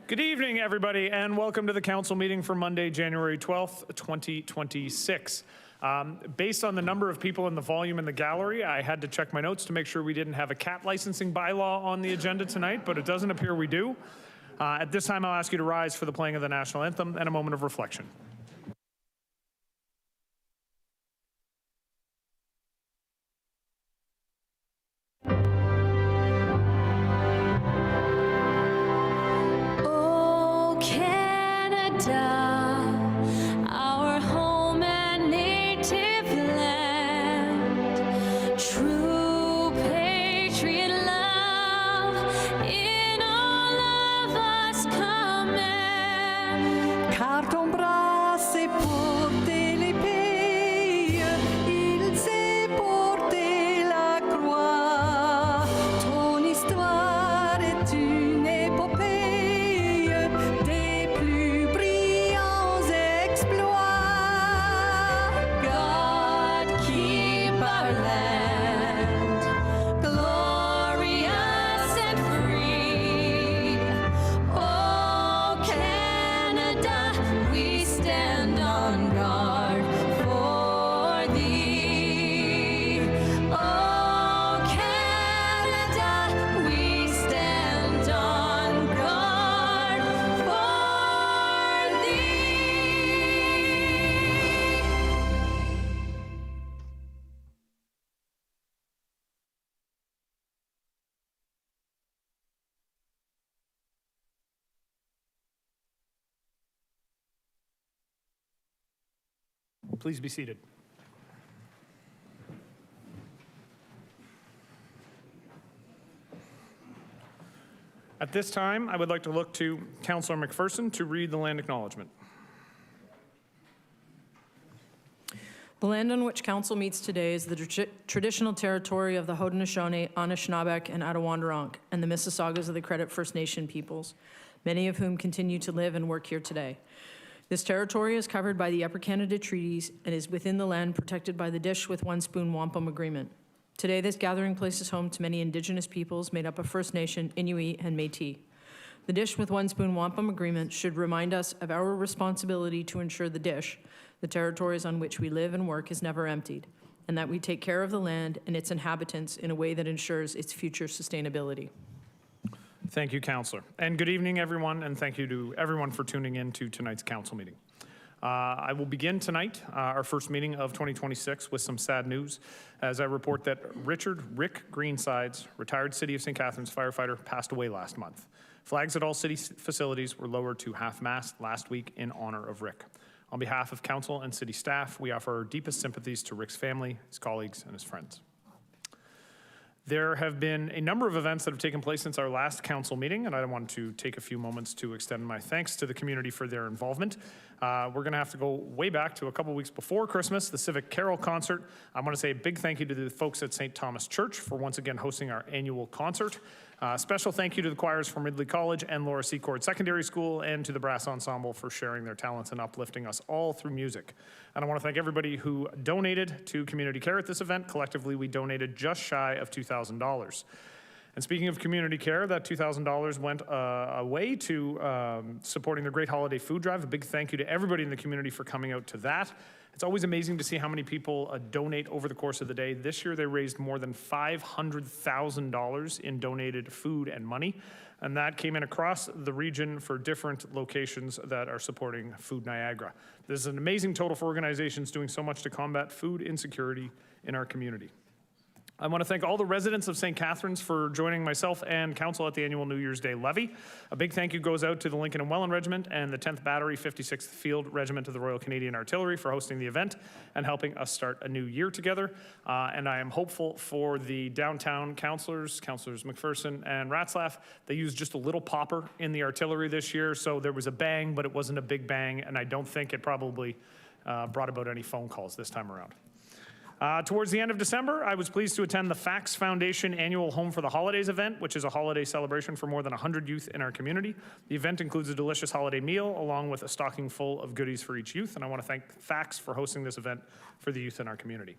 Good evening, everybody, and welcome to the council meeting for Monday, January 12th, 2026. Based on the number of people and the volume in the gallery, I had to check my notes to make sure we didn't have a cat licensing bylaw on the agenda tonight, but it doesn't appear we do. At this time, I'll ask you to rise for the playing of the national anthem and a moment of reflection. Please be seated. At this time, I would like to look to Councillor McPherson to read the land acknowledgement. The land on which council meets today is the traditional territory of the Haudenosaunee, Anishinaabeg, and Attawandaronk, and the Mississaugas of the Credit First Nation peoples, many of whom continue to live and work here today. This territory is covered by the Upper Canada Treaties and is within the land protected by the Dish with One Spoon Wampum Agreement. Today, this gathering place is home to many Indigenous peoples made up of First Nation, Inuit, and Métis. The Dish with One Spoon Wampum Agreement should remind us of our responsibility to ensure the Dish, the territories on which we live and work, is never emptied, and that we take care of the land and its inhabitants in a way that ensures its future sustainability. Thank you, Councillor. And good evening, everyone, and thank you to everyone for tuning in to tonight's council meeting. I will begin tonight, our first meeting of 2026, with some sad news as I report that Rick Greensides, retired City of St. Catharines firefighter, passed away last month. Flags at all city facilities were lowered to half-mast last week in honor of Rick. On behalf of council and city staff, we offer our deepest sympathies to Rick's family, his colleagues, and his friends. There have been a number of events that have taken place since our last council meeting, and I want to take a few moments to extend my thanks to the community for their involvement. We're going to have to go way back to a couple weeks before Christmas, the Civic Carol concert. I want to say a big thank you to the folks at St. Thomas Church for once again hosting our annual concert. Special thank you to the choirs from Ridley College and Laura Secord Secondary School, and to the brass ensemble for sharing their talents and uplifting us all through music. And I want to thank everybody who donated to community care at this event. Collectively, we donated just shy of $2,000. And speaking of community care, that $2,000 went away to supporting the Great Holiday Food Drive. A big thank you to everybody in the community for coming out to that. It's always amazing to see how many people donate over the course of the day. This year, they raised more than $500,000 in donated food and money. And that came in across the region for different locations that are supporting Food Niagara. This is an amazing total for organizations doing so much to combat food insecurity in our community. I want to thank all the residents of St. Catharines for joining myself and council at the annual New Year's Day levy. A big thank you goes out to the Lincoln and Welland Regiment and the 10th Battery 56th Field Regiment of the Royal Canadian Artillery for hosting the event and helping us start a new year together. And I am hopeful for the downtown councillors McPherson and Ratzlaff. They used just a little popper in the artillery this year, so there was a bang, but it wasn't a big bang, and I don't think it probably brought about any phone calls this time around. Towards the end of December, I was pleased to attend the Facts Foundation annual Home for the Holidays event, which is a holiday celebration for more than 100 youth in our community. The event includes a delicious holiday meal along with a stocking full of goodies for each youth, and I want to thank Facts for hosting this event for the youth in our community.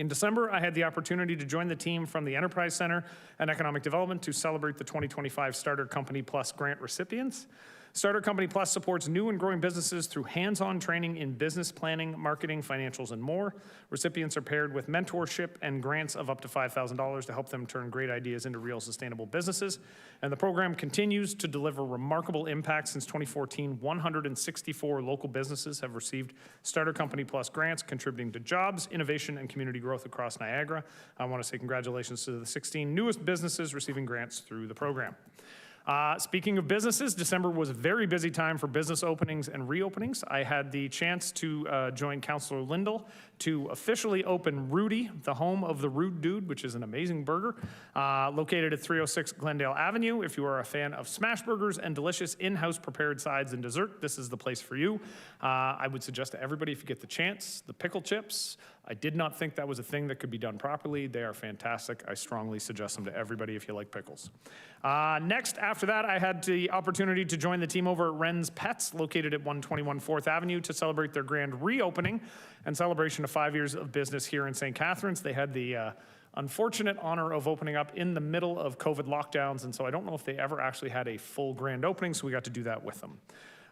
In December, I had the opportunity to join the team from the Enterprise Center and Economic Development to celebrate the 2025 Starter Company Plus grant recipients. Starter Company Plus supports new and growing businesses through hands-on training in business planning, marketing, financials, and more. Recipients are paired with mentorship and grants of up to $5,000 to help them turn great ideas into real sustainable businesses. And the program continues to deliver remarkable impact. Since 2014, 164 local businesses have received Starter Company Plus grants, contributing to jobs, innovation, and community growth across Niagara. I want to say congratulations to the 16 newest businesses receiving grants through the program. Speaking of businesses, December was a very busy time for business openings and reopenings. I had the chance to join Councillor Lindell to officially open Rudy, the home of the Rude Dude, which is an amazing burger, located at 306 Glendale Avenue. If you are a fan of smash burgers and delicious in-house prepared sides and dessert, this is the place for you. I would suggest to everybody, if you get the chance, the pickle chips. I did not think that was a thing that could be done properly. They are fantastic. I strongly suggest them to everybody if you like pickles. Next, after that, I had the opportunity to join the team over at Wren's Pets, located at 121 4th Avenue, to celebrate their grand reopening and celebration of 5 years of business here in St. Catharines. They had the unfortunate honor of opening up in the middle of COVID lockdowns, and so I don't know if they ever actually had a full grand opening, so we got to do that with them.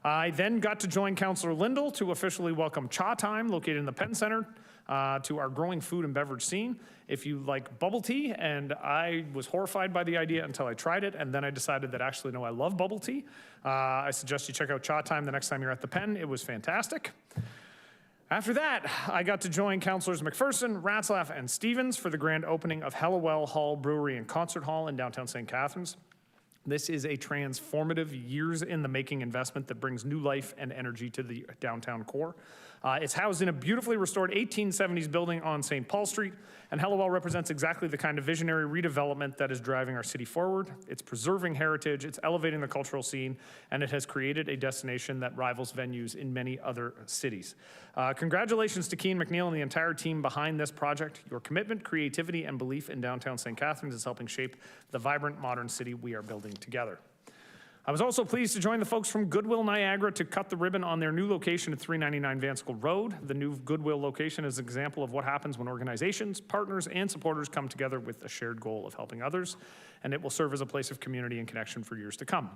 I then got to join Councillor Lindell to officially welcome Cha Time, located in the Penn Center, to our growing food and beverage scene. If you like bubble tea, and I was horrified by the idea until I tried it, and then I decided that actually, no, I love bubble tea. I suggest you check out Cha Time the next time you're at the Penn. It was fantastic. After that, I got to join Councillors McPherson, Ratzlaff, and Stevens for the grand opening of Hallowell Hall Brewery and Concert Hall in downtown St. Catharines. This is a transformative, years-in-the-making investment that brings new life and energy to the downtown core. It's housed in a beautifully restored 1870s building on St. Paul Street, and Hallowell represents exactly the kind of visionary redevelopment that is driving our city forward. It's preserving heritage, it's elevating the cultural scene, and it has created a destination that rivals venues in many other cities. Congratulations to Keane McNeil and the entire team behind this project. Your commitment, creativity, and belief in downtown St. Catharines is helping shape the vibrant modern city we are building together. I was also pleased to join the folks from Goodwill Niagara to cut the ribbon on their new location at 399 Vansicle Road. The new Goodwill location is an example of what happens when organizations, partners, and supporters come together with a shared goal of helping others, and it will serve as a place of community and connection for years to come.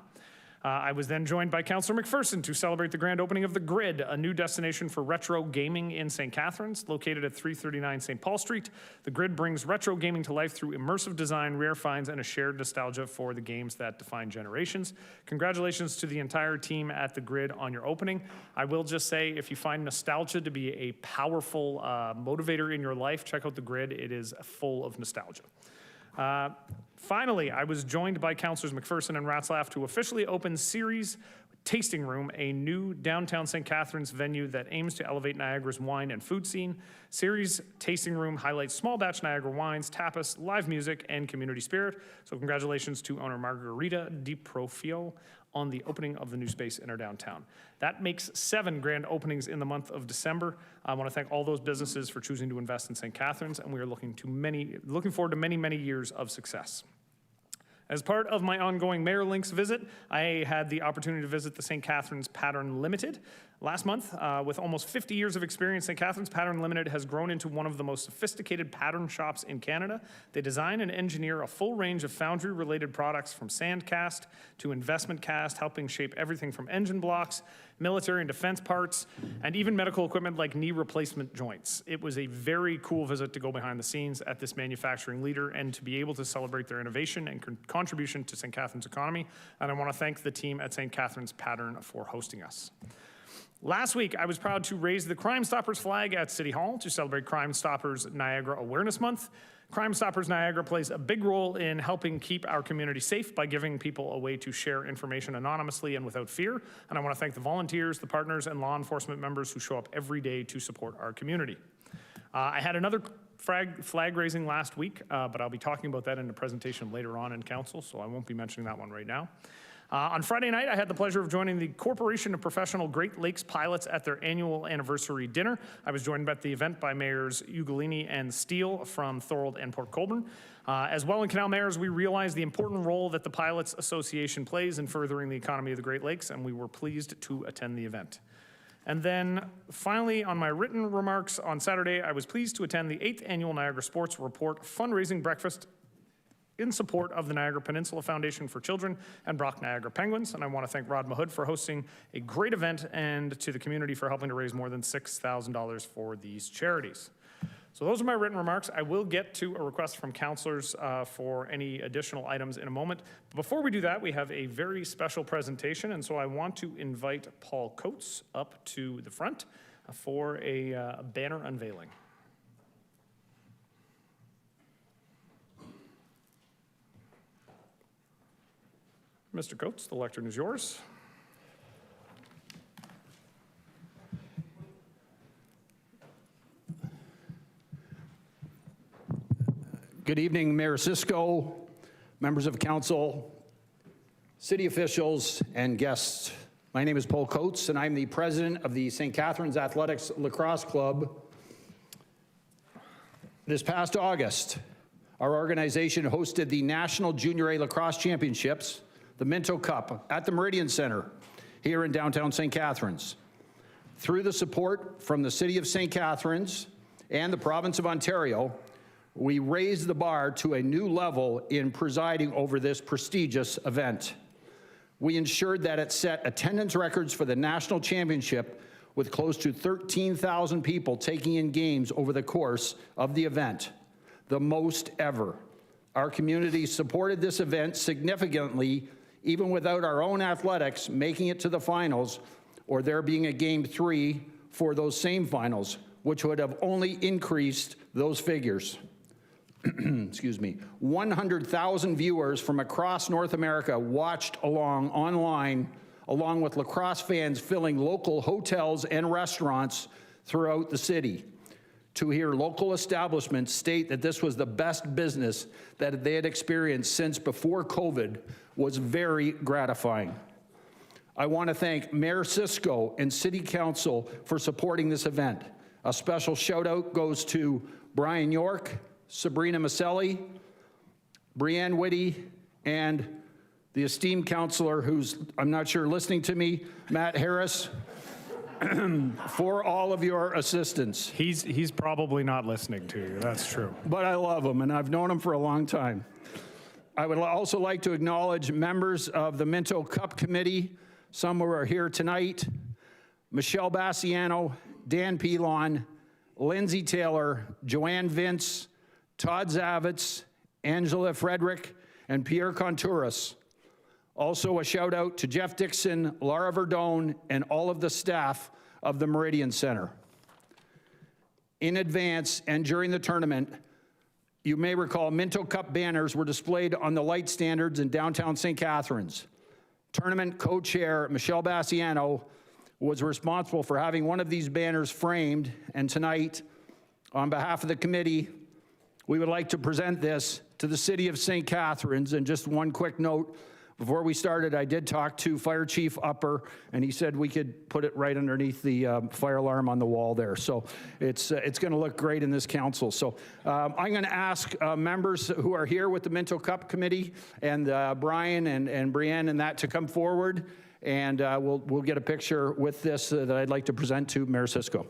I was then joined by Councillor McPherson to celebrate the grand opening of The Grid, a new destination for retro gaming in St. Catharines, located at 339 St. Paul Street. The Grid brings retro gaming to life through immersive design, rare finds, and a shared nostalgia for the games that define generations. Congratulations to the entire team at The Grid on your opening. I will just say, if you find nostalgia to be a powerful motivator in your life, check out The Grid. It is full of nostalgia. Finally, I was joined by Councillors McPherson and Ratzlaff to officially open Ceres Tasting Room, a new downtown St. Catharines venue that aims to elevate Niagara's wine and food scene. Ceres Tasting Room highlights small batch Niagara wines, tapas, live music, and community spirit. So congratulations to owner Margarita Di Profio on the opening of the new space in our downtown. That makes 7 grand openings in the month of December. I want to thank all those businesses for choosing to invest in St. Catharines, and we are looking forward to many, many years of success. As part of my ongoing Mayor Links visit, I had the opportunity to visit the St. Catharines Pattern Limited last month. With almost 50 years of experience, St. Catharines Pattern Limited has grown into one of the most sophisticated pattern shops in Canada. They design and engineer a full range of foundry-related products from sand cast to investment cast, helping shape everything from engine blocks, military and defense parts, and even medical equipment like knee replacement joints. It was a very cool visit to go behind the scenes at this manufacturing leader and to be able to celebrate their innovation and contribution to St. Catharines' economy. And I want to thank the team at St. Catharines Pattern for hosting us. Last week, I was proud to raise the Crime Stoppers flag at City Hall to celebrate Crime Stoppers Niagara Awareness Month. Crime Stoppers Niagara plays a big role in helping keep our community safe by giving people a way to share information anonymously and without fear. And I want to thank the volunteers, the partners, and law enforcement members who show up every day to support our community. I had another flag raising last week, but I'll be talking about that in a presentation later on in council, so I won't be mentioning that one right now. On Friday night, I had the pleasure of joining the Corporation of Professional Great Lakes Pilots at their annual anniversary dinner. I was joined at the event by Mayors Ugolini and Steele from Thorold and Port Colborne. As Welland Canal Mayors, we realized the important role that the Pilots Association plays in furthering the economy of the Great Lakes, and we were pleased to attend the event. And then finally, on my written remarks on Saturday, I was pleased to attend the 8th Annual Niagara Sports Report fundraising breakfast in support of the Niagara Peninsula Foundation for Children and Brock Niagara Penguins. And I want to thank Rod Mahood for hosting a great event and to the community for helping to raise more than $6,000 for these charities. So those are my written remarks. I will get to a request from councilors for any additional items in a moment. But before we do that, we have a very special presentation, and so I want to invite Paul Coates up to the front for a banner unveiling. Mr. Coates, the lectern is yours. Good evening, Mayor Cisco, members of council, city officials, and guests. My name is Paul Coates, and I'm the president of the St. Catharines Athletics Lacrosse Club. This past August, our organization hosted the National Junior A Lacrosse Championships, the Minto Cup, at the Meridian Center here in downtown St. Catharines. Through the support from the City of St. Catharines and the Province of Ontario, we raised the bar to a new level in presiding over this prestigious event. We ensured that it set attendance records for the national championship with close to 13,000 people taking in games over the course of the event, the most ever. Our community supported this event significantly, even without our own athletics making it to the finals or there being a game 3 for those same finals, which would have only increased those figures. Excuse me, 100,000 viewers from across North America watched along online, along with lacrosse fans filling local hotels and restaurants throughout the city. To hear local establishments state that this was the best business that they had experienced since before COVID was very gratifying. I want to thank Mayor Cisco and City Council for supporting this event. A special shout out goes to Brian York, Sabrina Maselli, Brianne Whitty, and the esteemed councilor who's, I'm not sure, listening to me, Matt Harris, for all of your assistance. He's probably not listening to you, that's true. But I love him, and I've known him for a long time. I would also like to acknowledge members of the Minto Cup Committee, some who are here tonight, Michelle Bassiano, Dan Pilon, Lindsay Taylor, Joanne Vince, Todd Zavitz, Angela Frederick, and Pierre Contouras. Also a shout out to Jeff Dixon, Laura Verdone, and all of the staff of the Meridian Center. In advance and during the tournament, you may recall Minto Cup banners were displayed on the light standards in downtown St. Catharines. Tournament co-chair Michelle Bassiano was responsible for having one of these banners framed, and tonight, on behalf of the committee, we would like to present this to the City of St. Catharines. And just one quick note, before we started, I did talk to Fire Chief Upper, and he said we could put it right underneath the fire alarm on the wall there. So it's going to look great in this council. So I'm going to ask members who are here with the Minto Cup Committee and Brian and Brienne and that to come forward, and we'll get a picture with this that I'd like to present to Mayor Cisco.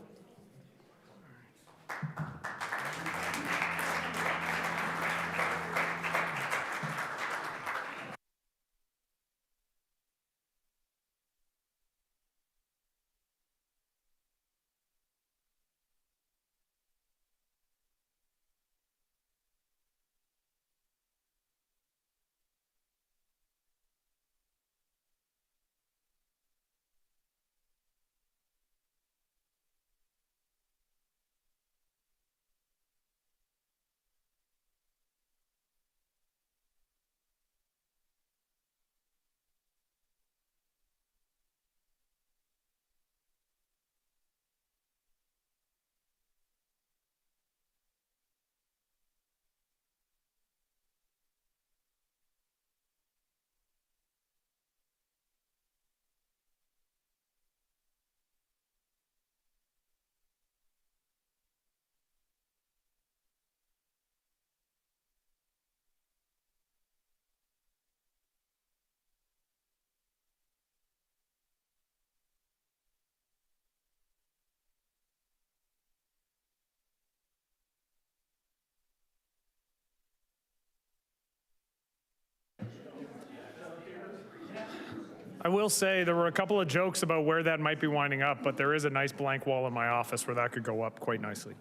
I will say there were a couple of jokes about where that might be winding up, but there is a nice blank wall in my office where that could go up quite nicely.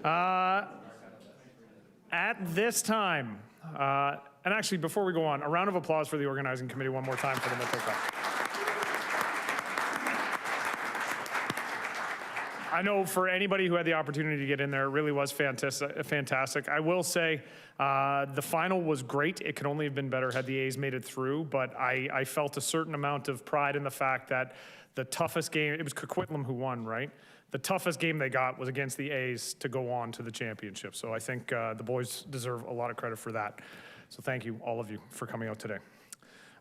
At this time, and actually before we go on, a round of applause for the organizing committee one more time for the Minto Cup. I know for anybody who had the opportunity to get in there, it really was fantastic. I will say the final was great. It could only have been better had the A's made it through, but I felt a certain amount of pride in the fact that the toughest game, it was Coquitlam who won, right? The toughest game they got was against the A's to go on to the championship. So I think the boys deserve a lot of credit for that. So thank you, all of you, for coming out today.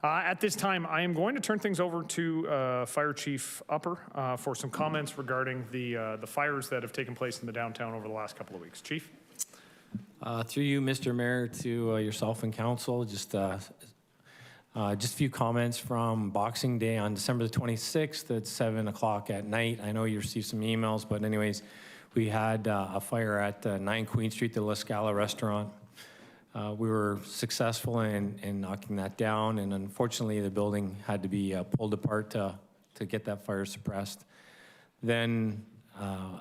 At this time, I am going to turn things over to Fire Chief Upper for some comments regarding the fires that have taken place in the downtown over the last couple of weeks. Chief? Through you, Mr. Mayor, to yourself and council, just a few comments from Boxing Day on December the 26th at 7 o'clock at night. I know you received some emails, but anyways, we had a fire at 9 Queen Street, the La Scala restaurant. We were successful in knocking that down, and unfortunately the building had to be pulled apart to get that fire suppressed. Then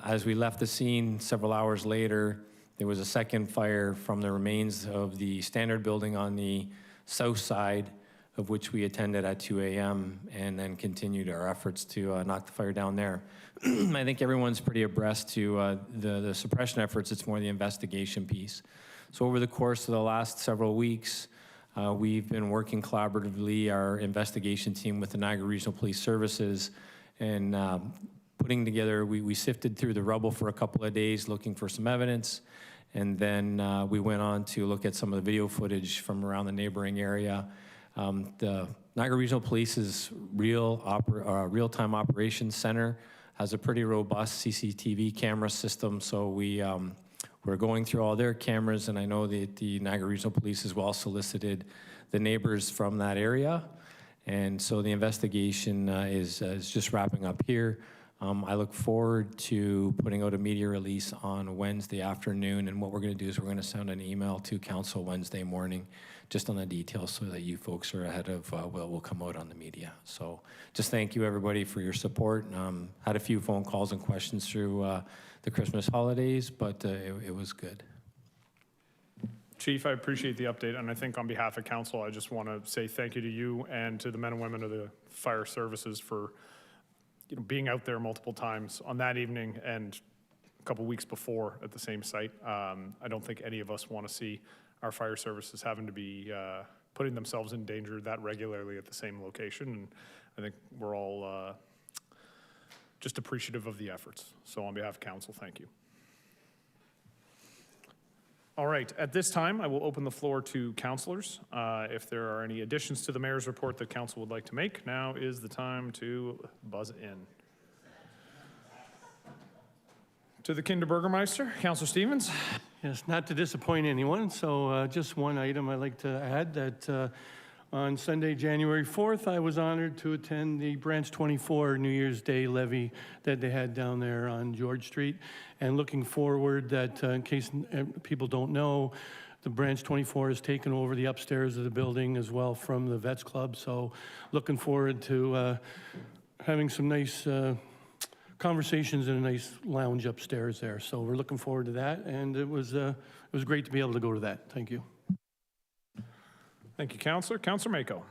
as we left the scene several hours later, there was a second fire from the remains of the Standard building on the south side, of which we attended at 2 a.m. and then continued our efforts to knock the fire down there. I think everyone's pretty abreast to the suppression efforts. It's more the investigation piece. So over the course of the last several weeks, we've been working collaboratively, our investigation team with the Niagara Regional Police Services, and putting together, we sifted through the rubble for a couple of days looking for some evidence, and then we went on to look at some of the video footage from around the neighboring area. The Niagara Regional Police's real-time operations center has a pretty robust CCTV camera system, so we're going through all their cameras, and I know that the Niagara Regional Police has well solicited the neighbors from that area. And so the investigation is just wrapping up here. I look forward to putting out a media release on Wednesday afternoon, and what we're gonna do is we're gonna send an email to council Wednesday morning just on the details so that you folks are ahead of what will come out on the media. So just thank you everybody for your support. Had a few phone calls and questions through the Christmas holidays, but it was good. Chief, I appreciate the update, and I think on behalf of council, I just want to say thank you to you and to the men and women of the fire services for being out there multiple times on that evening and a couple weeks before at the same site. I don't think any of us want to see our fire services having to be putting themselves in danger that regularly at the same location, and I think we're all just appreciative of the efforts. So on behalf of council, thank you. All right, at this time, I will open the floor to councilors. If there are any additions to the mayor's report that council would like to make, now is the time to buzz in. To the Kinderburgermeister, Councilor Stevens. Yes, not to disappoint anyone, so just one item I'd like to add that on Sunday, January 4th, I was honored to attend the Branch 24 New Year's Day levee that they had down there on George Street. And looking forward that, in case people don't know, the Branch 24 has taken over the upstairs of the building as well from the Vets Club. So looking forward to having some nice conversations in a nice lounge upstairs there. So we're looking forward to that. And it was great to be able to go to that. Thank you. Thank you, Councilor. Councilor Mako.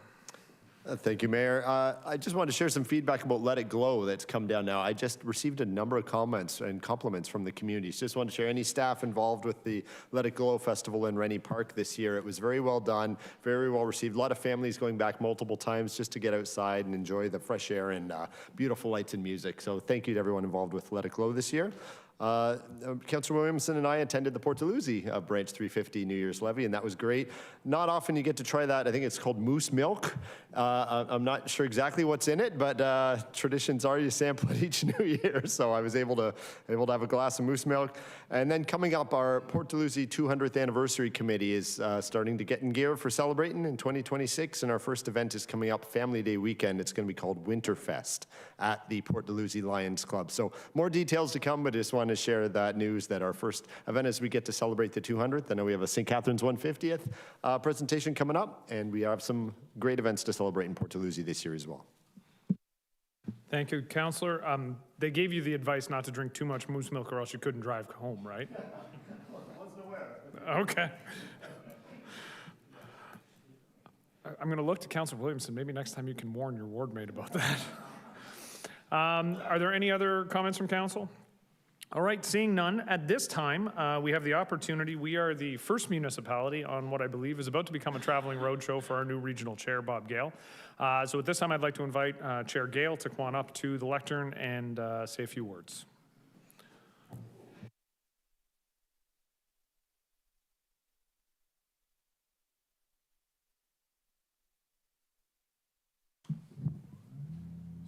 Thank you, Mayor. I just wanted to share some feedback about Let It Glow that's come down now. I just received a number of comments and compliments from the community. Just wanted to share any staff involved with the Let It Glow Festival in Rennie Park this year. It was very well done, very well received. A lot of families going back multiple times just to get outside and enjoy the fresh air and beautiful lights and music. So thank you to everyone involved with Let It Glow this year. Councillor Williamson and I attended the Port Dalhousie Branch 350 New Year's levee, and that was great. Not often you get to try that. I think it's called moose milk. I'm not sure exactly what's in it, but traditions are you sample it each New Year. So I was able to have a glass of moose milk. And then coming up, our Port Dalhousie 200th Anniversary Committee is starting to get in gear for celebrating in 2026, and our first event is coming up Family Day weekend. It's going to be called Winterfest at the Port Dalhousie Lions Club. So more details to come, but I just wanted to share that news that our first event is we get to celebrate the 200th. I know we have a St. Catharines 150th presentation coming up, and we have some great events to celebrate in Port Dalhousie this year as well. Thank you, Councillor. They gave you the advice not to drink too much moose milk or else you couldn't drive home, right? Okay. I'm going to look to Councillor Williamson. Maybe next time you can warn your ward mate about that. Are there any other comments from council? All right, seeing none, at this time, we have the opportunity. We are the first municipality on what I believe is about to become a traveling roadshow for our new regional chair, Bob Gale. So at this time, I'd like to invite Chair Gale to come on up to the lectern and say a few words.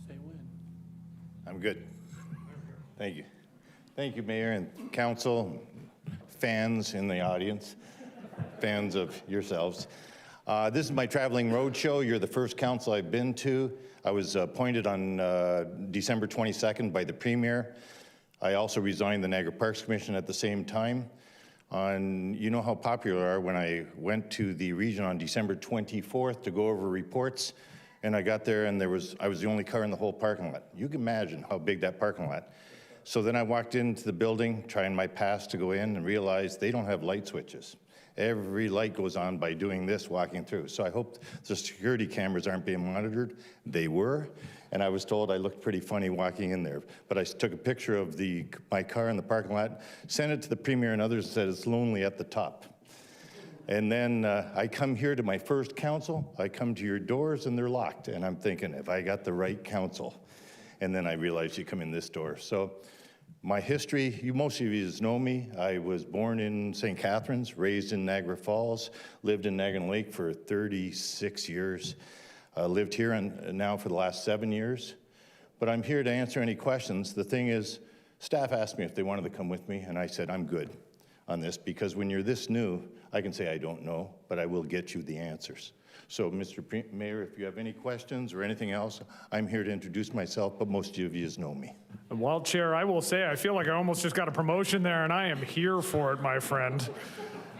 Say when. I'm good. Thank you. Thank you, Mayor and Council, fans in the audience, fans of yourselves. This is my traveling roadshow. You're the first council I've been to. I was appointed on December 22nd by the Premier. I also resigned the Niagara Parks Commission at the same time. You know how popular they are. When I went to the region on December 24th to go over reports, and I got there and I was the only car in the whole parking lot. You can imagine how big that parking lot. So then I walked into the building, trying my pass to go in, and realized they don't have light switches. Every light goes on by doing this, walking through. So I hope the security cameras aren't being monitored. They were, and I was told I looked pretty funny walking in there. But I took a picture of my car in the parking lot, sent it to the Premier and others, and said it's lonely at the top. And then I come here to my first council. I come to your doors, and they're locked. And I'm thinking, if I got the right council. And then I realized you come in this door. So my history, most of you know me. I was born in St. Catharines, raised in Niagara Falls, lived in Niagara Lake for 36 years. Lived here now for the last 7 years. But I'm here to answer any questions. The thing is, staff asked me if they wanted to come with me, and I said, I'm good on this, because when you're this new, I can say I don't know, but I will get you the answers. So, Mr. Mayor, if you have any questions or anything else, I'm here to introduce myself, but most of you know me. Well, Chair, I will say I feel like I almost just got a promotion there, and I am here for it, my friend.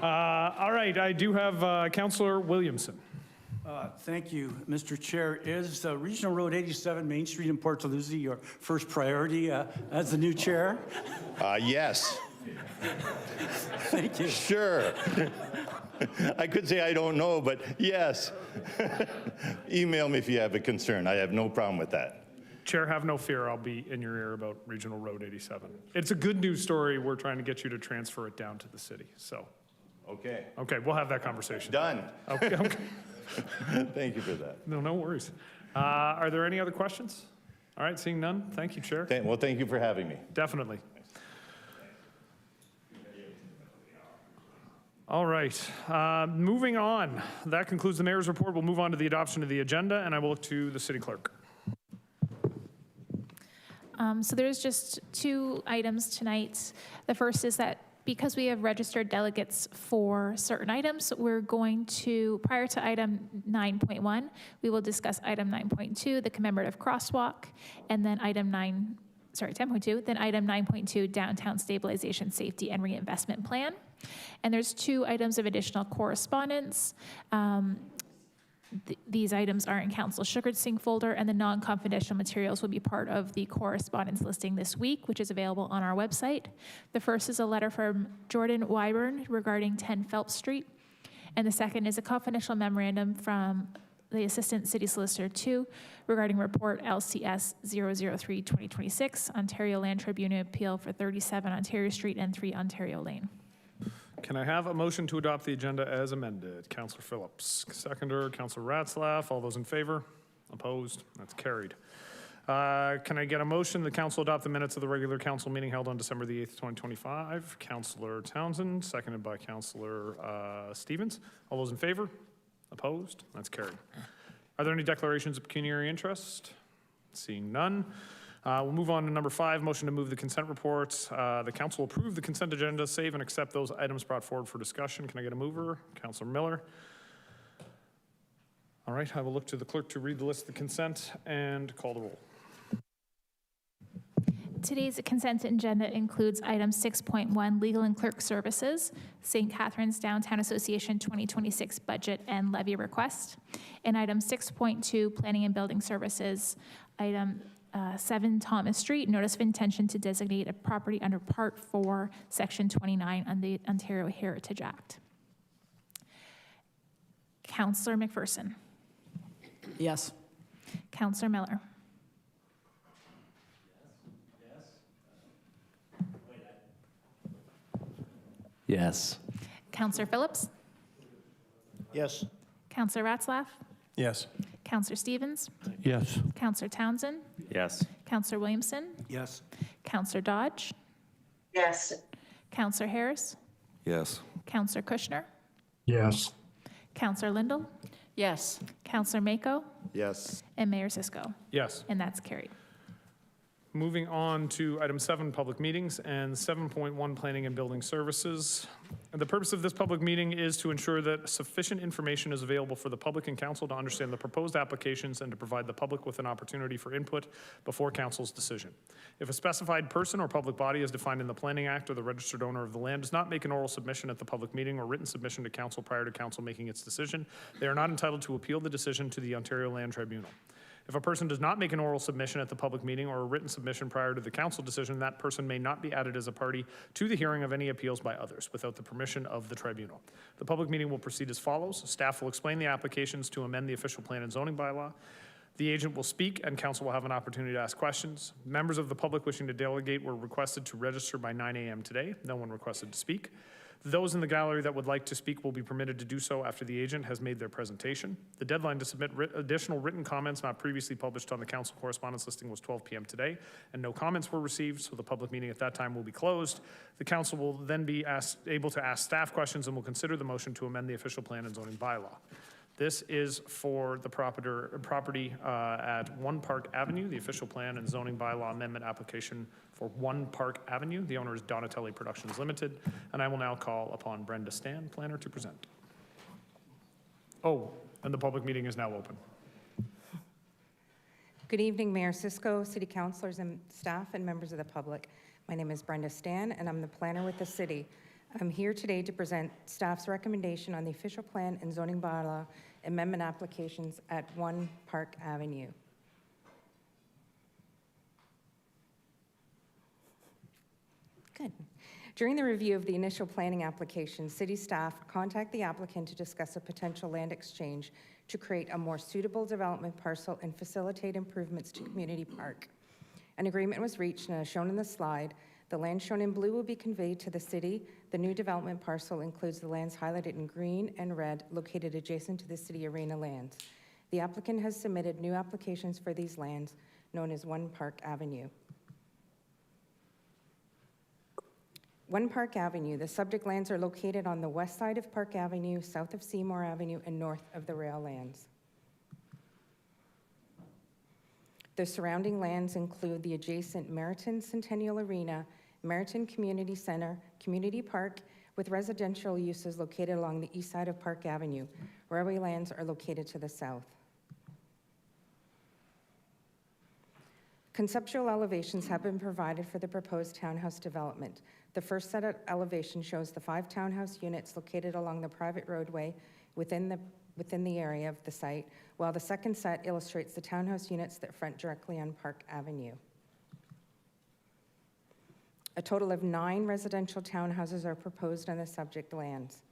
All right, I do have Councillor Williamson. Thank you, Mr. Chair. Is Regional Road 87 Main Street in Port Dalhousie your first priority as the new chair? Yes. Thank you. Sure. I could say I don't know, but yes. Email me if you have a concern. I have no problem with that. Chair, have no fear. I'll be in your ear about Regional Road 87. It's a good news story. We're trying to get you to transfer it down to the city. So, okay. Okay, we'll have that conversation. Done. Okay. Thank you for that. No worries. Are there any other questions? All right, seeing none. Thank you, Chair. Well, thank you for having me. Definitely. All right, moving on. That concludes the mayor's report. We'll move on to the adoption of the agenda, and I will look to the city clerk. So there's just 2 items tonight. The first is that because we have registered delegates for certain items, we're going to, prior to item 9.1, we will discuss item 9.2, the commemorative crosswalk, and then item 10.2, then item 9.2, downtown stabilization, safety, and reinvestment plan. And there's 2 items of additional correspondence. These items are in Council Sugar's Sync folder, and the non-confidential materials will be part of the correspondence listing this week, which is available on our website. The first is a letter from Jordan Wyburn regarding 10 Phelps Street, and the second is a confidential memorandum from the Assistant City Solicitor 2 regarding report LCS 003-2026, Ontario Land Tribunal Appeal for 37 Ontario Street and 3 Ontario Lane. Can I have a motion to adopt the agenda as amended? Councillor Phillips, seconder, Councillor Ratzlaff. All those in favor? Opposed? That's carried. Can I get a motion the council adopt the minutes of the regular council meeting held on December the 8th, 2025? Councillor Townsend, seconded by Councillor Stevens. All those in favor? Opposed? That's carried. Are there any declarations of pecuniary interest? Seeing none. We'll move on to number 5, motion to move the consent reports. The council will approve the consent agenda, save and accept those items brought forward for discussion. Can I get a mover? Councillor Miller. All right, I will look to the clerk to read the list of the consent and call the roll. Today's consent agenda includes item 6.1, Legal and Clerk Services, St. Catharines Downtown Association 2026 Budget and Levy Request, and item 6.2, Planning and Building Services, item 7 Thomas Street, Notice of Intention to Designate a Property under Part 4, Section 29 on the Ontario Heritage Act. Councillor McPherson. Yes. Councillor Miller. Yes. Councillor Phillips. Yes. Councillor Ratzlaff. Yes. Councillor Stevens. Yes. Councillor Townsend. Yes. Councillor Williamson. Yes. Councillor Dodge. Yes. Councillor Harris. Yes. Councillor Kushner. Yes. Councillor Lindell. Yes. Councillor Mako. Yes. And Mayor Cisco. Yes. And that's carried. Moving on to item 7, public meetings, and 7.1, planning and building services. And the purpose of this public meeting is to ensure that sufficient information is available for the public and council to understand the proposed applications and to provide the public with an opportunity for input before council's decision. If a specified person or public body as defined in the Planning Act or the registered owner of the land does not make an oral submission at the public meeting or written submission to council prior to council making its decision, they are not entitled to appeal the decision to the Ontario Land Tribunal. If a person does not make an oral submission at the public meeting or a written submission prior to the council decision, that person may not be added as a party to the hearing of any appeals by others without the permission of the tribunal. The public meeting will proceed as follows. Staff will explain the applications to amend the official plan and zoning bylaw. The agent will speak and council will have an opportunity to ask questions. Members of the public wishing to delegate were requested to register by 9 a.m. today. No one requested to speak. Those in the gallery that would like to speak will be permitted to do so after the agent has made their presentation. The deadline to submit additional written comments not previously published on the council correspondence listing was 12 p.m. today, and no comments were received, so the public meeting at that time will be closed. The council will then be able to ask staff questions and will consider the motion to amend the official plan and zoning bylaw. This is for the property at 1 Park Avenue, the official plan and zoning bylaw amendment application for 1 Park Avenue. The owner is Donatelli Productions Limited, and I will now call upon Brenda Stan, planner, to present. Oh, and the public meeting is now open. Good evening, Mayor Cisco, city councilors and staff and members of the public. My name is Brenda Stan, and I'm the planner with the city. I'm here today to present staff's recommendation on the official plan and zoning bylaw amendment applications at 1 Park Avenue. Good. During the review of the initial planning application, city staff contact the applicant to discuss a potential land exchange to create a more suitable development parcel and facilitate improvements to Community Park. An agreement was reached, and as shown in the slide, the land shown in blue will be conveyed to the city. The new development parcel includes the lands highlighted in green and red located adjacent to the city arena lands. The applicant has submitted new applications for these lands, known as 1 Park Avenue. 1 Park Avenue, the subject lands are located on the west side of Park Avenue, south of Seymour Avenue, and north of the rail lands. The surrounding lands include the adjacent Meriton Centennial Arena, Meriton Community Center, Community Park, with residential uses located along the east side of Park Avenue. Railway lands are located to the south. Conceptual elevations have been provided for the proposed townhouse development. The first set of elevations shows the 5 townhouse units located along the private roadway within the area of the site, while the second set illustrates the townhouse units that front directly on Park Avenue. A total of 9 residential townhouses are proposed on the subject lands.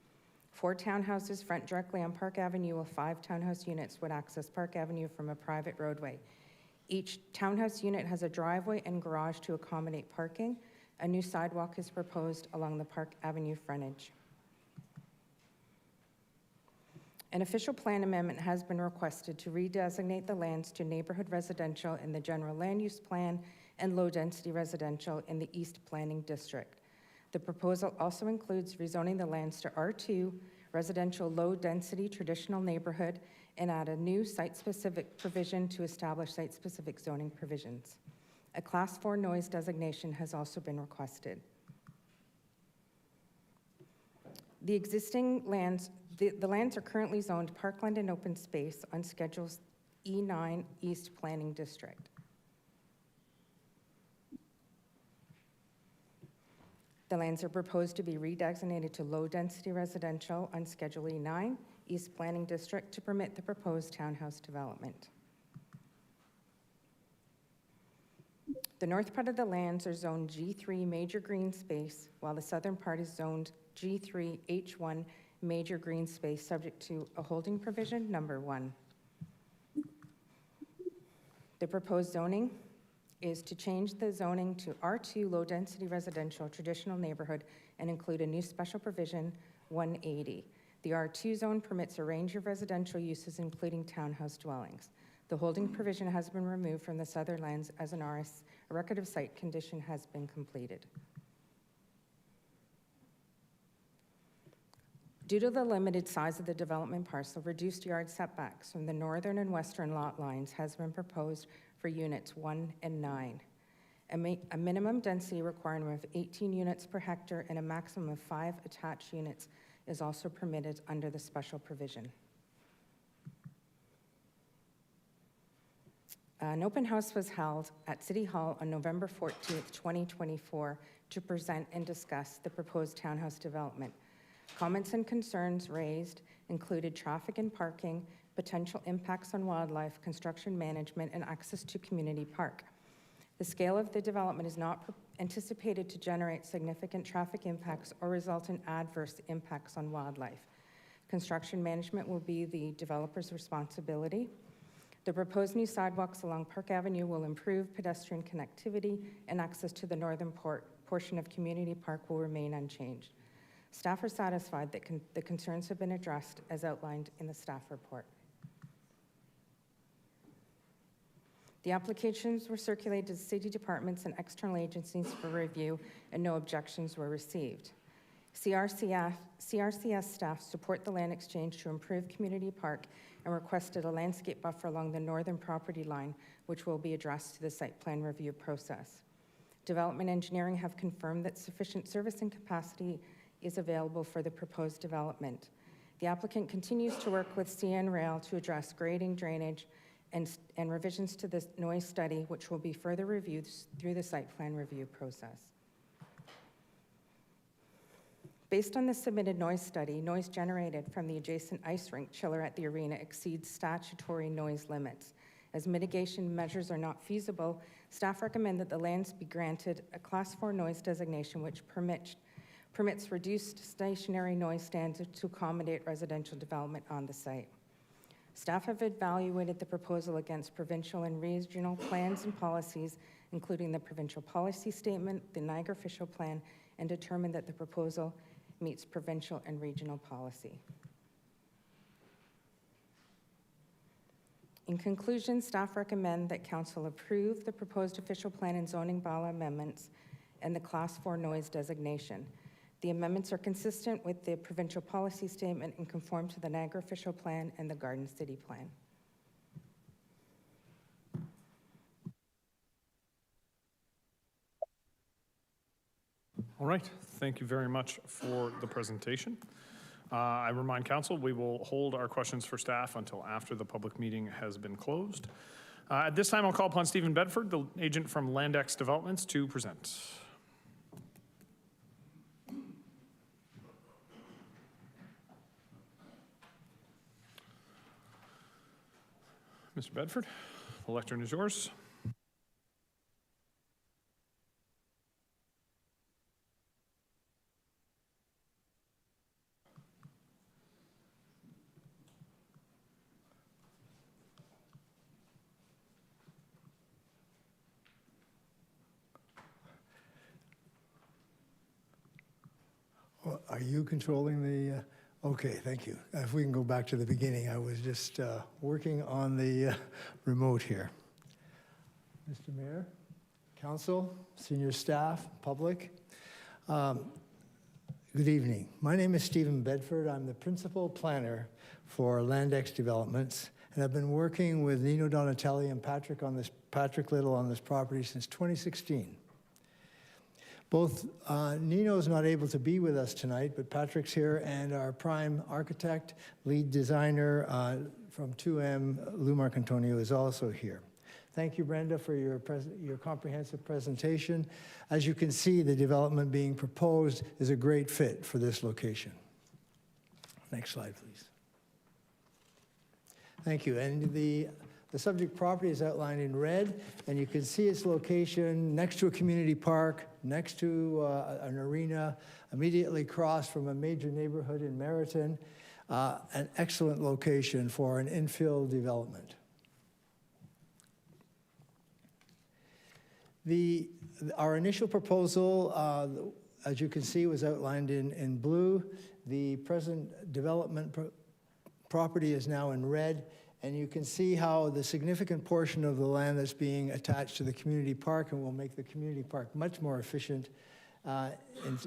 4 townhouses front directly on Park Avenue, while 5 townhouse units would access Park Avenue from a private roadway. Each townhouse unit has a driveway and garage to accommodate parking. A new sidewalk is proposed along the Park Avenue frontage. An official plan amendment has been requested to redesignate the lands to neighborhood residential in the general land use plan and low-density residential in the East Planning District. The proposal also includes rezoning the lands to R2, residential low-density traditional neighborhood, and add a new site-specific provision to establish site-specific zoning provisions. A Class 4 noise designation has also been requested. The existing lands, the lands are currently zoned parkland and open space on Schedules E9 East Planning District. The lands are proposed to be redesignated to low-density residential on Schedule E9, East Planning District, to permit the proposed townhouse development. The north part of the lands are zoned G3 major green space, while the southern part is zoned G3 H1 major green space, subject to a holding provision number 1. The proposed zoning is to change the zoning to R2 low-density residential traditional neighborhood and include a new special provision 180. The R2 zone permits a range of residential uses, including townhouse dwellings. The holding provision has been removed from the southern lands as a record of site condition has been completed. Due to the limited size of the development parcel, reduced yard setbacks from the northern and western lot lines has been proposed for units 1 and 9. A minimum density requirement of 18 units per hectare and a maximum of 5 attached units is also permitted under the special provision. An open house was held at City Hall on November 14th, 2024 to present and discuss the proposed townhouse development. Comments and concerns raised included traffic and parking, potential impacts on wildlife, construction management, and access to community park. The scale of the development is not anticipated to generate significant traffic impacts or result in adverse impacts on wildlife. Construction management will be the developer's responsibility. The proposed new sidewalks along Park Avenue will improve pedestrian connectivity, and access to the northern portion of Community Park will remain unchanged. Staff are satisfied that the concerns have been addressed as outlined in the staff report. The applications were circulated to city departments and external agencies for review, and no objections were received. CRCS staff support the land exchange to improve Community Park and requested a landscape buffer along the northern property line, which will be addressed to the site plan review process. Development engineering have confirmed that sufficient servicing capacity is available for the proposed development. The applicant continues to work with CN Rail to address grading, drainage, and revisions to this noise study, which will be further reviewed through the site plan review process. Based on the submitted noise study, noise generated from the adjacent ice rink chiller at the arena exceeds statutory noise limits. As mitigation measures are not feasible, staff recommend that the lands be granted a Class 4 noise designation, which permits reduced stationary noise standards to accommodate residential development on the site. Staff have evaluated the proposal against provincial and regional plans and policies, including the provincial policy statement, the Niagara official plan, and determined that the proposal meets provincial and regional policy. In conclusion, staff recommend that Council approve the proposed official plan and zoning bylaw amendments and the Class 4 noise designation. The amendments are consistent with the provincial policy statement and conform to the Niagara official plan and the Garden City plan. All right, thank you very much for the presentation. I remind council we will hold our questions for staff until after the public meeting has been closed. At this time, I'll call upon Stephen Bedford, the agent from Landex Developments, to present. Mr. Bedford, the lectern is yours. Well, are you controlling the, okay, thank you. If we can go back to the beginning, I was just working on the remote here. Mr. Mayor, council, senior staff, public, good evening. My name is Stephen Bedford. I'm the principal planner for Landex Developments, and I've been working with Nino Donatelli and Patrick Little on this property since 2016. Both Nino's not able to be with us tonight, but Patrick's here, and our prime architect, lead designer from 2M, Lou Marcantonio, is also here. Thank you, Brenda, for your comprehensive presentation. As you can see, the development being proposed is a great fit for this location. Next slide, please. Thank you. And the subject property is outlined in red, and you can see its location next to a community park, next to an arena, immediately across from a major neighborhood in Meriton, an excellent location for an infill development. Our initial proposal, as you can see, was outlined in blue. The present development property is now in red, and you can see how the significant portion of the land that's being attached to the community park and will make the community park much more efficient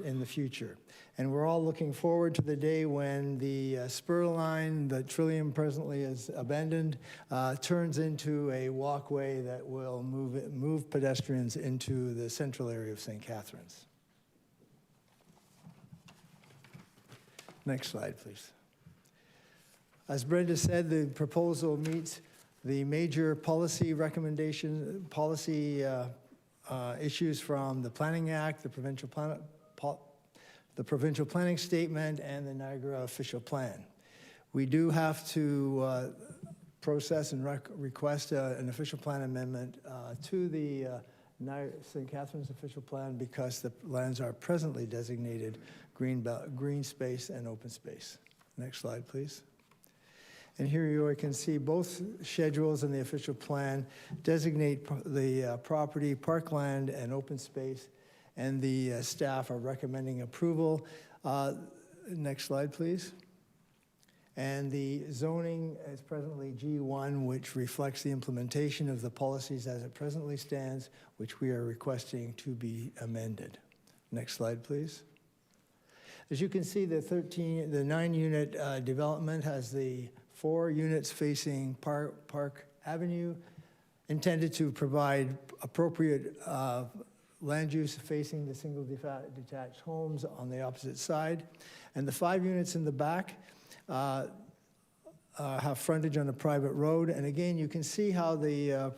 in the future. And we're all looking forward to the day when the spur line that Trillium presently is abandoned turns into a walkway that will move pedestrians into the central area of St. Catharines. Next slide, please. As Brenda said, the proposal meets the major policy recommendations, issues from the Planning Act, the Provincial Planning Statement, and the Niagara Official Plan. We do have to process and request an official plan amendment to the St. Catharines Official Plan because the lands are presently designated green space and open space. Next slide, please. And here you can see both schedules in the official plan designate the property, parkland, and open space, and the staff are recommending approval. Next slide, please. And the zoning is presently G1, which reflects the implementation of the policies as it presently stands, which we are requesting to be amended. Next slide, please. As you can see, the 9-unit development has the 4 units facing Park Avenue, intended to provide appropriate land use facing the single detached homes on the opposite side. And the 5 units in the back have frontage on a private road. And again, you can see how the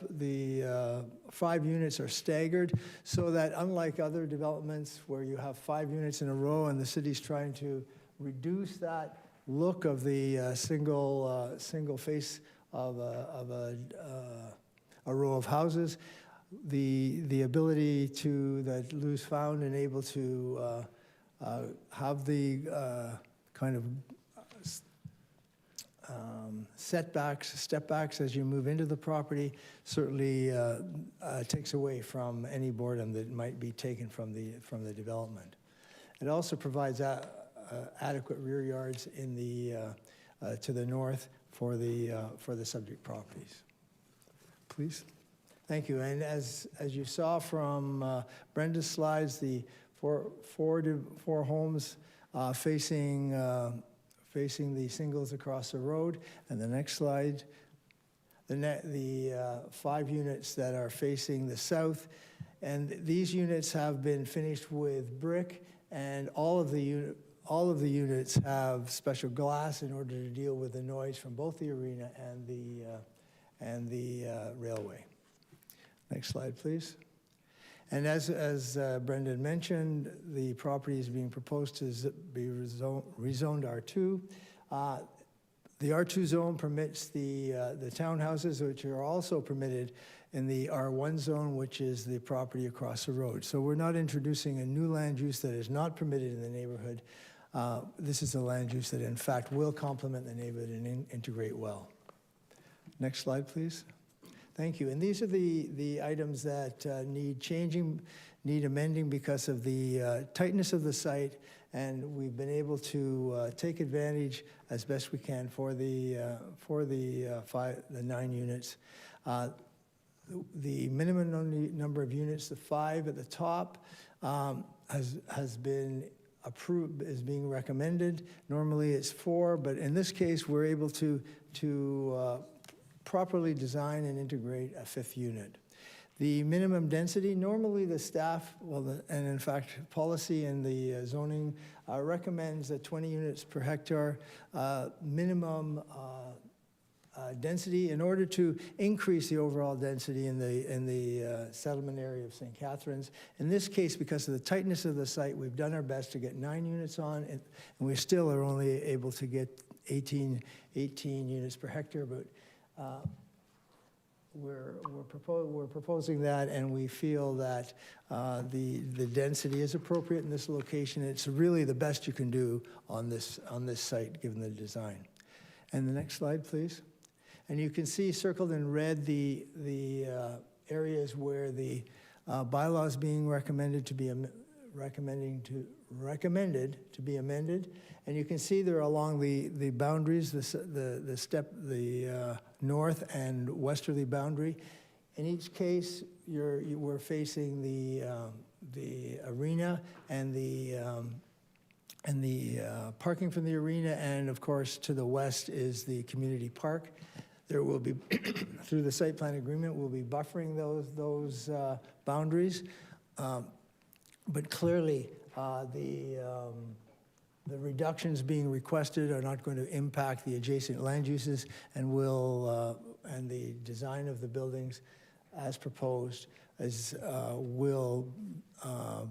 5 units are staggered so that unlike other developments where you have 5 units in a row and the city's trying to reduce that look of the single face of a row of houses, the ability that Lou's found and able to have the kind of step backs as you move into the property certainly takes away from any boredom that might be taken from the development. It also provides adequate rear yards in to the north for the subject properties. Please. Thank you. And as you saw from Brenda's slides, the four homes facing the singles across the road. And the next slide, the 5 units that are facing the south. And these units have been finished with brick, and all of the units have special glass in order to deal with the noise from both the arena and the railway. Next slide, please. And as Brendan mentioned, the property is being proposed to be rezoned R2. The R2 zone permits the townhouses, which are also permitted in the R1 zone, which is the property across the road. So we're not introducing a new land use that is not permitted in the neighborhood. This is a land use that, in fact, will complement the neighborhood and integrate well. Next slide, please. Thank you. And these are the items that need changing, need amending because of the tightness of the site, and we've been able to take advantage as best we can for the 9 units. The minimum number of units, the 5 at the top, has been approved, is being recommended. Normally it's 4, but in this case we're able to properly design and integrate a 5th unit. The minimum density, normally the staff, and in fact policy and the zoning recommends that 20 units per hectare minimum density. In order to increase the overall density in the settlement area of St. Catharines. In this case, because of the tightness of the site, we've done our best to get 9 units on, and we still are only able to get 18 units per hectare, but we're proposing that, and we feel that the density is appropriate in this location. It's really the best you can do on this site, given the design. And the next slide, please. And you can see circled in red the areas where the bylaw is being recommended to be amended. And you can see they're along the boundaries, the north and westerly boundary. In each case, we're facing the arena and the parking from the arena, and of course to the west is the community park. There will be, through the site plan agreement, we'll be buffering those boundaries, but clearly the reductions being requested are not going to impact the adjacent land uses, and and the design of the buildings as proposed will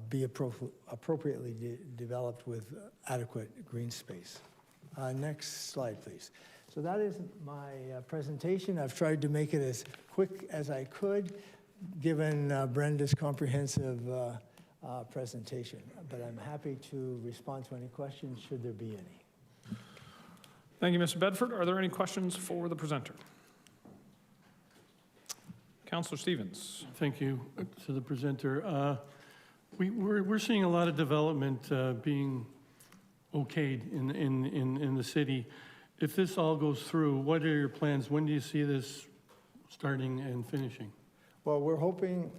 be appropriately developed with adequate green space. Next slide, please. So that is my presentation. I've tried to make it as quick as I could, given Brenda's comprehensive presentation, but I'm happy to respond to any questions, should there be any. Thank you, Mr. Bedford. Are there any questions for the presenter? Councillor Stevens. Thank you to the presenter. We're seeing a lot of development being okayed in the city. If this all goes through, what are your plans? When do you see this starting and finishing? Well, we're hoping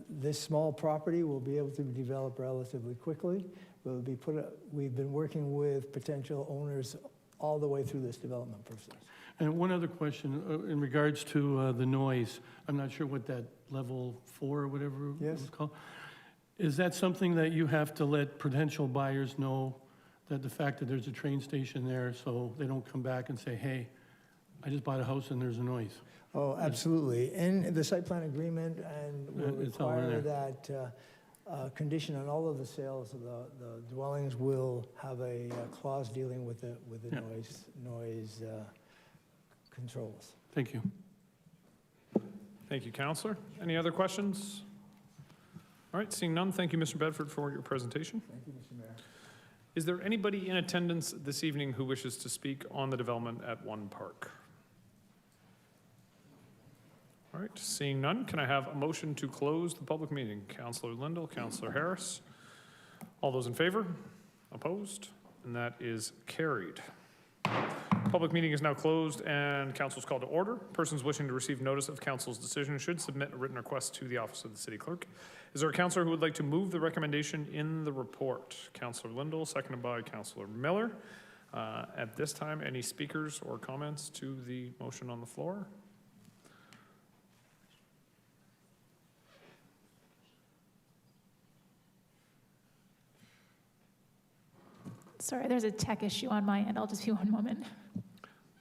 this small property will be able to be developed relatively quickly. We've been working with potential owners all the way through this development process. And one other question in regards to the noise. I'm not sure what that level 4 or whatever it was called. Is that something that you have to let potential buyers know, that the fact that there's a train station there, so they don't come back and say, hey, I just bought a house and there's a noise? Oh, absolutely. In the site plan agreement, and will require that condition on all of the sales of the dwellings will have a clause dealing with the noise controls. Thank you. Thank you, Councillor. Any other questions? All right, seeing none, thank you, Mr. Bedford, for your presentation. Thank you, Mr. Mayor. Is there anybody in attendance this evening who wishes to speak on the development at One Park? All right, seeing none, can I have a motion to close the public meeting? Councillor Lindell, Councillor Harris. All those in favor? Opposed? And that is carried. Public meeting is now closed and council is called to order. Persons wishing to receive notice of council's decision should submit a written request to the office of the city clerk. Is there a councillor who would like to move the recommendation in the report? Councillor Lindell, seconded by Councillor Miller. At this time, any speakers or comments to the motion on the floor? Sorry, there's a tech issue on my end. I'll just be one moment.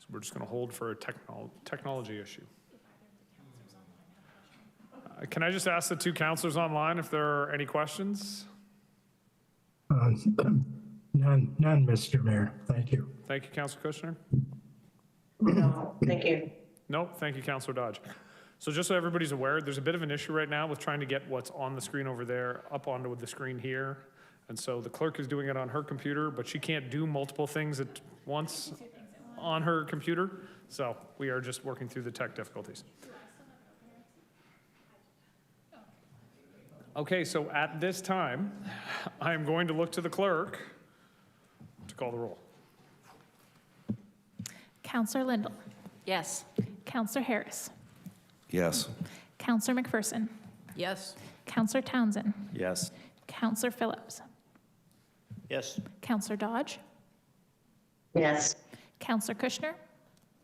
So we're just going to hold for a technology issue. Can I just ask the two councillors online if there are any questions? None, Mr. Mayor. Thank you. Thank you, Councillor Kushner. No, thank you. No, thank you, Councillor Dodge. So just so everybody's aware, there's a bit of an issue right now with trying to get what's on the screen over there up onto the screen here. And so the clerk is doing it on her computer, but she can't do multiple things at once on her computer. So we are just working through the tech difficulties. Okay, so at this time, I am going to look to the clerk to call the roll. Councillor Lindell. Yes. Councillor Harris. Yes. Councillor McPherson. Yes. Councillor Townsend. Yes. Councillor Phillips. Yes. Councillor Dodge. Yes. Councillor Kushner.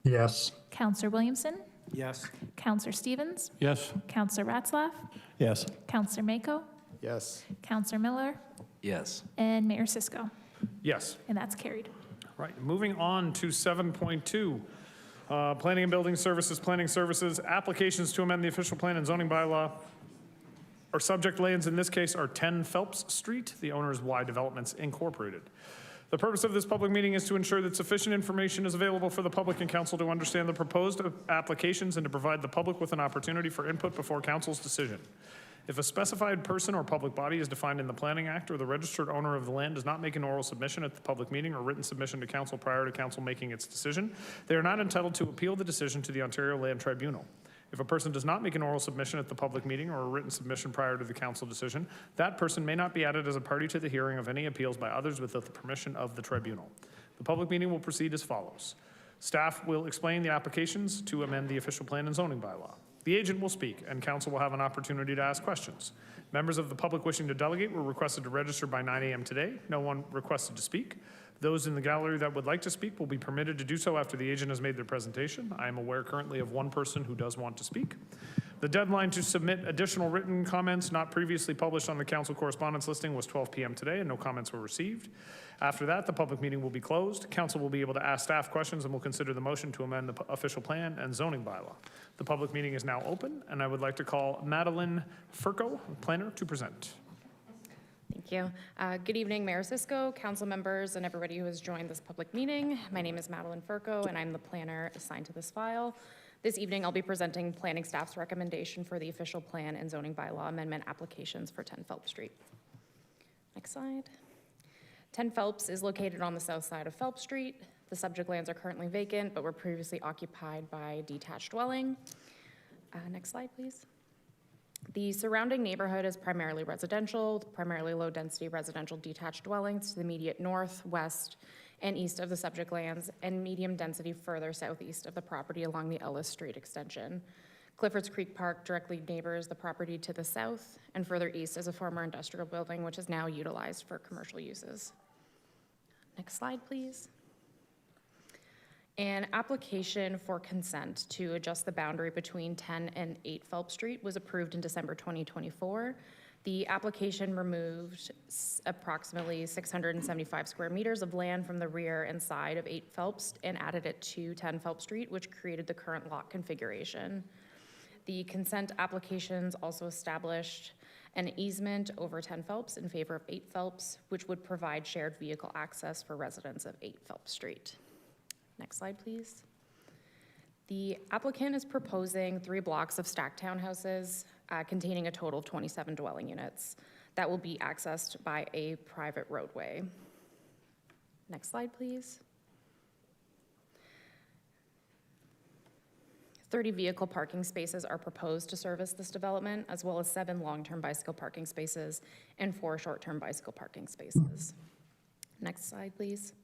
Yes. Councillor Williamson. Yes. Councillor Stevens. Yes. Councillor Ratzlaff. Yes. Councillor Mako. Yes. Councillor Miller. Yes. And Mayor Cisco. Yes. And that's carried. Right, moving on to 7.2. Planning and Building Services, Planning Services, applications to amend the official plan and zoning bylaw. Our subject lands in this case are 10 Phelps Street. The owner is Y Developments Incorporated. The purpose of this public meeting is to ensure that sufficient information is available for the public and council to understand the proposed applications and to provide the public with an opportunity for input before council's decision. If a specified person or public body is defined in the Planning Act or the registered owner of the land does not make an oral submission at the public meeting or written submission to council prior to council making its decision, they are not entitled to appeal the decision to the Ontario Land Tribunal. If a person does not make an oral submission at the public meeting or a written submission prior to the council decision, that person may not be added as a party to the hearing of any appeals by others without the permission of the tribunal. The public meeting will proceed as follows. Staff will explain the applications to amend the official plan and zoning bylaw. The agent will speak, and council will have an opportunity to ask questions. Members of the public wishing to delegate were requested to register by 9 a.m. today. No one requested to speak. Those in the gallery that would like to speak will be permitted to do so after the agent has made their presentation. I am aware currently of one person who does want to speak. The deadline to submit additional written comments not previously published on the council correspondence listing was 12 p.m. today, and no comments were received. After that, the public meeting will be closed. Council will be able to ask staff questions and will consider the motion to amend the official plan and zoning bylaw. The public meeting is now open, and I would like to call Madeline Furco, planner, to present. Thank you. Good evening, Mayor Cisco, council members, and everybody who has joined this public meeting. My name is Madeline Furco, and I'm the planner assigned to this file. This evening, I'll be presenting planning staff's recommendation for the official plan and zoning bylaw amendment applications for 10 Phelps Street. Next slide. 10 Phelps is located on the south side of Phelps Street. The subject lands are currently vacant, but were previously occupied by a detached dwelling. Next slide, please. The surrounding neighborhood is primarily residential, primarily low-density residential detached dwellings to the immediate north, west, and east of the subject lands, and medium density further southeast of the property along the Ellis Street extension. Clifford's Creek Park directly neighbors the property to the south, and further east is a former industrial building which is now utilized for commercial uses. Next slide, please. An application for consent to adjust the boundary between 10 and 8 Phelps Street was approved in December 2024. The application removed approximately 675 square meters of land from the rear and side of 8 Phelps and added it to 10 Phelps Street, which created the current lot configuration. The consent applications also established an easement over 10 Phelps in favor of 8 Phelps, which would provide shared vehicle access for residents of 8 Phelps Street. Next slide, please. The applicant is proposing 3 blocks of stacked townhouses containing a total of 27 dwelling units that will be accessed by a private roadway. Next slide, please. 30 vehicle parking spaces are proposed to service this development, as well as 7 long-term bicycle parking spaces and 4 short-term bicycle parking spaces. Next slide, please.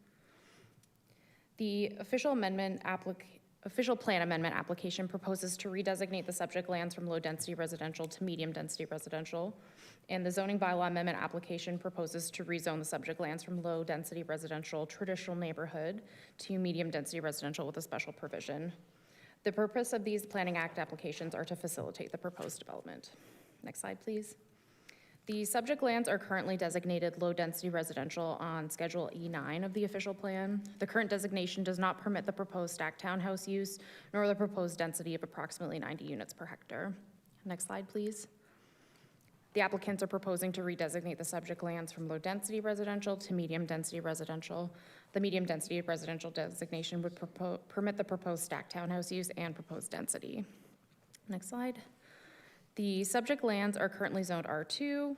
The official plan amendment application proposes to redesignate the subject lands from low-density residential to medium-density residential, and the zoning bylaw amendment application proposes to rezone the subject lands from low-density residential traditional neighborhood to medium-density residential with a special provision. The purpose of these Planning Act applications are to facilitate the proposed development. Next slide, please. The subject lands are currently designated low-density residential on Schedule E9 of the official plan. The current designation does not permit the proposed stacked townhouse use, nor the proposed density of approximately 90 units per hectare. Next slide, please. The applicants are proposing to redesignate the subject lands from low-density residential to medium-density residential. The medium-density residential designation would permit the proposed stacked townhouse use and proposed density. Next slide. The subject lands are currently zoned R2,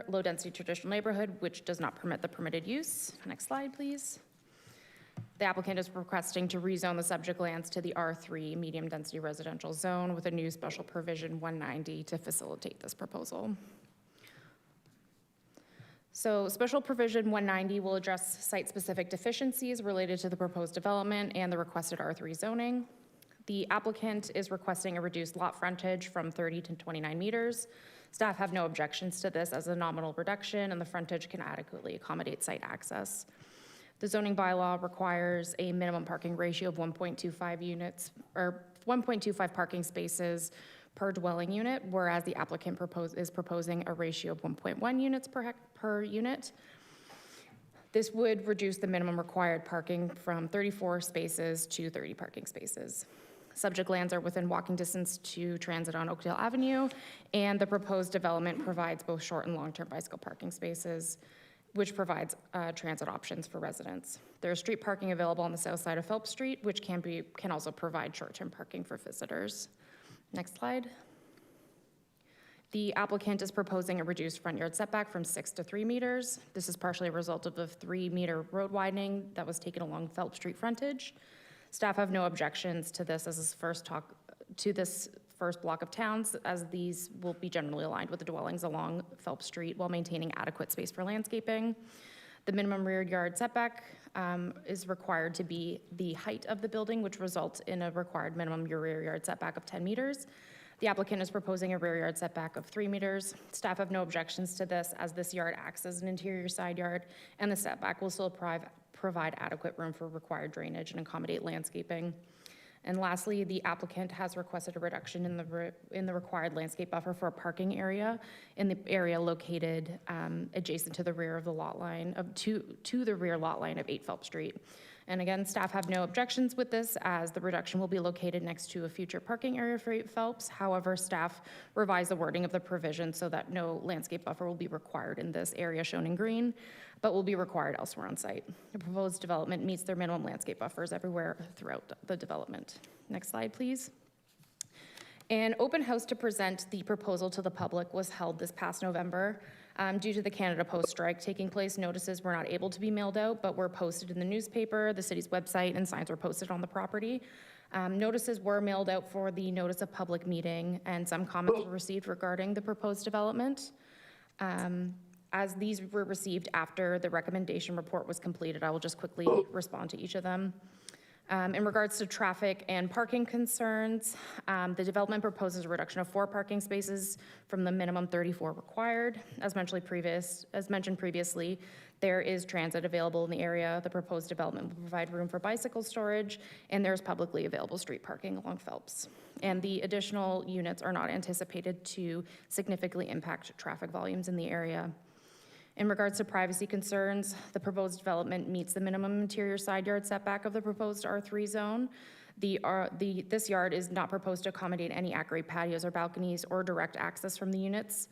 low-density traditional neighborhood, which does not permit the permitted use. Next slide, please. The applicant is requesting to rezone the subject lands to the R3 medium-density residential zone with a new special provision 190 to facilitate this proposal. So special provision 190 will address site-specific deficiencies related to the proposed development and the requested R3 zoning. The applicant is requesting a reduced lot frontage from 30 to 29 meters. Staff have no objections to this as a nominal reduction, and the frontage can adequately accommodate site access. The zoning bylaw requires a minimum parking ratio of 1.25 units, or 1.25 parking spaces per dwelling unit, whereas the applicant is proposing a ratio of 1.1 units per unit. This would reduce the minimum required parking from 34 spaces to 30 parking spaces. Subject lands are within walking distance to transit on Oakdale Avenue, and the proposed development provides both short and long-term bicycle parking spaces, which provides transit options for residents. There is street parking available on the south side of Phelps Street, which can also provide short-term parking for visitors. Next slide. The applicant is proposing a reduced front yard setback from 6 to 3 meters. This is partially a result of the 3-meter road widening that was taken along Phelps Street frontage. Staff have no objections to this as this first block of towns, as these will be generally aligned with the dwellings along Phelps Street while maintaining adequate space for landscaping. The minimum rear yard setback is required to be the height of the building, which results in a required minimum rear yard setback of 10 meters. The applicant is proposing a rear yard setback of 3 meters. Staff have no objections to this, as this yard acts as an interior side yard, and the setback will still provide adequate room for required drainage and accommodate landscaping. And lastly, the applicant has requested a reduction in the required landscape buffer for a parking area in the area located adjacent to the rear of the lot line to the rear lot line of 8 Phelps Street. And again, staff have no objections with this, as the reduction will be located next to a future parking area for 8 Phelps. However, staff revised the wording of the provision so that no landscape buffer will be required in this area shown in green, but will be required elsewhere on site. The proposed development meets their minimum landscape buffers everywhere throughout the development. Next slide, please. An open house to present the proposal to the public was held this past November. Due to the Canada Post strike taking place, notices were not able to be mailed out, but were posted in the newspaper, the city's website, and signs were posted on the property. Notices were mailed out for the notice of public meeting, and some comments were received regarding the proposed development. As these were received after the recommendation report was completed, I will just quickly respond to each of them. In regards to traffic and parking concerns, the development proposes a reduction of 4 parking spaces from the minimum 34 required. As mentioned previously, there is transit available in the area. The proposed development will provide room for bicycle storage, and there's publicly available street parking along Phelps. And the additional units are not anticipated to significantly impact traffic volumes in the area. In regards to privacy concerns, the proposed development meets the minimum interior side yard setback of the proposed R3 zone. This yard is not proposed to accommodate any at-grade patios or balconies or direct access from the units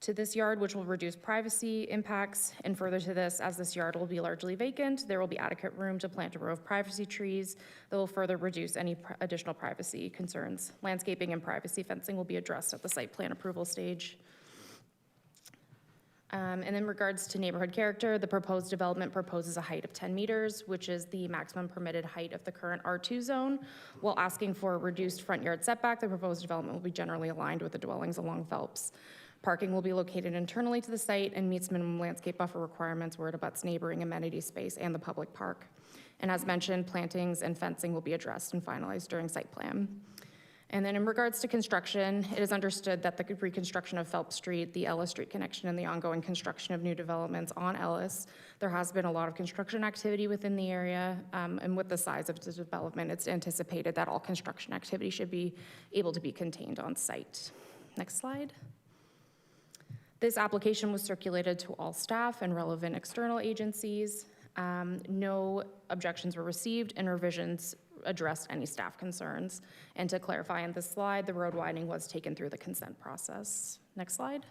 to this yard, which will reduce privacy impacts. And further to this, as this yard will be largely vacant, there will be adequate room to plant a row of privacy trees that will further reduce any additional privacy concerns. Landscaping and privacy fencing will be addressed at the site plan approval stage. And in regards to neighborhood character, the proposed development proposes a height of 10 meters, which is the maximum permitted height of the current R2 zone. While asking for a reduced front yard setback, the proposed development will be generally aligned with the dwellings along Phelps. Parking will be located internally to the site and meets minimum landscape buffer requirements where it abuts neighboring amenity space and the public park. And as mentioned, plantings and fencing will be addressed and finalized during site plan. And then in regards to construction, it is understood that the reconstruction of Phelps Street, the Ellis Street connection, and the ongoing construction of new developments on Ellis, there has been a lot of construction activity within the area, and with the size of the development, it's anticipated that all construction activity should be able to be contained on site. Next slide. This application was circulated to all staff and relevant external agencies. No objections were received, and revisions addressed any staff concerns. And to clarify in this slide, the road widening was taken through the consent process. Next slide.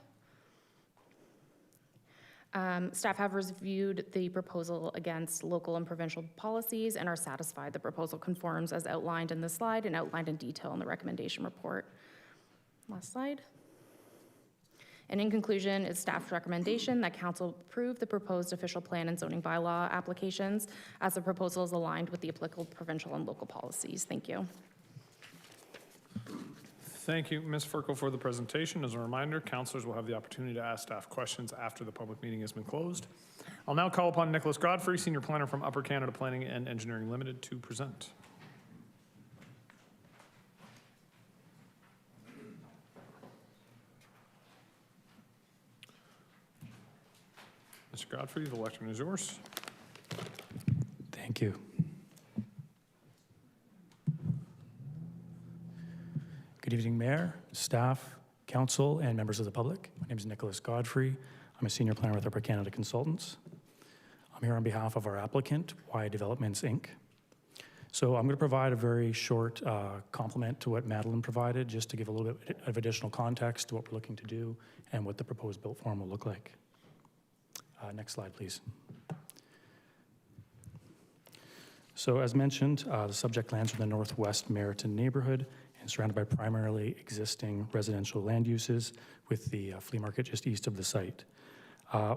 Staff have reviewed the proposal against local and provincial policies and are satisfied the proposal conforms as outlined in this slide and outlined in detail in the recommendation report. Last slide. And in conclusion, it's staff's recommendation that council approve the proposed official plan and zoning bylaw applications as the proposal is aligned with the applicable provincial and local policies. Thank you. Thank you, Ms. Furkel, for the presentation. As a reminder, councilors will have the opportunity to ask staff questions after the public meeting has been closed. I'll now call upon Nicholas Godfrey, Senior Planner from Upper Canada Planning and Engineering Limited, to present. Mr. Godfrey, the lectern is yours. Thank you. Good evening, Mayor, staff, council, and members of the public. My name is Nicholas Godfrey. I'm a senior planner with Upper Canada Consultants. I'm here on behalf of our applicant, Y Developments, Inc. So I'm going to provide a very short complement to what Madeline provided, just to give a little bit of additional context to what we're looking to do and what the proposed built form will look like. Next slide, please. So as mentioned, the subject lands are in the Northwest Meriton neighborhood and surrounded by primarily existing residential land uses with the flea market just east of the site.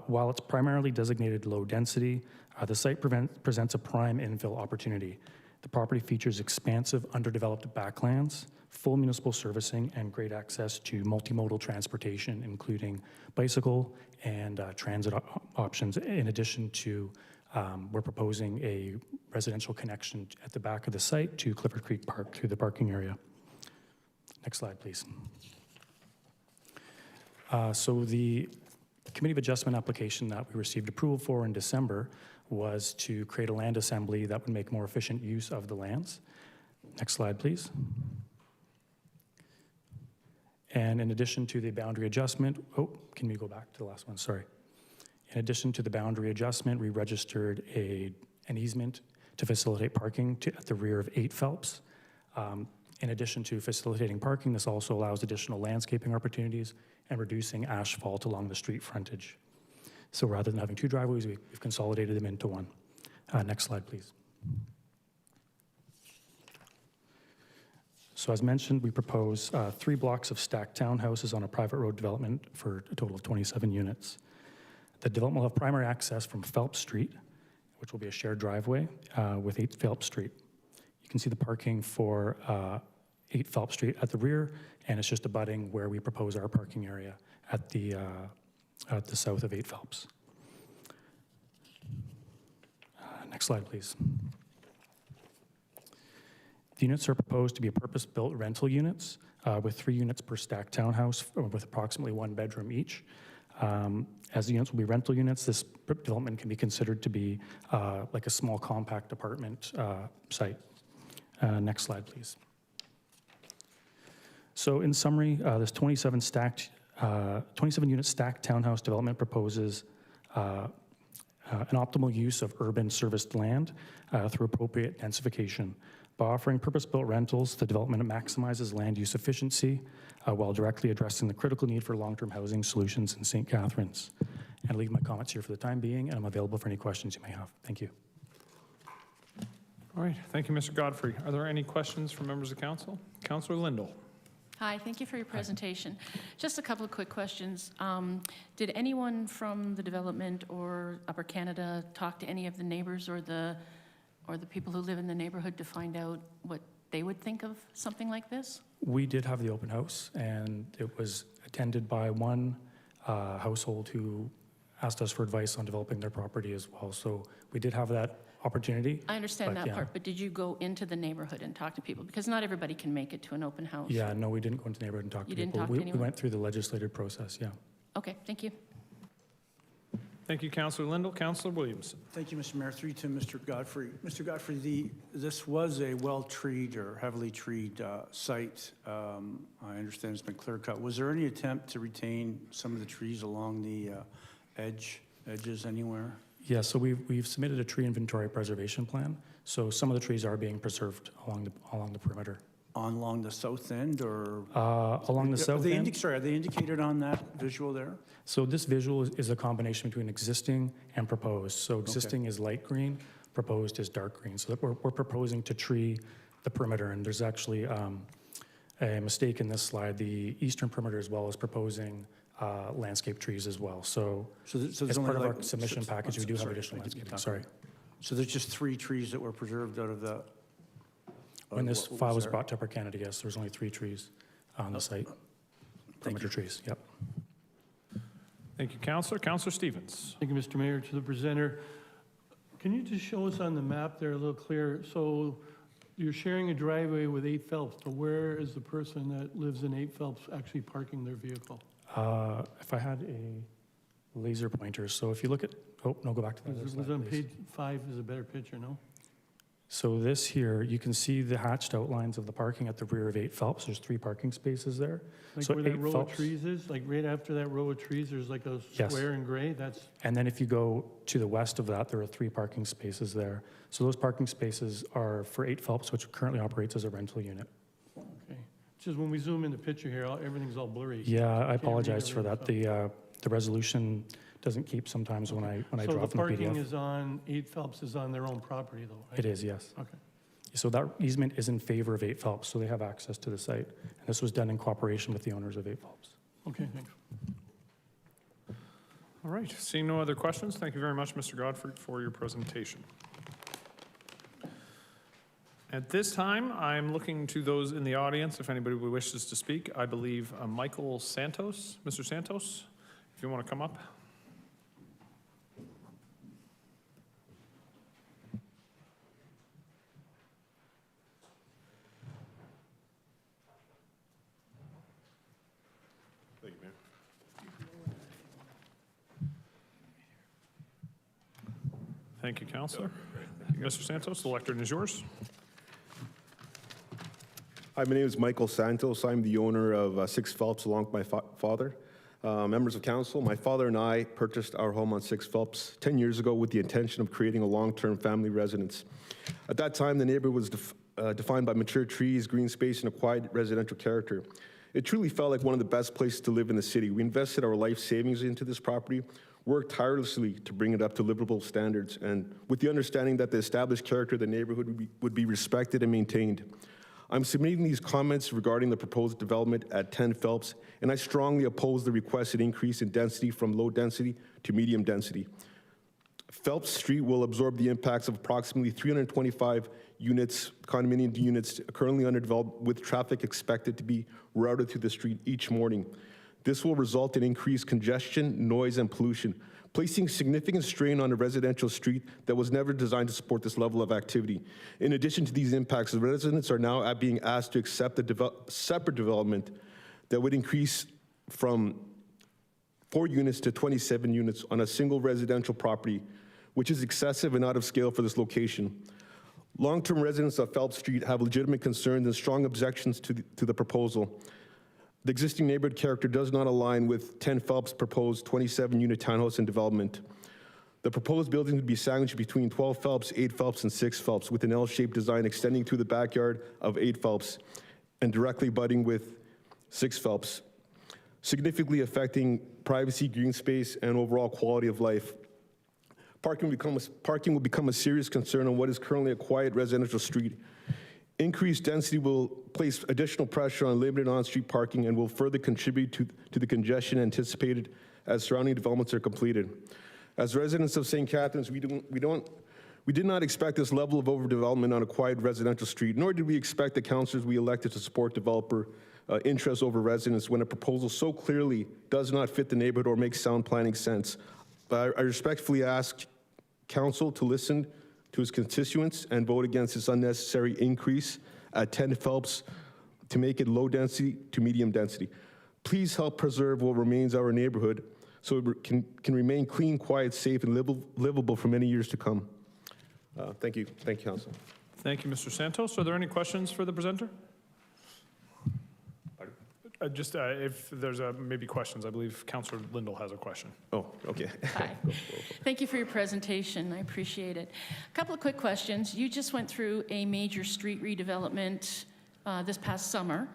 While it's primarily designated low density, the site presents a prime infill opportunity. The property features expansive underdeveloped backlands, full municipal servicing, and great access to multimodal transportation, including bicycle and transit options. In addition to, we're proposing a residential connection at the back of the site to Clifford Creek Park through the parking area. Next slide, please. So the Committee of Adjustment application that we received approval for in December was to create a land assembly that would make more efficient use of the lands. Next slide, please. And in addition to the boundary adjustment, can we go back to the last one? Sorry. In addition to the boundary adjustment, we registered an easement to facilitate parking at the rear of 8 Phelps. In addition to facilitating parking, this also allows additional landscaping opportunities and reducing asphalt along the street frontage. So rather than having 2 driveways, we've consolidated them into 1. Next slide, please. So as mentioned, we propose 3 blocks of stacked townhouses on a private road development for a total of 27 units. The development will have primary access from Phelps Street, which will be a shared driveway with 8 Phelps Street. You can see the parking for 8 Phelps Street at the rear, and it's just abutting where we propose our parking area at the south of 8 Phelps. Next slide, please. The units are proposed to be purpose-built rental units with 3 units per stacked townhouse with approximately 1 bedroom each. As the units will be rental units, this development can be considered to be like a small compact apartment site. Next slide, please. So in summary, this 27 unit stacked townhouse development proposes an optimal use of urban serviced land through appropriate densification. By offering purpose-built rentals, the development maximizes land use efficiency while directly addressing the critical need for long-term housing solutions in St. Catharines. And I'll leave my comments here for the time being, and I'm available for any questions you may have. Thank you. All right, thank you, Mr. Godfrey. Are there any questions from members of council? Councilor Lindell. Hi, thank you for your presentation. Just a couple of quick questions. Did anyone from the development or Upper Canada talk to any of the neighbors or the people who live in the neighborhood to find out what they would think of something like this? We did have the open house, and it was attended by one household who asked us for advice on developing their property as well. So we did have that opportunity. I understand that yeah. part, but did you go into the neighborhood and talk to people? Because not everybody can make it to an open house. Yeah, no, we didn't go into the neighborhood and talk to people. You didn't talk to anyone? We went through the legislative process, yeah. Okay, thank you. Thank you, Councilor Lindell. Councilor Williamson. Thank you, Mr. Mayor. Through to Mr. Godfrey. Mr. Godfrey, this was a well-treed or heavily treed site. I understand it's been clear cut. Was there any attempt to retain some of the trees along the edges anywhere? Yeah, so we've submitted a tree inventory preservation plan. So some of the trees are being preserved along the perimeter. Along the south end, or along the south end? Sorry, are they indicated on that visual there? So this visual is a combination between existing and proposed. So existing is light green, proposed is dark green. So we're proposing to tree the perimeter, and there's actually a mistake in this slide. The eastern perimeter as well is proposing landscape trees as well. So as part of our submission package, we do have additional landscaping. Sorry. So there's just 3 trees that were preserved out of the... When this file was brought to Upper Canada, yes, there was only 3 trees on the site. Perimeter trees, yep. Thank you, Councilor. Councilor Stevens. Thank you, Mr. Mayor. To the presenter, can you just show us on the map there a little clearer? So you're sharing a driveway with 8 Phelps, but where is the person that lives in 8 Phelps actually parking their vehicle? If I had a laser pointer, so if you look at, go back to the other slide, was on please. page 5 is a better picture, no? So this here, you can see the hatched outlines of the parking at the rear of 8 Phelps. There's 3 parking spaces there. Like So where that 8 row Phelps. of trees is, like right after that row of trees, there's like a Yes. square in gray, that's, And then if you go to the west of that, there are 3 parking spaces there. So those parking spaces are for 8 Phelps, which currently operates as a rental unit. okay. It's just when we zoom in the picture here, everything's all blurry. Yeah, I Can't read apologize for that. everything, The resolution doesn't keep sometimes when I So draw the from the parking PDF. is on, 8 Phelps is on their own property though, right? It is, yes. Okay. So that easement is in favor of 8 Phelps, so they have access to the site. And this was done in cooperation with the owners of 8 Phelps. Okay, thanks. All right, seeing no other questions, thank you very much, Mr. Godfrey, for your presentation. At this time, I'm looking to those in the audience, if anybody wishes to speak. I believe Michael Santos, Mr. Santos, if you want to come up. Thank you, Mayor. Thank you, Counselor. Mr. Santos, the lectern is yours. Hi, my name is Michael Santos. I'm the owner of 6 Phelps along with my father. Members of council, my father and I purchased our home on 6 Phelps 10 years ago with the intention of creating a long-term family residence. At that time, the neighborhood was defined by mature trees, green space, and a quiet residential character. It truly felt like one of the best places to live in the city. We invested our life savings into this property, worked tirelessly to bring it up to livable standards, and with the understanding that the established character of the neighborhood would be respected and maintained. I'm submitting these comments regarding the proposed development at 10 Phelps, and I strongly oppose the requested increase in density from low density to medium density. Phelps Street will absorb the impacts of approximately 325 units, condominium units currently underdeveloped, with traffic expected to be routed through the street each morning. This will result in increased congestion, noise, and pollution, placing significant strain on a residential street that was never designed to support this level of activity. In addition to these impacts, the residents are now being asked to accept a separate development that would increase from 4 units to 27 units on a single residential property, which is excessive and out of scale for this location. Long-term residents of Phelps Street have legitimate concerns and strong objections to the proposal. The existing neighborhood character does not align with 10 Phelps' proposed 27-unit townhouse and development. The proposed building would be sandwiched between 12 Phelps, 8 Phelps, and 6 Phelps, with an L-shaped design extending through the backyard of 8 Phelps and directly butting with 6 Phelps, significantly affecting privacy, green space, and overall quality of life. Parking will become a serious concern on what is currently a quiet residential street. Increased density will place additional pressure on limited on-street parking and will further contribute to the congestion anticipated as surrounding developments are completed. As residents of St. Catharines, we did not expect this level of overdevelopment on a quiet residential street, nor did we expect the councilors we elected to support developer interests over residents when a proposal so clearly does not fit the neighborhood or make sound planning sense. But I respectfully ask council to listen to his constituents and vote against this unnecessary increase at 10 Phelps to make it low density to medium density. Please help preserve what remains our neighborhood so it can remain clean, quiet, safe, and livable for many years to come. Thank you. Thank you, council. Thank you, Mr. Santos. Are there any questions for the presenter? Just if there's maybe questions, I believe Councilor Lindell has a question. Oh, okay. Hi. Thank you for your presentation. I appreciate it. A couple of quick questions. You just went through a major street redevelopment this past summer,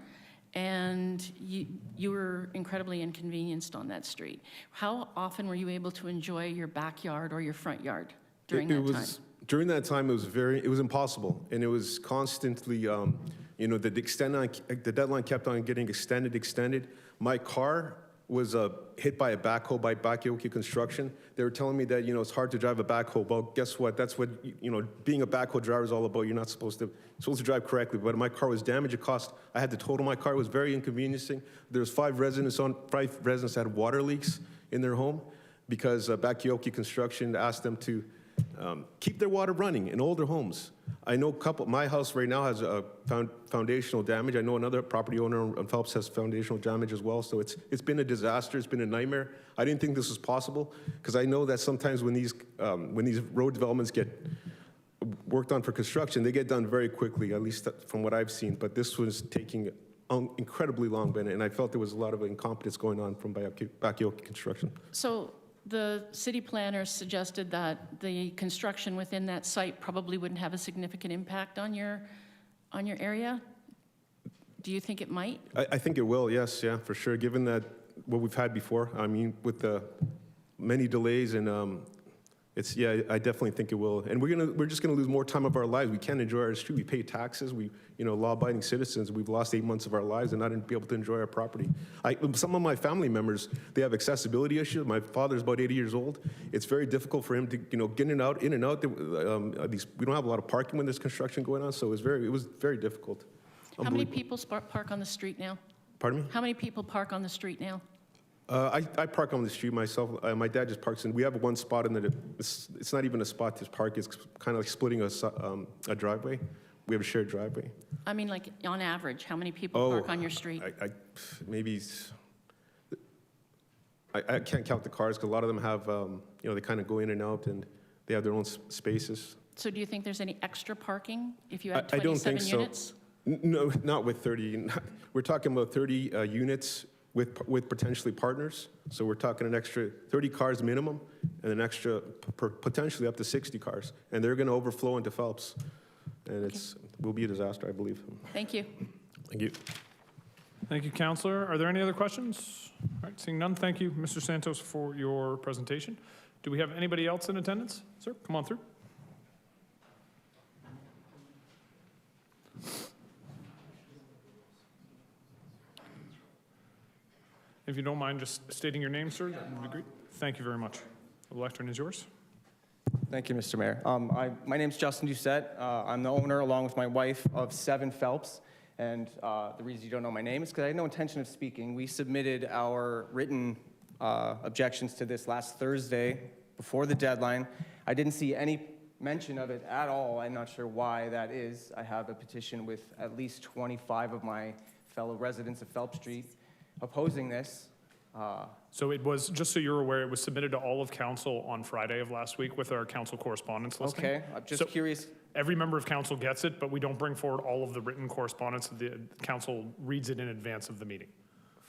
and you were incredibly inconvenienced on that street. How often were you able to enjoy your backyard or your front yard during that time? During that time, it was impossible, and it was constantly, the deadline kept on getting extended. My car was hit by a backhoe by Garcia Construction. They were telling me that, it's hard to drive a backhoe. Well, guess what? That's what, being a backhoe driver is all about. You're not supposed to drive correctly. But my car was damaged. I had to total my car. It was very inconveniencing. There was 5 residents that had water leaks in their home because Garcia Construction asked them to keep their water running in older homes. I know my house right now has a foundational damage. I know another property owner on Phelps has foundational damage as well. So it's been a disaster. It's been a nightmare. I didn't think this was possible because I know that sometimes when these road developments get worked on for construction, they get done very quickly, at least from what I've seen, but this was taking incredibly long, and I felt there was a lot of incompetence going on from Bakioki Construction. So the city planners suggested that the construction within that site probably wouldn't have a significant impact on your area? Do you think it might? I think it will, yes, yeah, for sure, given that what we've had before. I mean, with the many delays and I definitely think it will. And we're just gonna lose more time of our lives. We can't enjoy our street. We pay taxes. We, law-abiding citizens. We've lost 8 months of our lives and not be able to enjoy our property. Some of my family members, they have accessibility issues. My father's about 80 years old. It's very difficult for him to, get in and out. We don't have a lot of parking when there's construction going on, so it was very difficult. How many people park on the street now? Pardon me? How many people park on the street now? I park on the street myself. My dad just parks in. We have one spot in the. It's not even a spot to park. It's kind of like splitting a driveway. We have a shared driveway. I mean, like on average, how many people park on your street? Maybe. I can't count the cars because a lot of them have. They kind of go in and out and they have their own spaces. So do you think there's any extra parking if you had I 27 don't think units? So. No, not with 30. We're talking about 30 units. With potentially partners. So we're talking an extra 30 cars minimum and an extra potentially up to 60 cars. And they're going to overflow into Phelps. And will be a disaster, I believe. Thank you. Thank you. Thank you, Councillor. Are there any other questions? All right, seeing none, thank you, Mr. Santos, for your presentation. Do we have anybody else in attendance? Sir, come on through. If you don't mind just stating your name, sir, that would be great. Thank you very much. The lectern is yours. Thank you, Mr. Mayor. My name's Justin Doucette. I'm the owner, along with my wife, of 7 Phelps. And the reason you don't know my name is because I had no intention of speaking. We submitted our written objections to this last Thursday before the deadline. I didn't see any mention of it at all. I'm not sure why that is. I have a petition with at least 25 of my fellow residents of Phelps Street opposing this. So it was, just so you're aware, it was submitted to all of council on Friday of last week with our council correspondence listing. Okay, I'm just curious. Every member of council gets it, but we don't bring forward all of the written correspondence. The council reads it in advance of the meeting.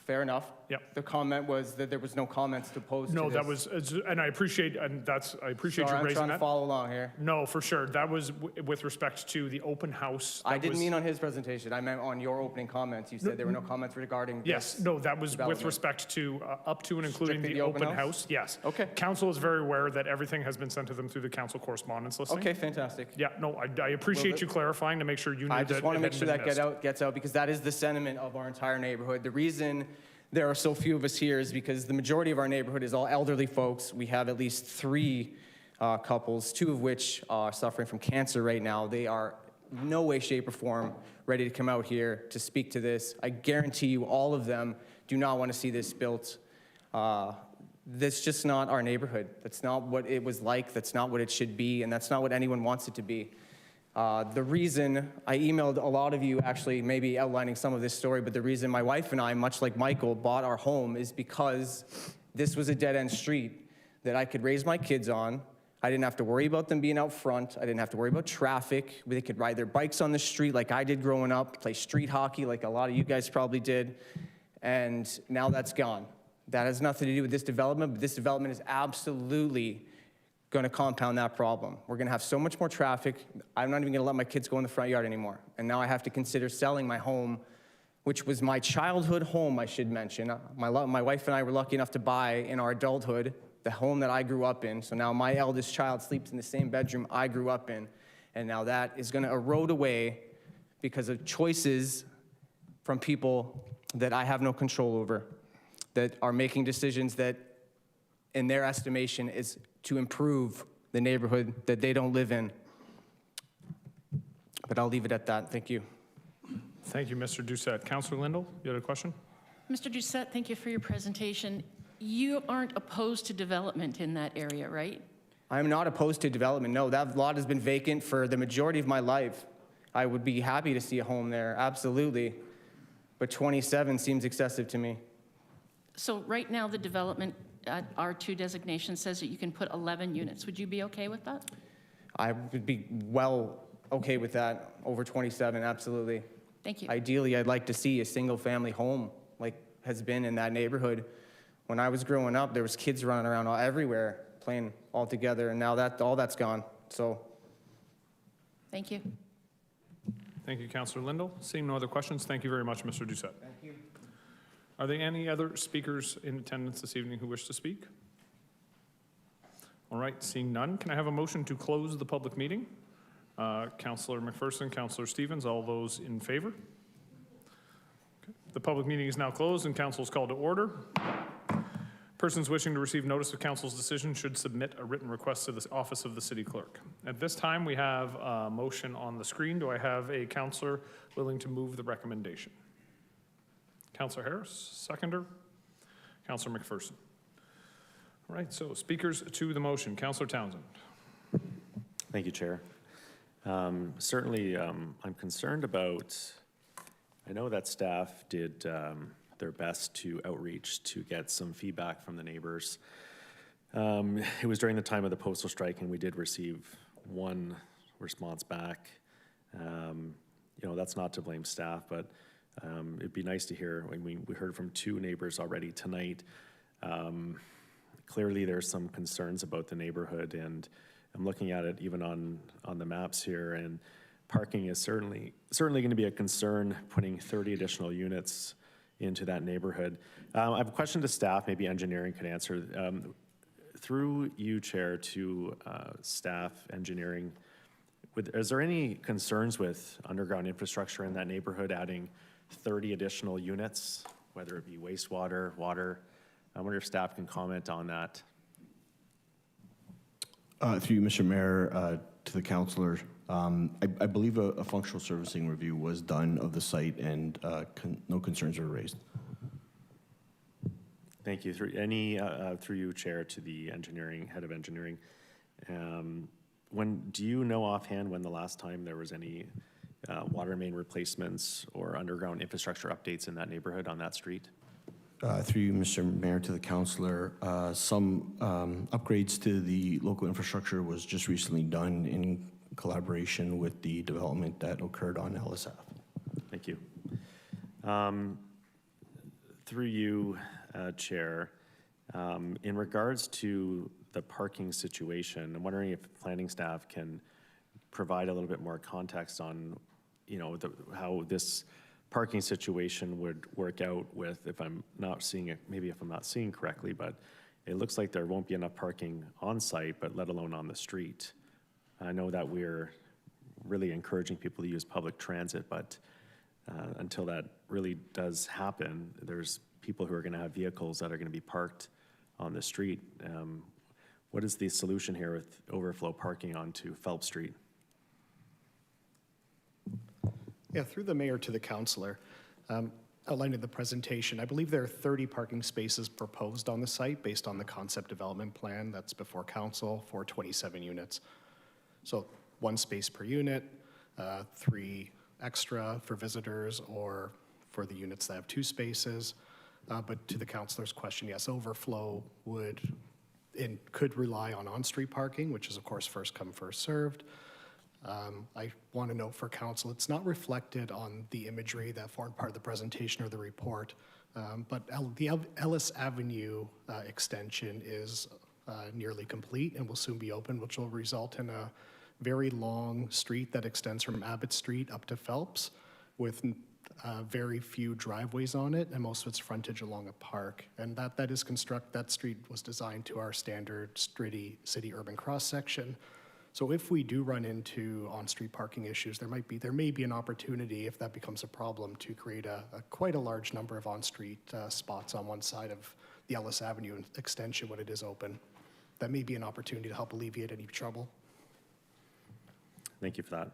Fair enough. Yep. The comment was that there was no comments to pose to No, this. that was, and I appreciate you raising I'm trying that. to follow along here. No, for sure. That was with respect to the open house. I didn't mean on his presentation. I meant on your opening comments. You said there were no comments regarding Yes, this no, that was with respect to up to and including Strictly the open house. Yes. Okay. Council is very aware that everything has been sent to them through the council correspondence listing. Okay, fantastic. Yeah, no, I appreciate you clarifying to make sure you knew that. I just want to make sure that missed. gets out because that is the sentiment of our entire neighborhood. The reason there are so few of us here is because the majority of our neighborhood is all elderly folks. We have at least 3 couples, 2 of which are suffering from cancer right now. They are no way, shape, or form ready to come out here to speak to this. I guarantee you all of them do not want to see this built. That's just not our neighborhood. That's not what it was like. That's not what it should be, and that's not what anyone wants it to be. The reason I emailed a lot of you, actually maybe outlining some of this story, but the reason my wife and I, much like Michael, bought our home is because this was a dead-end street that I could raise my kids on. I didn't have to worry about them being out front. I didn't have to worry about traffic. They could ride their bikes on the street like I did growing up, play street hockey like a lot of you guys probably did, and now that's gone. That has nothing to do with this development, but this development is absolutely going to compound that problem. We're going to have so much more traffic. I'm not even going to let my kids go in the front yard anymore. And now I have to consider selling my home, which was my childhood home, I should mention. My wife and I were lucky enough to buy in our adulthood the home that I grew up in. So now my eldest child sleeps in the same bedroom I grew up in. And now that is going to erode away because of choices from people that I have no control over, that are making decisions that, in their estimation, is to improve the neighborhood that they don't live in. But I'll leave it at that. Thank you. Thank you, Mr. Doucette. Councillor Lindell, you had a question? Mr. Doucette, thank you for your presentation. You aren't opposed to development in that area, right? I'm not opposed to development. No, that lot has been vacant for the majority of my life. I would be happy to see a home there, absolutely. But 27 seems excessive to me. So right now, the development at R2 designation says that you can put 11 units. Would you be okay with that? I would be well okay with that. Over 27, absolutely. Thank you. Ideally, I'd like to see a single-family home like has been in that neighborhood. When I was growing up, there was kids running around everywhere playing all together, and now all that's gone. So, Thank you. Thank you, Councillor Lindell. Seeing no other questions, thank you very much, Mr. Doucette. thank you. Are there any other speakers in attendance this evening who wish to speak? All right, seeing none, can I have a motion to close the public meeting? Councillor McPherson, Councillor Stevens, all those in favor? Okay. The public meeting is now closed and council is called to order. Persons wishing to receive notice of council's decision should submit a written request to the office of the city clerk. At this time, we have a motion on the screen. Do I have a councillor willing to move the recommendation? Councillor Harris, seconder. Councillor McPherson. All right, so speakers to the motion. Councillor Townsend. Thank you, Chair. Certainly, I'm concerned about, I know that staff did their best to outreach to get some feedback from the neighbors. It was during the time of the postal strike, and we did receive one response back. That's not to blame staff, but it'd be nice to hear. We heard from 2 neighbors already tonight. Clearly, there's some concerns about the neighborhood, and I'm looking at it even on the maps here, and parking is certainly going to be a concern, putting 30 additional units into that neighborhood. I have a question to staff, maybe engineering could answer. Through you, Chair, to staff engineering, is there any concerns with underground infrastructure in that neighborhood, adding 30 additional units, whether it be wastewater, water? I wonder if staff can comment on that. Through you, Mr. Mayor, to the councillor, I believe a functional servicing review was done of the site, and no concerns were raised. Thank you. Through you, Chair, to the head of engineering. Do you know offhand when the last time there was any water main replacements or underground infrastructure updates in that neighborhood on that street? Through you, Mr. Mayor, to the councillor, some upgrades to the local infrastructure was just recently done in collaboration with the development that occurred on LSF. Thank you. Through you, Chair, in regards to the parking situation, I'm wondering if planning staff can provide a little bit more context on, how this parking situation would work out with, if I'm not seeing it, maybe if I'm not seeing correctly, but it looks like there won't be enough parking on site, but let alone on the street. I know that we're really encouraging people to use public transit, but until that really does happen, there's people who are going to have vehicles that are going to be parked on the street. What is the solution here with overflow parking onto Phelps Street? Yeah, through the mayor to the councillor, outlined in the presentation, I believe there are 30 parking spaces proposed on the site based on the concept development plan that's before council for 27 units. So 1 space per unit, 3 extra for visitors or for the units that have 2 spaces. But to the councillor's question, yes, overflow could rely on on-street parking, which is of course first come, first served. I want to note for council, it's not reflected on the imagery that formed part of the presentation or the report, but the Ellis Avenue extension is nearly complete and will soon be open, which will result in a very long street that extends from Abbott Street up to Phelps with very few driveways on it, and most of its frontage along a park. And that street was designed to our standard city urban cross section. So if we do run into on-street parking issues, there may be an opportunity, if that becomes a problem, to create quite a large number of on-street spots on one side of the Ellis Avenue extension when it is open. That may be an opportunity to help alleviate any trouble. Thank you for that.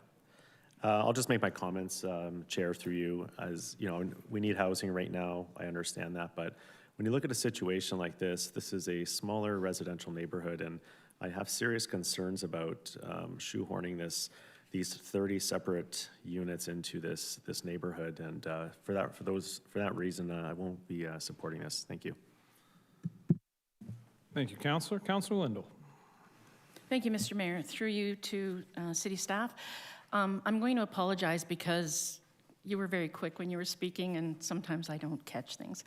I'll just make my comments, Chair, through you. As you know, we need housing right now. I understand that, but when you look at a situation like this is a smaller residential neighborhood, and I have serious concerns about shoehorning these 30 separate units into this neighborhood, and for that reason, I won't be supporting this. Thank you. Thank you, Councillor. Councillor Lindell. Thank you, Mr. Mayor. Through you to city staff. I'm going to apologize because you were very quick when you were speaking, and sometimes I don't catch things.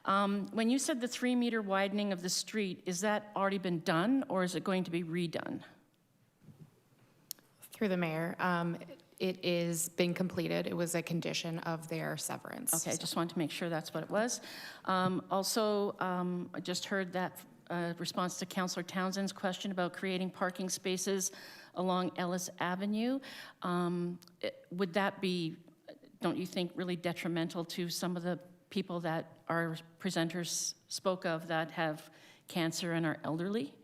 When you said the 3-meter widening of the street, is that already been done, or is it going to be redone? Through the mayor, it is been completed. It was a condition of their severance. Okay, I just wanted to make sure that's what it was. Also, I just heard that response to Councillor Townsend's question about creating parking spaces along Ellis Avenue. Would that be, don't you think, really detrimental to some of the people that our presenters spoke of that have cancer and are elderly?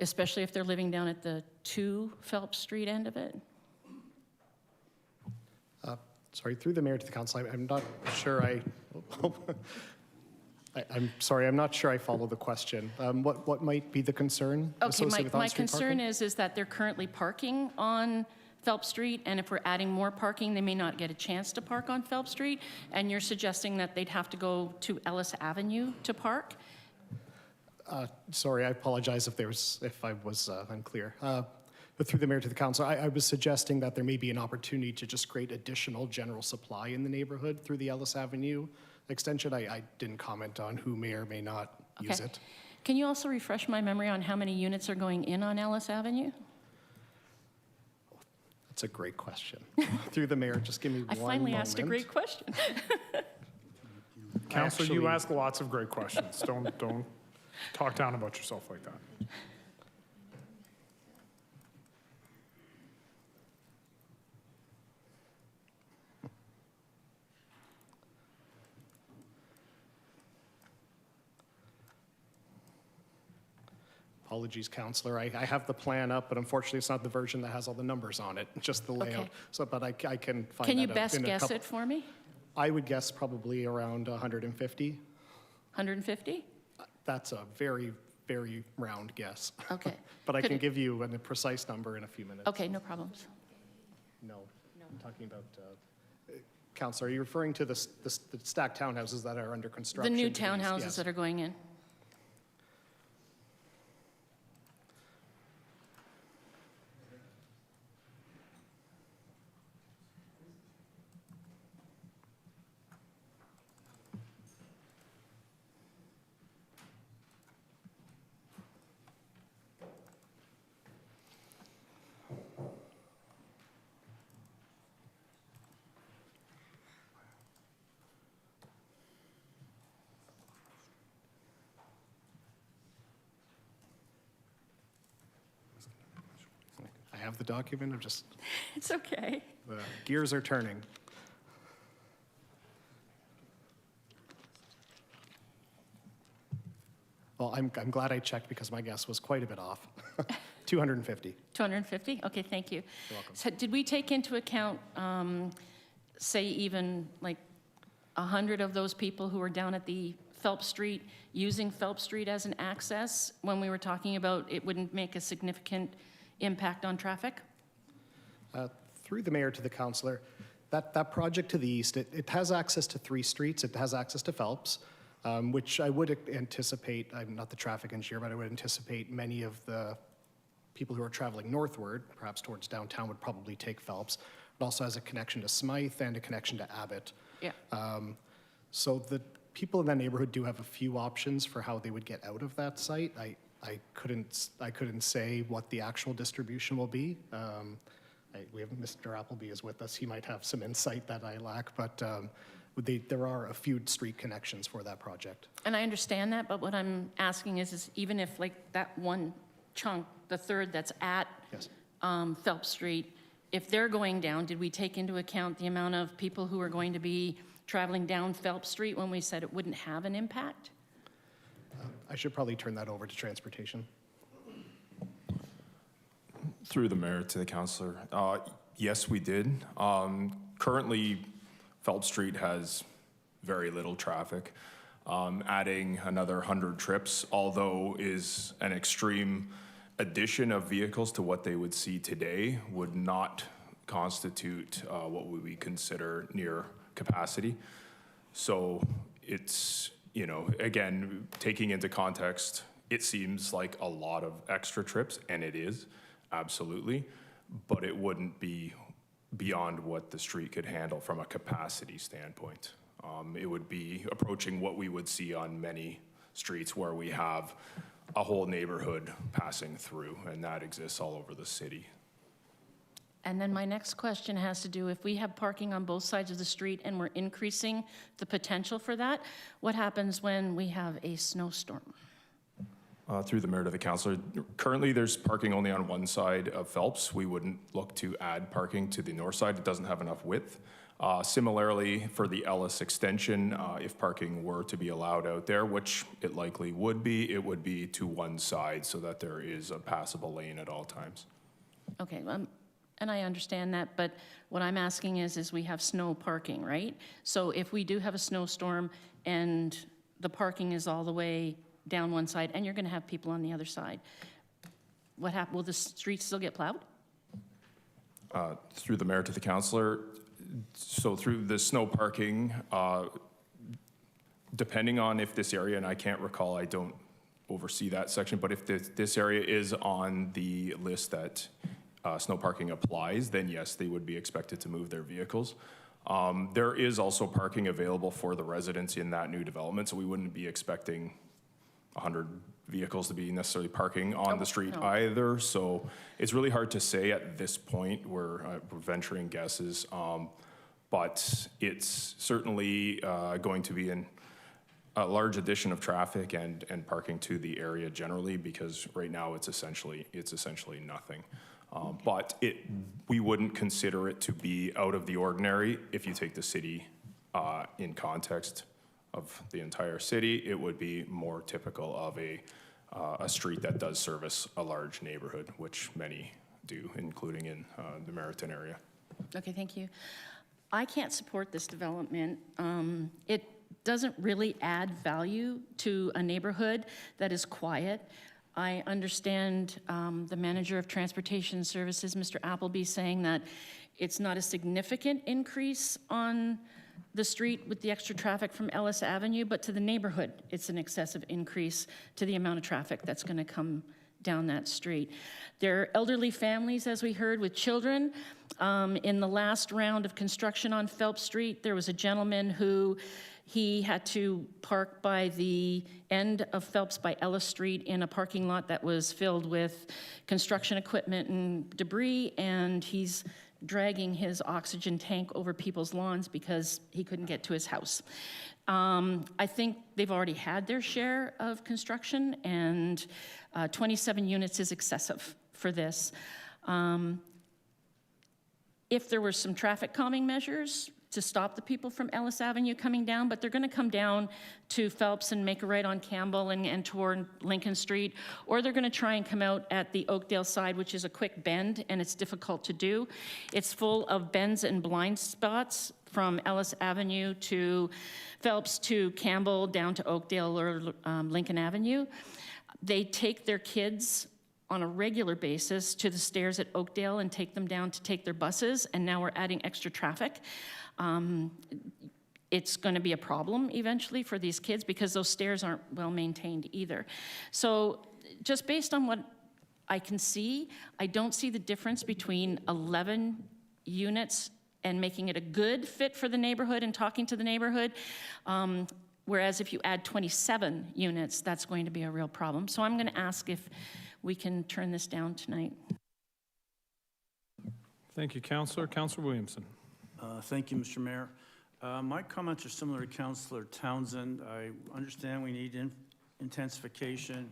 Especially if they're living down at the 2 Phelps Street end of it? Sorry, through the mayor to the council, I'm not sure I'm sorry, I'm not sure I follow the question. What might be the concern Okay, associated with my on-street concern parking? is that they're currently parking on Phelps Street, and if we're adding more parking, they may not get a chance to park on Phelps Street, and you're suggesting that they'd have to go to Ellis Avenue to park? Sorry, I apologize if I was unclear. But through the mayor to the council, I was suggesting that there may be an opportunity to just create additional general supply in the neighborhood through the Ellis Avenue extension. I didn't comment on who may or may not use it. Can you also refresh my memory on how many units are going in on Ellis Avenue? That's a great question. Through the mayor, just give me I one finally moment. asked a great question. Councilor, you ask lots of great questions. Don't talk down about yourself like that. Apologies, Councillor. I have the plan up, but unfortunately, it's not the version that has all the numbers on it, just the layout. Okay. So, but I can find that out. Can you best guess it for me? I would guess probably around 150. 150? That's a very, very round guess. Okay. But I Could can it- give you a precise number in a few minutes. Okay, no problems. No, I'm talking about, Councillor, are you referring to the stacked townhouses that are under The construction? new to these? townhouses Yes. that are going in. I have the document, I'm just, It's okay. the gears are turning. Well, I'm glad I checked because my guess was quite a bit off. 250. 250? Okay, thank you. You're welcome. So did we take into account, say, even like 100 of those people who were down at the Phelps Street, using Phelps Street as an access when we were talking about it wouldn't make a significant impact on traffic? Through the mayor to the councillor, that project to the east, it has access to 3 streets. It has access to Phelps, which I would anticipate, I'm not the traffic engineer, but I would anticipate many of the people who are traveling northward, perhaps towards downtown, would probably take Phelps. It also has a connection to Smythe and a connection to Abbott. Yeah. So the people in that neighborhood do have a few options for how they would get out of that site. I couldn't say what the actual distribution will be. We have Mr. Appleby is with us. He might have some insight that I lack, but there are a few street connections for that project. And I understand that, but what I'm asking is even if like that one chunk, the third that's at Yes. Phelps Street, if they're going down, did we take into account the amount of people who are going to be traveling down Phelps Street when we said it wouldn't have an impact? I should probably turn that over to transportation. Through the mayor to the councillor. Yes, we did. Currently, Phelps Street has very little traffic. Adding another 100 trips, although is an extreme addition of vehicles to what they would see today, would not constitute what would we consider near capacity. So it's, again, taking into context, It seems like a lot of extra trips, and it is, absolutely, but it wouldn't be beyond what the street could handle from a capacity standpoint. It would be approaching what we would see on many streets where we have a whole neighborhood passing through, and that exists all over the city. And then my next question has to do, if we have parking on both sides of the street and we're increasing the potential for that, what happens when we have a snowstorm? Through the mayor to the councilor, currently there's parking only on one side of Phelps. We wouldn't look to add parking to the north side. It doesn't have enough width. Similarly, for the Ellis extension, if parking were to be allowed out there, which it likely would be, it would be to one side so that there is a passable lane at all times. Okay, and I understand that, but what I'm asking is we have snow parking, right? So if we do have a snowstorm and the parking is all the way down one side and you're going to have people on the other side, what happens? Will the street still get plowed? Through the mayor to the councilor, so through the snow parking, depending on if this area, and I can't recall, I don't oversee that section, but if this area is on the list that snow parking applies, then yes, they would be expected to move their vehicles. There is also parking available for the residents in that new development, so we wouldn't be expecting 100 vehicles to be necessarily parking on the street either. So it's really hard to say at this point. We're venturing guesses, but it's certainly going to be a large addition of traffic and parking to the area generally, because right now it's essentially nothing. But we wouldn't consider it to be out of the ordinary. If you take the city in context of the entire city, it would be more typical of a street that does service a large neighborhood, which many do, including in the Meriton area. Okay, thank you. I can't support this development. It doesn't really add value to a neighborhood that is quiet. I understand the manager of transportation services, Mr. Appleby, saying that it's not a significant increase on the street with the extra traffic from Ellis Avenue, but to the neighborhood, it's an excessive increase to the amount of traffic that's going to come down that street. There are elderly families, as we heard, with children. In the last round of construction on Phelps Street, there was a gentleman who he had to park by the end of Phelps by Ellis Street in a parking lot that was filled with construction equipment and debris, and he's dragging his oxygen tank over people's lawns because he couldn't get to his house. I think they've already had their share of construction, and 27 units is excessive for this. If there were some traffic calming measures to stop the people from Ellis Avenue coming down, but they're going to come down to Phelps and make a right on Campbell and toward Lincoln Street, or they're going to try and come out at the Oakdale side, which is a quick bend, and it's difficult to do. It's full of bends and blind spots from Ellis Avenue to Phelps to Campbell down to Oakdale or Lincoln Avenue. They take their kids on a regular basis to the stairs at Oakdale and take them down to take their buses, and now we're adding extra traffic. It's going to be a problem eventually for these kids because those stairs aren't well maintained either. So just based on what I can see, I don't see the difference between 11 units and making it a good fit for the neighborhood and talking to the neighborhood. Whereas if you add 27 units, that's going to be a real problem. So I'm going to ask if we can turn this down tonight. Thank you, Councillor. Councillor Williamson. Thank you, Mr. Mayor. My comments are similar to Councillor Townsend. I understand we need intensification,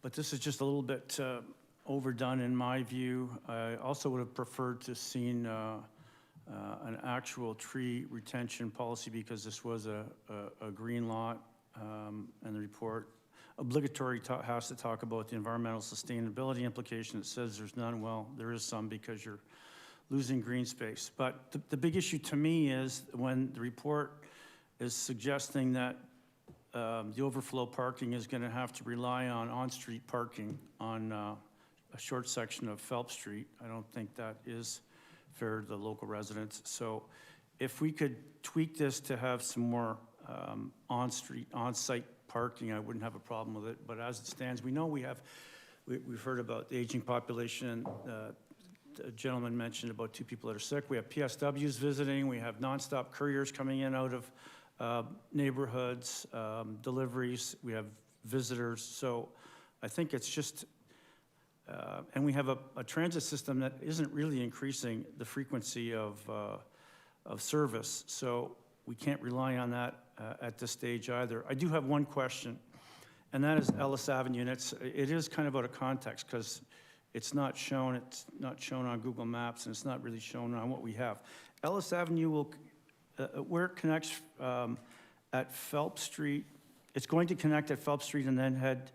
but this is just a little bit overdone in my view. I also would have preferred to seen an actual tree retention policy because this was a green lot, and the report obligatory has to talk about the environmental sustainability implication. It says there's none. Well, there is some because you're losing green space. But the big issue to me is when the report is suggesting that the overflow parking is going to have to rely on street parking on a short section of Phelps Street. I don't think that is fair to the local residents. So if we could tweak this to have some more on-site parking, I wouldn't have a problem with it. But as it stands, we know we've heard about the aging population. A gentleman mentioned about 2 people that are sick. We have PSWs visiting. We have nonstop couriers coming in out of neighborhoods, deliveries. We have visitors. So I think it's just, and we have a transit system that isn't really increasing the frequency of service. So we can't rely on that at this stage either. I do have one question, and that is Ellis Avenue. And it is kind of out of context because it's not shown on Google Maps, and it's not really shown on what we have. Ellis Avenue will, where it connects at Phelps Street, it's going to connect at Phelps Street and then head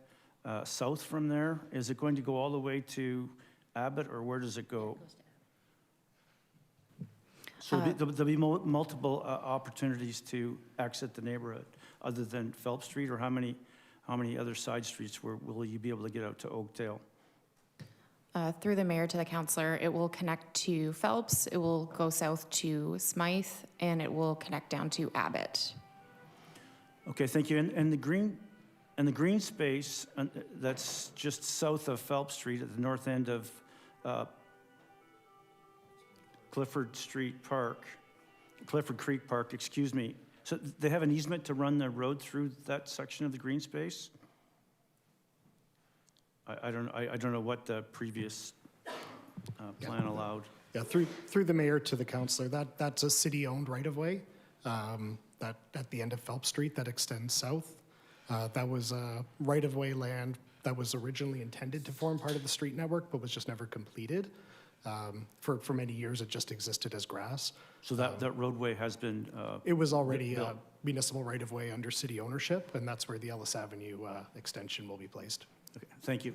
south from there. Is it going to go all the way to Abbott, or where does it go? So there'll be multiple opportunities to exit the neighborhood other than Phelps Street, or how many other side streets will you be able to get out to Oakdale? Through the mayor to the councillor, it will connect to Phelps, it will go south to Smythe, and it will connect down to Abbott. Okay, thank you. And the green space that's just south of Phelps Street at the north end of Clifford Creek Park, excuse me. So they have an easement to run the road through that section of the green space? I don't know what the previous plan allowed. Yeah, through the mayor to the councillor, that's a city-owned right-of-way that at the end of Phelps Street that extends south. That was right-of-way land that was originally intended to form part of the street network, but was just never completed. For many years, it just existed as grass. So that roadway has been it was already a municipal right-of-way under city ownership, and that's where the Ellis Avenue extension will be placed. Okay, thank you.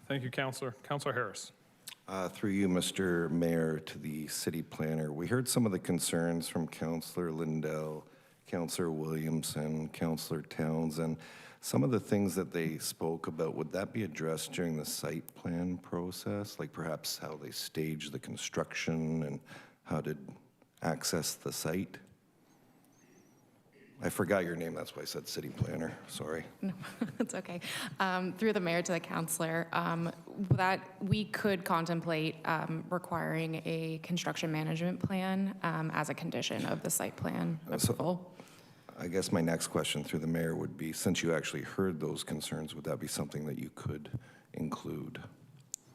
Thank you, Councillor. Councillor Harris. Through you, Mr. Mayor, to the city planner. We heard some of the concerns from Councillor Lindell, Councillor Williamson, Councillor Townsend. Some of the things that they spoke about, would that be addressed during the site plan process? Like perhaps how they stage the construction and how to access the site? I forgot your name, that's why I said city planner, sorry. No, it's okay. Through the mayor to the councillor, that we could contemplate requiring a construction management plan as a condition of the site plan approval. I guess my next question through the mayor would be, since you actually heard those concerns, would that be something that you could include?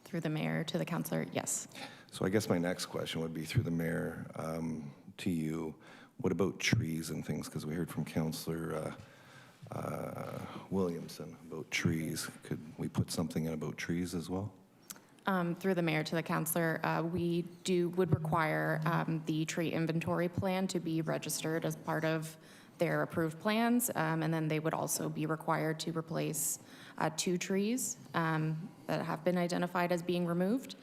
Through the mayor to the councillor, yes. So I guess my next question would be through the mayor to you. What about trees and things? Because we heard from Councillor Williamson about trees. Could we put something in about trees as well? Through the mayor to the councillor, we would require the tree inventory plan to be registered as part of their approved plans, and then they would also be required to replace 2 trees that have been identified as being removed.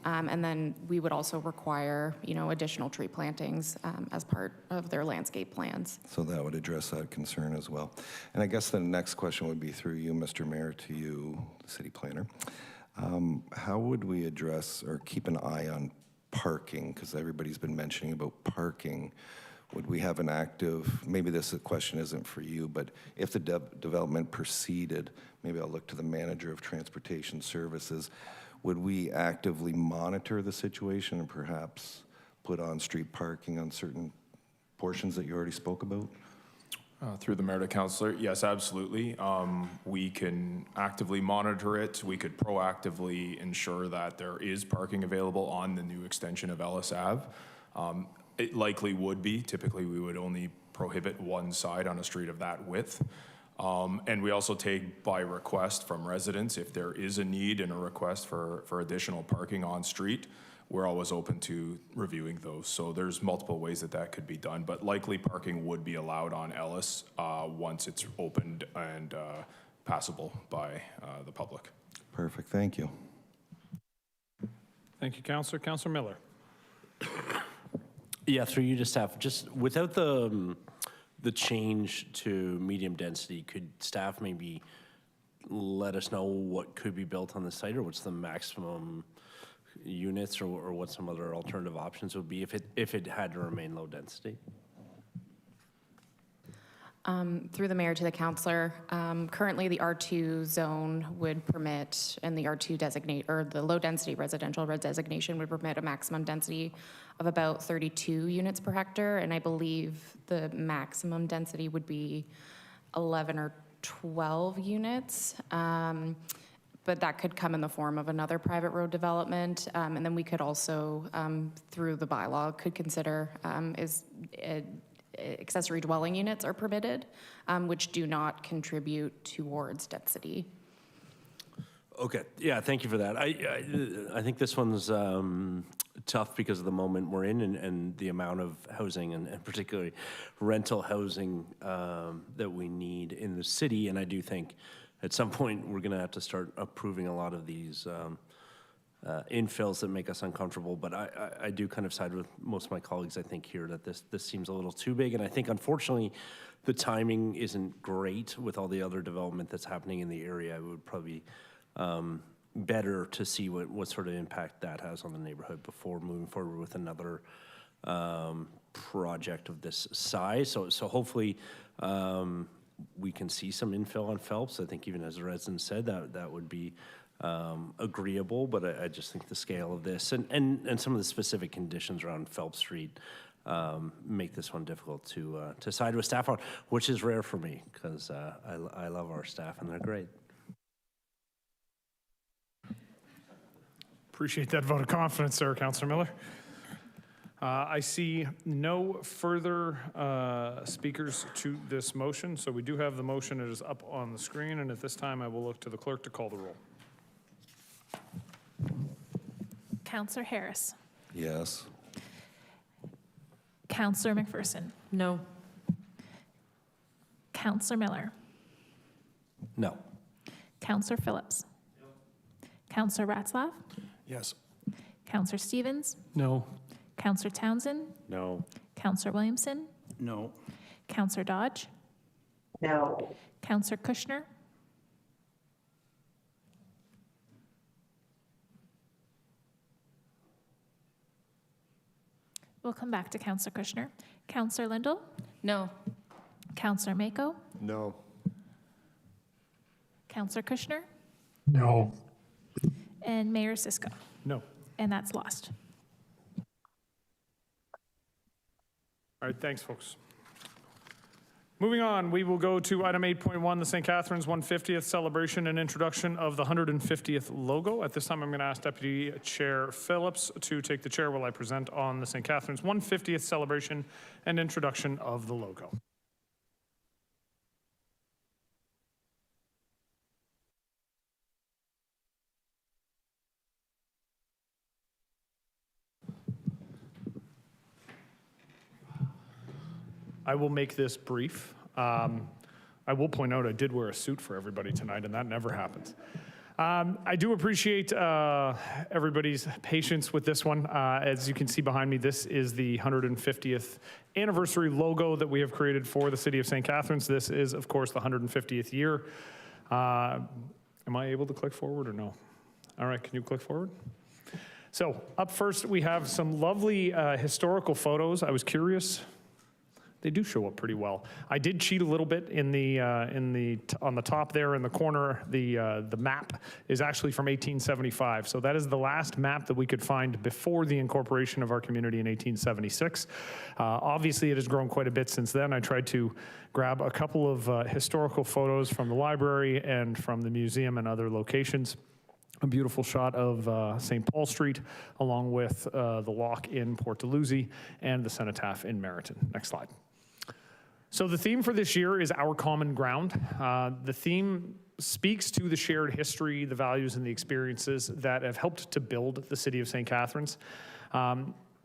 And then we would also require, additional tree plantings as part of their landscape plans. So that would address that concern as well. And I guess the next question would be through you, Mr. Mayor, to you, the city planner. How would we address or keep an eye on parking? Because everybody's been mentioning about parking. Would we have an active, maybe this question isn't for you, but if the development proceeded, maybe I'll look to the manager of transportation services, would we actively monitor the situation and perhaps put on street parking on certain portions that you already spoke about? Through the mayor to councillor, yes, absolutely. We can actively monitor it. We could proactively ensure that there is parking available on the new extension of Ellis Ave. It likely would be. Typically, we would only prohibit one side on a street of that width. And we also take by request from residents, if there is a need and a request for additional parking on street, we're always open to reviewing those. So there's multiple ways that could be done, but likely parking would be allowed on Ellis once it's opened and passable by the public. Perfect, thank you. Thank you, Councillor. Councillor Miller. Yeah, through you to staff, just without the change to medium density, could staff maybe let us know what could be built on the site, or what's the maximum units, or what some other alternative options would be if it had to remain low density? Through the mayor to the councilor, currently the R2 zone would permit, and the R2 designate, or the low density residential designation would permit a maximum density of about 32 units per hectare, and I believe the maximum density would be 11 or 12 units. But that could come in the form of another private road development. And then we could also, through the bylaw, could consider accessory dwelling units are permitted, which do not contribute towards density. Okay, yeah, thank you for that. I think this one's tough because of the moment we're in and the amount of housing and particularly rental housing that we need in the city. And I do think at some point we're gonna have to start approving a lot of these infills that make us uncomfortable. But I do kind of side with most of my colleagues, I think, here that this seems a little too big. And I think, unfortunately, the timing isn't great with all the other development that's happening in the area. It would probably be better to see what sort of impact that has on the neighborhood before moving forward with another project of this size. So hopefully we can see some infill on Phelps. I think even as the resident said, that would be agreeable, but I just think the scale of this and some of the specific conditions around Phelps Street make this one difficult to side with staff on, which is rare for me because I love our staff and they're great. Appreciate that vote of confidence, sir, Councillor Miller. I see no further speakers to this motion, so we do have the motion. It is up on the screen, and at this time I will look to the clerk to call the roll. Councillor Harris. Yes. Councillor McPherson. No. Councillor Miller. No. Councillor Phillips. No. Councillor Ratzlaff. Yes. Councillor Stevens. No. Councillor Townsend. No. Councillor Williamson. No. Councillor Dodge. No. Councillor Kushner. We'll come back to Councillor Kushner. Councillor Lindell. No. Councillor Mako. No. Councillor Kushner. No. And Mayor Sisko. No. And that's lost. All right, thanks, folks. Moving on, we will go to item 8.1, the St. Catharines 150th celebration and introduction of the 150th logo. At this time, I'm going to ask Deputy Chair Phillips to take the chair while I present on the St. Catharines 150th celebration and introduction of the logo. I will make this brief. I will point out I did wear a suit for everybody tonight, and that never happens. I do appreciate everybody's patience with this one. As you can see behind me, this is the 150th anniversary logo that we have created for the City of St. Catharines. This is, of course, the 150th year. Am I able to click forward or no? All right, can you click forward? So up first, we have some lovely historical photos. I was curious. They do show up pretty well. I did cheat a little bit on the top there in the corner. The map is actually from 1875. So that is the last map that we could find before the incorporation of our community in 1876. Obviously, it has grown quite a bit since then. I tried to grab a couple of historical photos from the library and from the museum and other locations. A beautiful shot of St. Paul Street, along with the lock in Port Dalhousie and the cenotaph in Meryton. Next slide. So the theme for this year is Our Common Ground. The theme speaks to the shared history, the values, and the experiences that have helped to build the City of St. Catharines.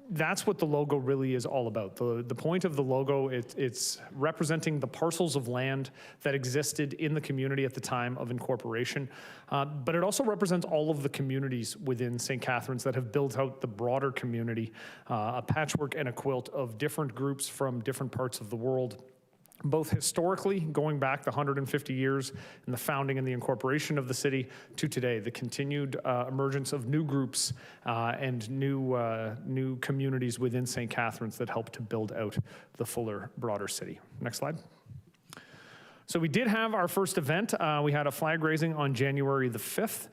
That's what the logo really is all about. The point of the logo, it's representing the parcels of land that existed in the community at the time of incorporation, but it also represents all of the communities within St. Catharines that have built out the broader community, a patchwork and a quilt of different groups from different parts of the world, both historically, going back the 150 years in the founding and the incorporation of the city, to today, the continued emergence of new groups and new communities within St. Catharines that help to build out the fuller, broader city. Next slide. So we did have our first event. We had a flag raising on January the 5th.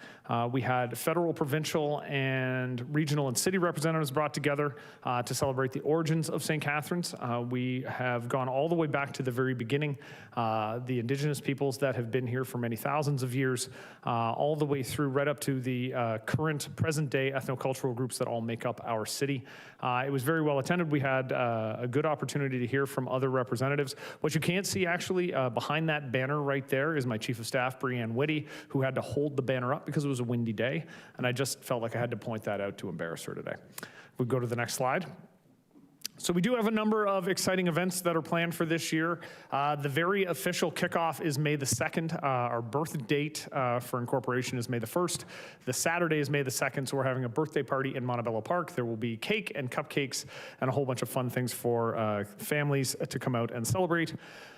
We had federal, provincial, and regional and city representatives brought together to celebrate the origins of St. Catharines. We have gone all the way back to the very beginning, the Indigenous peoples that have been here for many thousands of years, all the way through right up to the current present-day ethnocultural groups that all make up our city. It was very well attended. We had a good opportunity to hear from other representatives. What you can't see actually behind that banner right there is my Chief of Staff, Brianne Whitty, who had to hold the banner up because it was a windy day, and I just felt like I had to point that out to embarrass her today. We'll go to the next slide. So we do have a number of exciting events that are planned for this year. The very official kickoff is May the 2nd. Our birth date for incorporation is May the 1st. The Saturday is May the 2nd, so we're having a birthday party in Montebello Park. There will be cake and cupcakes and a whole bunch of fun things for families to come out and celebrate.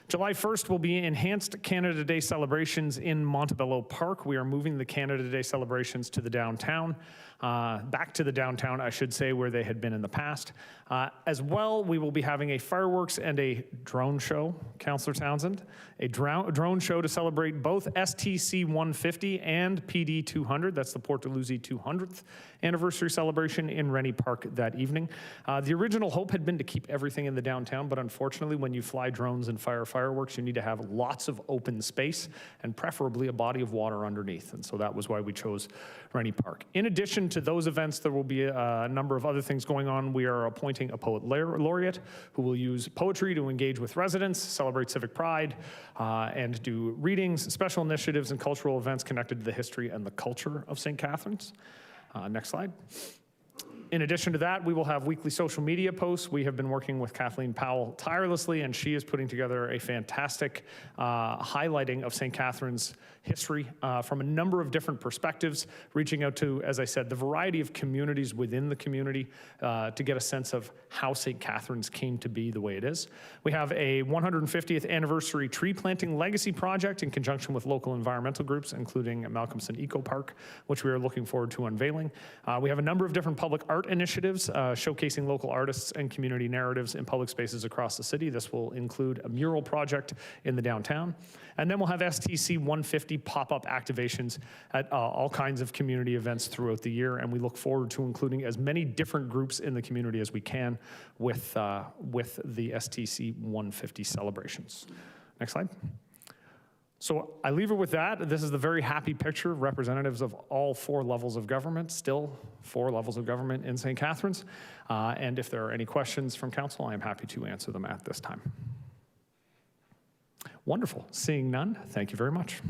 July 1st will be Enhanced Canada Day celebrations in Montebello Park. We are moving the Canada Day celebrations to the downtown, back to the downtown, I should say, where they had been in the past. As well, we will be having a fireworks and a drone show, Councillor Townsend, a drone show to celebrate both STC 150 and PD 200. That's the Port Dalhousie 200th anniversary celebration in Rennie Park that evening. The original hope had been to keep everything in the downtown, but unfortunately, when you fly drones and fire fireworks, you need to have lots of open space and preferably a body of water underneath. And so that was why we chose Rennie Park. In addition to those events, there will be a number of other things going on. We are appointing a poet laureate who will use poetry to engage with residents, celebrate civic pride, and do readings, special initiatives, and cultural events connected to the history and the culture of St. Catharines. Next slide. In addition to that, we will have weekly social media posts. We have been working with Kathleen Powell tirelessly, and she is putting together a fantastic highlighting of St. Catharines' history from a number of different perspectives, reaching out to, as I said, the variety of communities within the community to get a sense of how St. Catharines came to be the way it is. We have a 150th anniversary tree planting legacy project in conjunction with local environmental groups, including Malcolmson Eco Park, which we are looking forward to unveiling. We have a number of different public art initiatives showcasing local artists and community narratives in public spaces across the city. This will include a mural project in the downtown. And then we'll have STC 150 pop-up activations at all kinds of community events throughout the year, and we look forward to including as many different groups in the community as we can with the STC 150 celebrations. Next slide. So I leave it with that. This is the very happy picture of representatives of all 4 levels of government, still 4 levels of government in St. Catharines. And if there are any questions from council, I am happy to answer them at this time. Wonderful. Seeing none, thank you very much.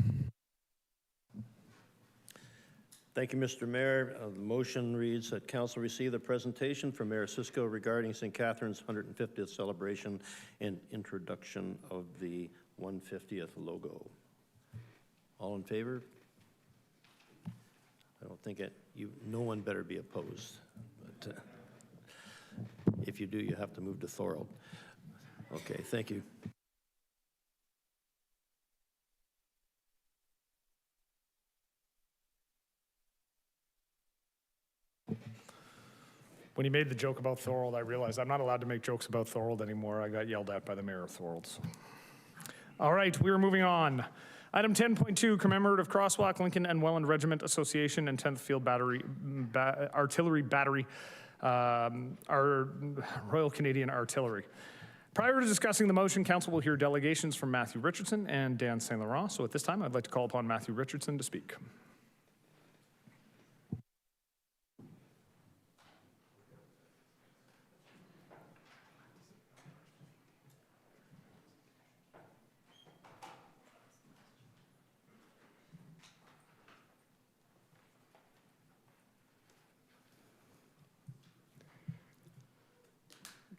Thank you, Mr. Mayor. The motion reads that council receive the presentation from Mayor Cisco regarding St. Catharines' 150th celebration and introduction of the 150th logo. All in favor? I don't think no one better be opposed. But if you do, you have to move to Thorold. Okay, thank you. When he made the joke about Thorold, I realized I'm not allowed to make jokes about Thorold anymore. I got yelled at by the mayor of Thorold. So. All right, we are moving on. Item 10.2, Commemorative Crosswalk, Lincoln and Welland Regiment Association and 10th Field Artillery Battery, our Royal Canadian Artillery. Prior to discussing the motion, council will hear delegations from Matthew Richardson and Dan St. Laurent. So at this time, I'd like to call upon Matthew Richardson to speak.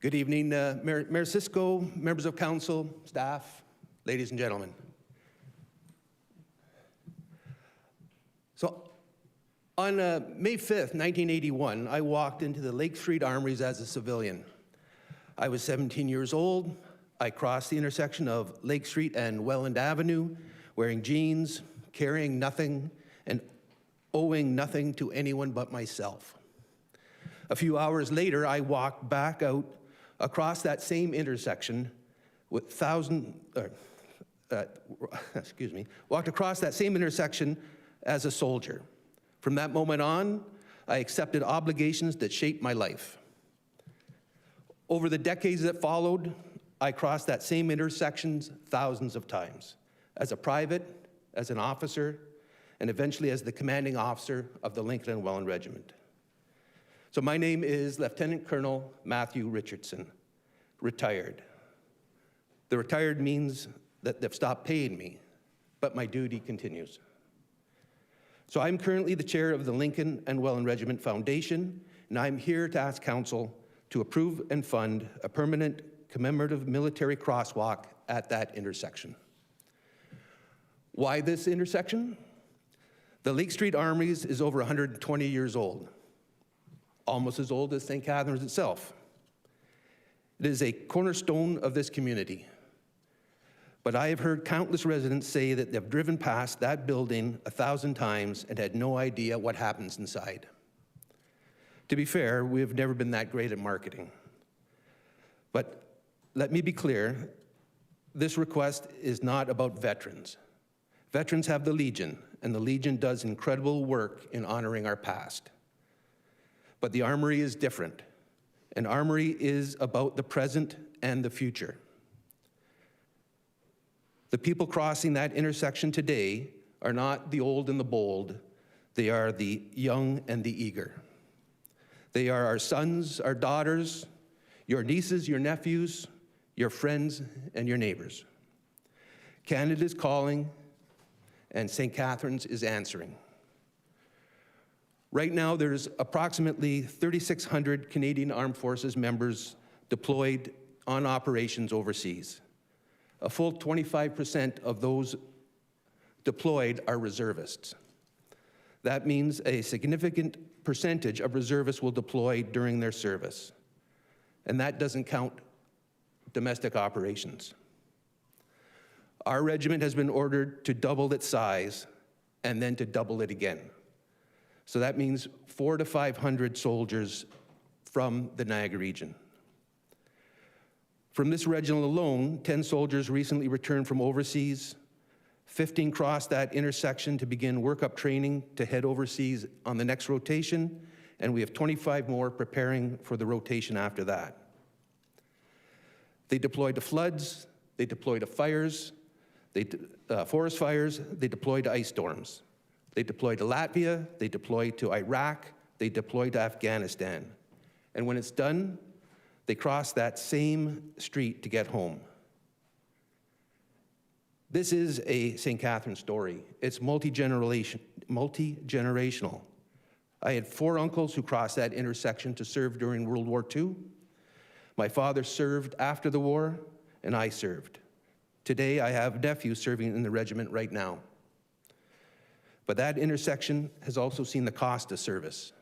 Good evening, Mayor Cisco, members of council, staff, ladies and gentlemen. So on May 5th, 1981, I walked into the Lake Street Armories as a civilian. I was 17 years old. I crossed the intersection of Lake Street and Welland Avenue, wearing jeans, carrying nothing, and owing nothing to anyone but myself. A few hours later, I walked back out across that same intersection with walked across that same intersection as a soldier. From that moment on, I accepted obligations that shaped my life. Over the decades that followed, I crossed that same intersections thousands of times, as a private, as an officer, and eventually as the commanding officer of the Lincoln and Welland Regiment. So my name is Lieutenant Colonel Matthew Richardson, retired. The retired means that they've stopped paying me, but my duty continues. So I'm currently the chair of the Lincoln and Welland Regiment Foundation, and I'm here to ask council to approve and fund a permanent commemorative military crosswalk at that intersection. Why this intersection? The Lake Street Armories is over 120 years old, almost as old as St. Catharines itself. It is a cornerstone of this community. But I have heard countless residents say that they've driven past that building 1,000 times and had no idea what happens inside. To be fair, we have never been that great at marketing. But let me be clear, this request is not about veterans. Veterans have the Legion, and the Legion does incredible work in honoring our past. But the Armory is different. An Armory is about the present and the future. The people crossing that intersection today are not the old and the bold. They are the young and the eager. They are our sons, our daughters, your nieces, your nephews, your friends, and your neighbors. Canada is calling, and St. Catharines is answering. Right now, there's approximately 3,600 Canadian Armed Forces members deployed on operations overseas. A full 25% of those deployed are reservists. That means a significant percentage of reservists will deploy during their service. And that doesn't count domestic operations. Our regiment has been ordered to double its size and then to double it again. So that means 400 to 500 soldiers from the Niagara region. From this regiment alone, 10 soldiers recently returned from overseas, 15 crossed that intersection to begin workup training to head overseas on the next rotation, and we have 25 more preparing for the rotation after that. They deployed to floods, they deployed to fires, forest fires, they deployed to ice storms. They deployed to Latvia, they deployed to Iraq, they deployed to Afghanistan. And when it's done, they cross that same street to get home. This is a St. Catharines story. It's multi-generational. I had 4 uncles who crossed that intersection to serve during World War II. My father served after the war, and I served. Today, I have nephews serving in the regiment right now. But that intersection has also seen the cost of service.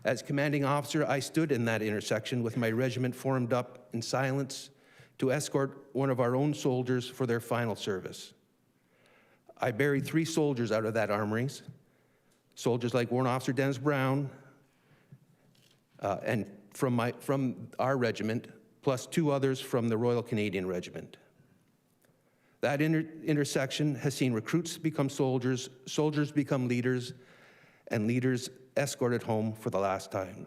As commanding officer, I stood in that intersection with my regiment formed up in silence to escort one of our own soldiers for their final service. I buried 3 soldiers out of that armories, soldiers like Warrant Officer Dennis Brown, and from our regiment, plus 2 others from the Royal Canadian Regiment. That intersection has seen recruits become soldiers, soldiers become leaders, and leaders escorted home for the last time.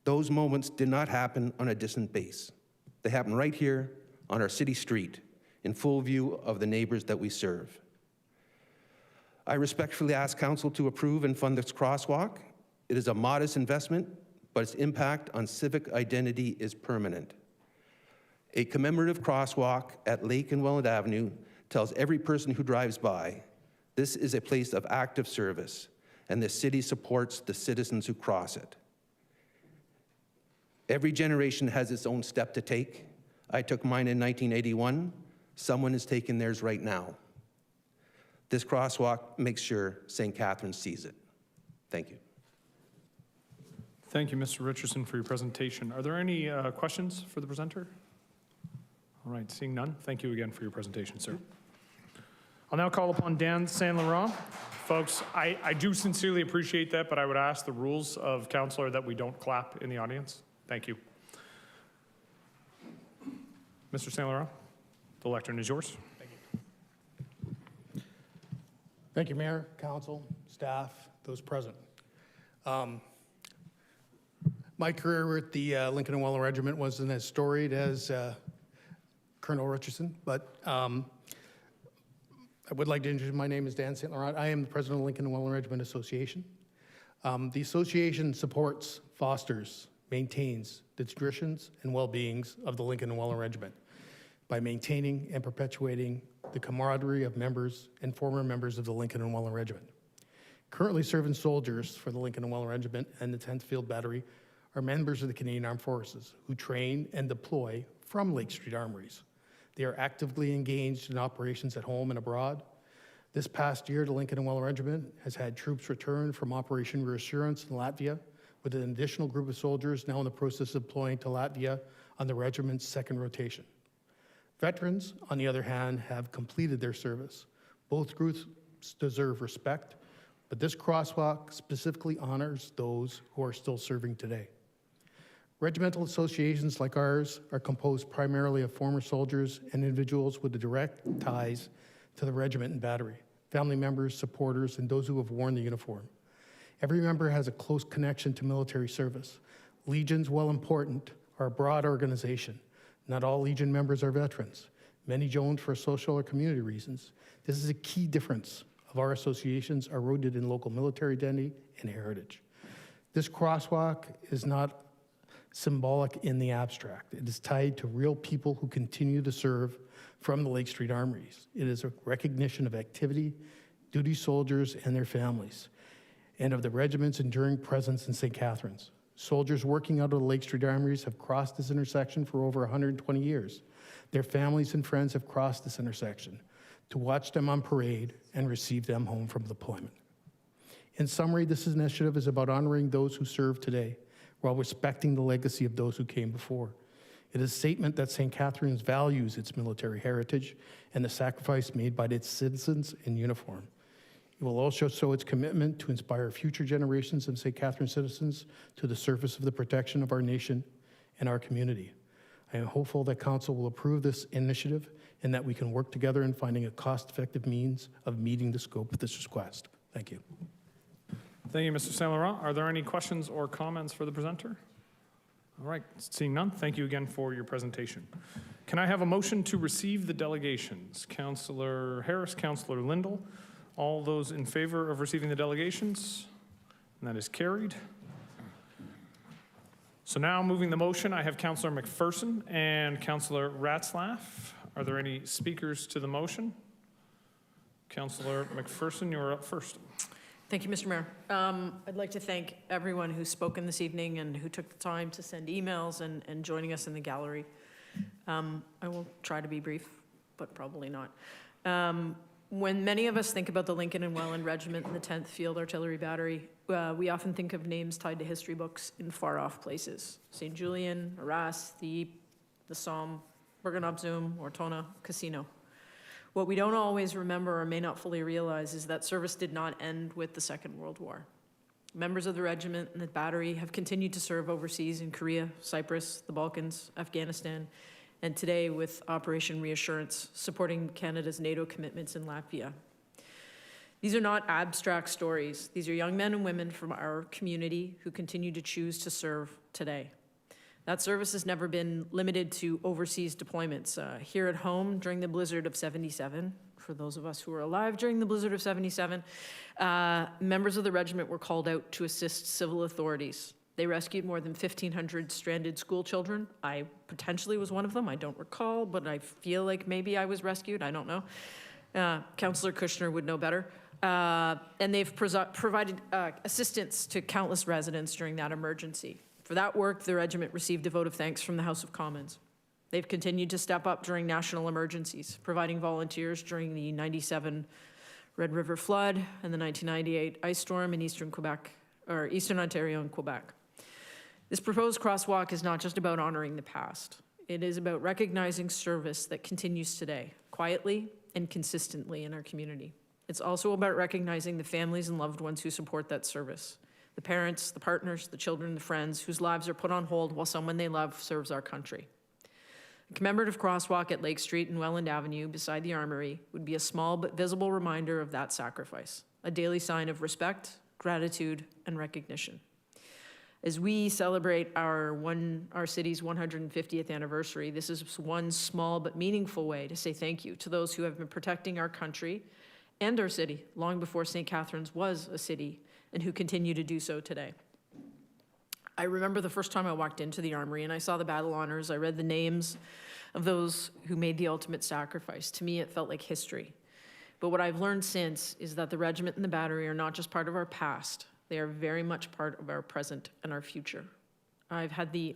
Those moments did not happen on a distant base. They happened right here on our city street, in full view of the neighbors that we serve. I respectfully ask council to approve and fund this crosswalk. It is a modest investment, but its impact on civic identity is permanent. A commemorative crosswalk at Lake and Welland Avenue tells every person who drives by, this is a place of active service, and the city supports the citizens who cross it. Every generation has its own step to take. I took mine in 1981. Someone is taking theirs right now. This crosswalk makes sure St. Catharines sees it. Thank you. Thank you, Mr. Richardson, for your presentation. Are there any questions for the presenter? All right, seeing none, thank you again for your presentation, sir. I'll now call upon Dan Saint Laurent. Folks, I do sincerely appreciate that, but I would ask the rules of council are that we don't clap in the audience. Thank you. Mr. St. Laurent, the lectern is yours. Thank you, Mayor, Council, staff, those present. My career with the Lincoln and Welland Regiment wasn't as storied as Colonel Richardson, but I would like to introduce, my name is Dan St. Laurent. I am the president of the Lincoln and Welland Regiment Association. The association supports, fosters, maintains the traditions and well-beings of the Lincoln and Welland Regiment by maintaining and perpetuating the camaraderie of members and former members of the Lincoln and Welland Regiment. Currently serving soldiers for the Lincoln and Welland Regiment and the 10th Field Battery are members of the Canadian Armed Forces who train and deploy from Lake Street Armories. They are actively engaged in operations at home and abroad. This past year, the Lincoln and Welland Regiment has had troops return from Operation Reassurance in Latvia, with an additional group of soldiers now in the process of deploying to Latvia on the regiment's second rotation. Veterans, on the other hand, have completed their service. Both groups deserve respect, but this crosswalk specifically honors those who are still serving today. Regimental associations like ours are composed primarily of former soldiers and individuals with direct ties to the regiment and battery, family members, supporters, and those who have worn the uniform. Every member has a close connection to military service. Legions, while important, are a broad organization. Not all Legion members are veterans. Many joined for social or community reasons. This is a key difference of our associations are rooted in local military identity and heritage. This crosswalk is not symbolic in the abstract. It is tied to real people who continue to serve from the Lake Street Armories. It is a recognition of activity, duty soldiers and their families, and of the regiment's enduring presence in St. Catharines. Soldiers working out of the Lake Street Armories have crossed this intersection for over 120 years. Their families and friends have crossed this intersection to watch them on parade and receive them home from deployment. In summary, this initiative is about honoring those who serve today while respecting the legacy of those who came before. It is a statement that St. Catharines values its military heritage and the sacrifice made by its citizens in uniform. It will also show its commitment to inspire future generations of St. Catharines citizens to the service of the protection of our nation and our community. I am hopeful that Council will approve this initiative and that we can work together in finding a cost-effective means of meeting the scope of this request. Thank you. Thank you, Mr. St. Laurent. Are there any questions or comments for the presenter? All right, seeing none, thank you again for your presentation. Can I have a motion to receive the delegations? Councillor Harris, Councillor Lindell. All those in favor of receiving the delegations? And that is carried. So now moving the motion, I have Councillor McPherson and Councillor Ratzlaff. Are there any speakers to the motion? Councillor McPherson, you're up first. Thank you, Mr. Mayor. I'd like to thank everyone who's spoken this evening and who took the time to send emails and joining us in the gallery. I will try to be brief, but probably not. When many of us think about the Lincoln and Welland Regiment and the 10th Field Artillery Battery, we often think of names tied to history books in far-off places. St. Julian, Arras, the Somme, Bergen-op-Zoom, Ortona, Casino. What we don't always remember or may not fully realize is that service did not end with the Second World War. Members of the regiment and the battery have continued to serve overseas in Korea, Cyprus, the Balkans, Afghanistan, and today with Operation Reassurance, supporting Canada's NATO commitments in Latvia. These are not abstract stories. These are young men and women from our community who continue to choose to serve today. That service has never been limited to overseas deployments. Here at home, during the blizzard of '77, for those of us who were alive during the blizzard of '77, members of the regiment were called out to assist civil authorities. They rescued more than 1,500 stranded school children. I potentially was one of them. I don't recall, but I feel like maybe I was rescued. I don't know. Councillor Kushner would know better. And they've provided assistance to countless residents during that emergency. For that work, the regiment received a vote of thanks from the House of Commons. They've continued to step up during national emergencies, providing volunteers during the '97 Red River flood and the 1998 ice storm in eastern Ontario and Quebec. This proposed crosswalk is not just about honoring the past. It is about recognizing service that continues today, quietly and consistently in our community. It's also about recognizing the families and loved ones who support that service. The parents, the partners, the children, the friends whose lives are put on hold while someone they love serves our country. The commemorative crosswalk at Lake Street and Welland Avenue beside the Armory would be a small but visible reminder of that sacrifice, a daily sign of respect, gratitude, and recognition. As we celebrate our city's 150th anniversary, this is one small but meaningful way to say thank you to those who have been protecting our country and our city long before St. Catharines was a city and who continue to do so today. I remember the first time I walked into the Armory and I saw the battle honors. I read the names of those who made the ultimate sacrifice. To me, it felt like history. But what I've learned since is that the regiment and the battery are not just part of our past. They are very much part of our present and our future. I've had the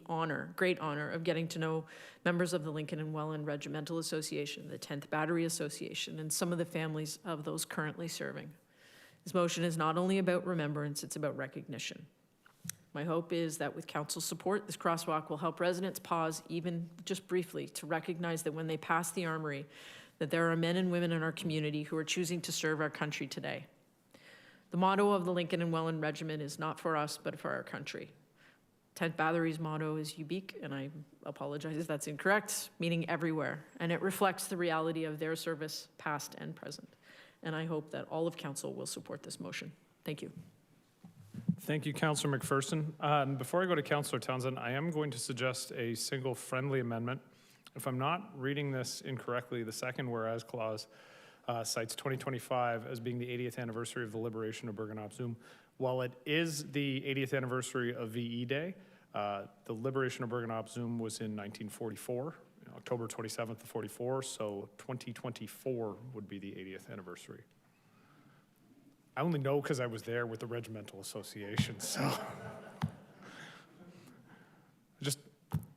great honor, of getting to know members of the Lincoln and Welland Regimental Association, the 10th Battery Association, and some of the families of those currently serving. This motion is not only about remembrance, it's about recognition. My hope is that with council's support, this crosswalk will help residents pause, even just briefly, to recognize that when they pass the Armory, that there are men and women in our community who are choosing to serve our country today. The motto of the Lincoln and Welland Regiment is not for us, but for our country. 10th Battery's motto is unique, and I apologize if that's incorrect, meaning everywhere, and it reflects the reality of their service, past and present. And I hope that all of council will support this motion. Thank you. Thank you, Councillor McPherson. Before I go to Councillor Townsend, I am going to suggest a single friendly amendment. If I'm not reading this incorrectly, the second whereas clause cites 2025 as being the 80th anniversary of the liberation of Bergen-op-Zoom. While it is the 80th anniversary of VE Day, the liberation of Bergen-op-Zoom was in 1944, October 27th of 44, so 2024 would be the 80th anniversary. I only know because I was there with the Regimental Association, so. Just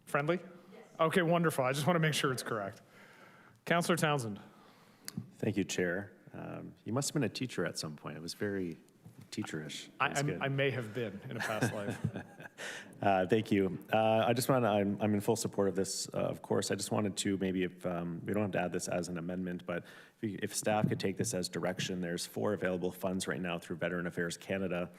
friendly? Okay, wonderful. I just want to make sure it's correct. Councillor Townsend. Thank you, Chair. You must have been a teacher at some point. It was very teacherish. I may have been in a past life. Thank you. I just want to, I'm in full support of this, of course. I just wanted to maybe, if we don't have to add this as an amendment, but if staff could take this as direction, there's 4 available funds right now through Veteran Affairs Canada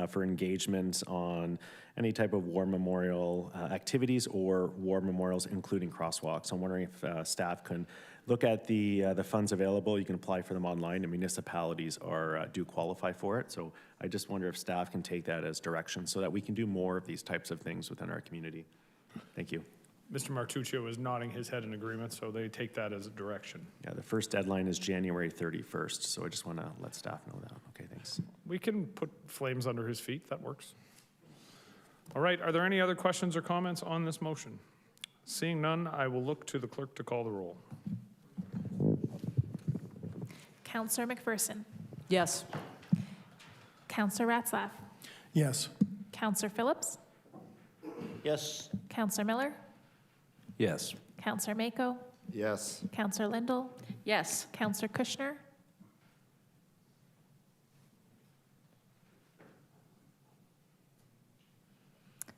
for engagement on any type of war memorial activities or war memorials, including crosswalks. I'm wondering if staff can look at the funds available. You can apply for them online, and municipalities do qualify for it. So I just wonder if staff can take that as direction so that we can do more of these types of things within our community. Thank you. Mr. Martuccio is nodding his head in agreement, so they take that as a direction. Yeah, the first deadline is January 31st, so I just want to let staff know that. Okay, thanks. We can put flames under his feet. That works. All right, are there any other questions or comments on this motion? Seeing none, I will look to the clerk to call the roll. Councillor McPherson. Yes. Councillor Ratzlaff. Yes. Councillor Phillips. Yes. Councillor Miller. Yes. Councillor Mako. Yes. Councillor Lindell. Yes. Councillor Kushner.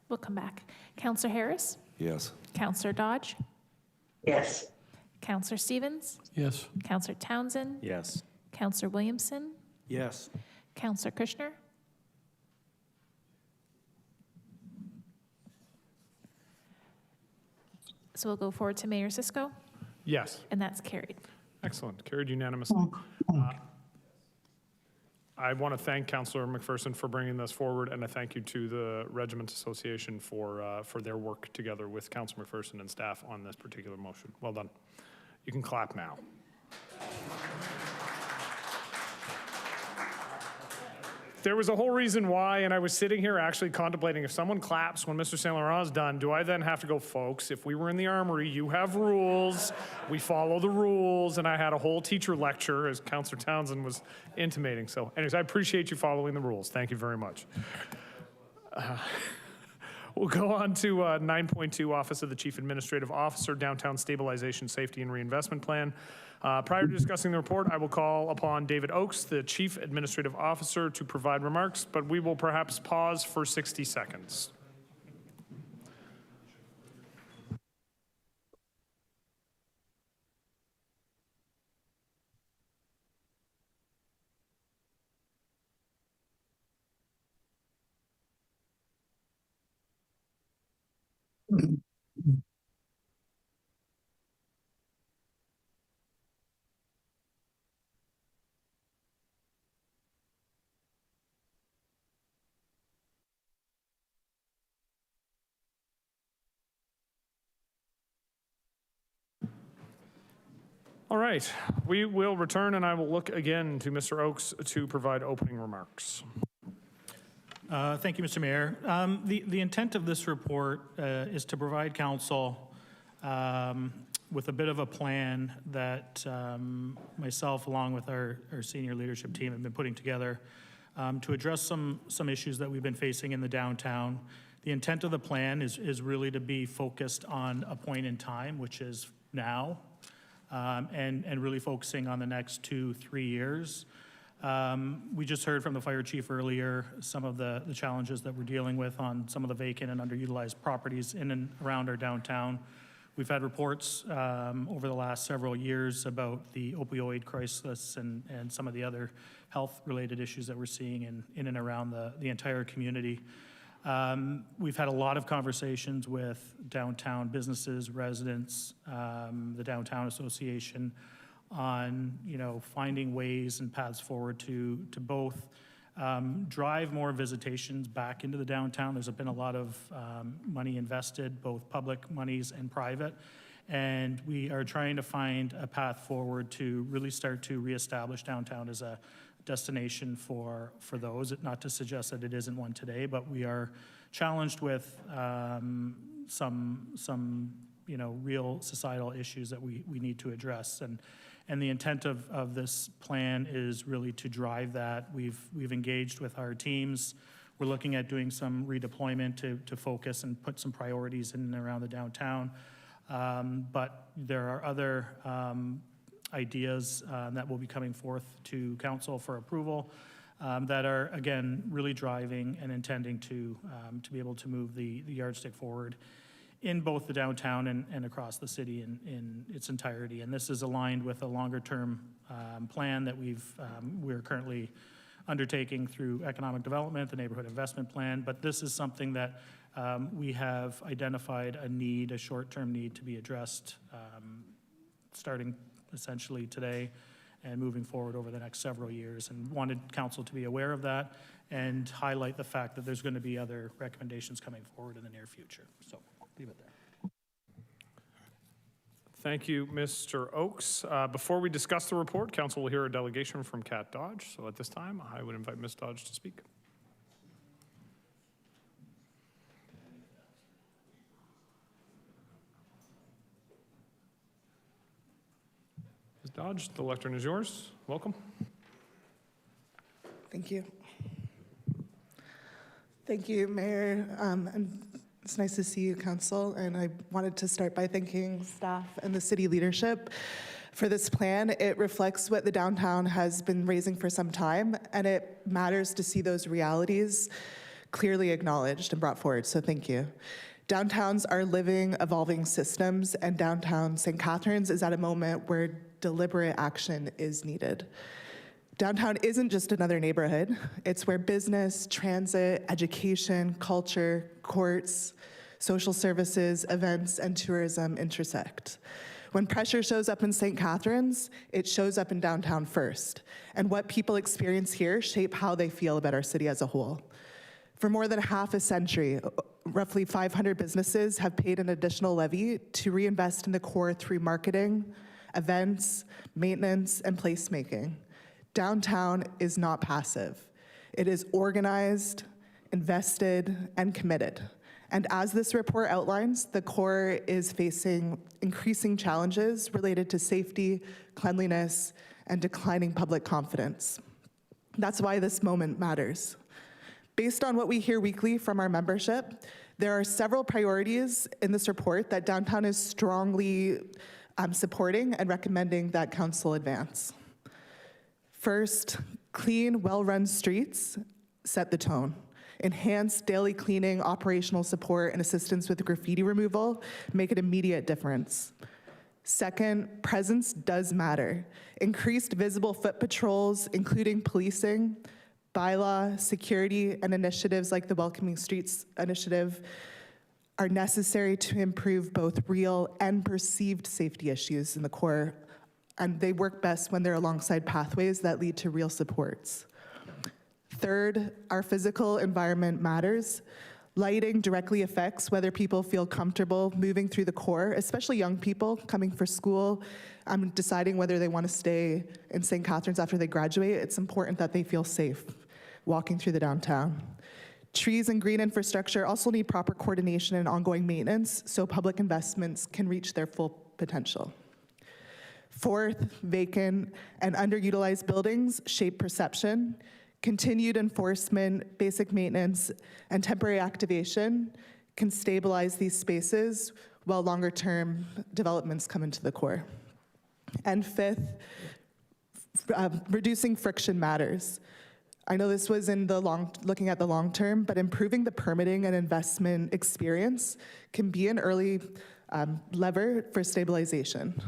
We'll come back. Councillor Harris. Yes. Councillor Dodge. Yes. Councillor Stevens. Yes. Councillor Townsend. Yes. Councillor Williamson. Yes. Councillor Kushner. So we'll go forward to Mayor Cisco, Yes. and that's carried. Excellent. Carried unanimously. I want to thank Councillor McPherson for bringing this forward, and a thank you to the Regiment Association for their work together with Councillor McPherson and staff on this particular motion. Well done. You can clap now. There was a whole reason why, and I was sitting here actually contemplating, if someone claps when Mr. Saint Laurent is done, do I then have to go, folks, if we were in the Armory, you have rules, we follow the rules, and I had a whole teacher lecture, as Councillor Townsend was intimating. So anyways, I appreciate you following the rules. Thank you very much. We'll go on to 9.2, Office of the Chief Administrative Officer, Downtown Stabilization, Safety, and Reinvestment Plan. Prior to discussing the report, I will call upon David Oakes, the Chief Administrative Officer, to provide remarks, but we will perhaps pause for 60 seconds. All right, we will return, and I will look again to Mr. Oakes to provide opening remarks. Thank you, Mr. Mayor. The intent of this report is to provide council with a bit of a plan that myself, along with our senior leadership team, have been putting together to address some issues that we've been facing in the downtown. The intent of the plan is really to be focused on a point in time, which is now, and really focusing on the next 2-3 years. We just heard from the fire chief earlier some of the challenges that we're dealing with on some of the vacant and underutilized properties in and around our downtown. We've had reports over the last several years about the opioid crisis and some of the other health-related issues that we're seeing in and around the entire community. We've had a lot of conversations with downtown businesses, residents, the Downtown Association on, finding ways and paths forward to both drive more visitations back into the downtown. There's been a lot of money invested, both public monies and private, and we are trying to find a path forward to really start to reestablish downtown as a destination for those. Not to suggest that it isn't one today, but we are challenged with some real societal issues that we need to address. And the intent of this plan is really to drive that. We've engaged with our teams. We're looking at doing some redeployment to focus and put some priorities in and around the downtown. But there are other ideas that will be coming forth to council for approval that are, again, really driving and intending to be able to move the yardstick forward in both the downtown and across the city in its entirety. And this is aligned with a longer-term plan that we're currently undertaking through economic development, the neighborhood investment plan. But this is something that we have identified a short-term need to be addressed starting essentially today and moving forward over the next several years, and wanted council to be aware of that and highlight the fact that there's going to be other recommendations coming forward in the near future. So leave it there. Thank you, Mr. Oakes. Before we discuss the report, council will hear a delegation from Cat Dodge. So at this time, I would invite Ms. Dodge to speak. Ms. Dodge, the lectern is yours. Welcome. Thank you. Thank you, Mayor. It's nice to see you, Council, and I wanted to start by thanking staff and the city leadership for this plan. It reflects what the downtown has been raising for some time, and it matters to see those realities clearly acknowledged and brought forward, so thank you. Downtowns are living, evolving systems, and downtown St. Catharines is at a moment where deliberate action is needed. Downtown isn't just another neighborhood. It's where business, transit, education, culture, courts, social services, events, and tourism intersect. When pressure shows up in St. Catharines, it shows up in downtown first. And what people experience here shape how they feel about our city as a whole. For more than half a century, roughly 500 businesses have paid an additional levy to reinvest in the core through marketing, events, maintenance, and placemaking. Downtown is not passive. It is organized, invested, and committed. And as this report outlines, the core is facing increasing challenges related to safety, cleanliness, and declining public confidence. That's why this moment matters. Based on what we hear weekly from our membership, there are several priorities in this report that downtown is strongly supporting and recommending that council advance. First, clean, well-run streets set the tone. Enhanced daily cleaning, operational support, and assistance with graffiti removal make an immediate difference. Second, presence does matter. Increased visible foot patrols, including policing, bylaw, security, and initiatives like the Welcoming Streets initiative are necessary to improve both real and perceived safety issues in the core, and they work best when they're alongside pathways that lead to real supports. Third, our physical environment matters. Lighting directly affects whether people feel comfortable moving through the core, especially young people coming for school, deciding whether they want to stay in St. Catharines after they graduate. It's important that they feel safe walking through the downtown. Trees and green infrastructure also need proper coordination and ongoing maintenance so public investments can reach their full potential. Fourth, vacant and underutilized buildings shape perception. Continued enforcement, basic maintenance, and temporary activation can stabilize these spaces while longer-term developments come into the core. And fifth, reducing friction matters. I know this was in the looking at the long term, but improving the permitting and investment experience can be an early lever for stabilization.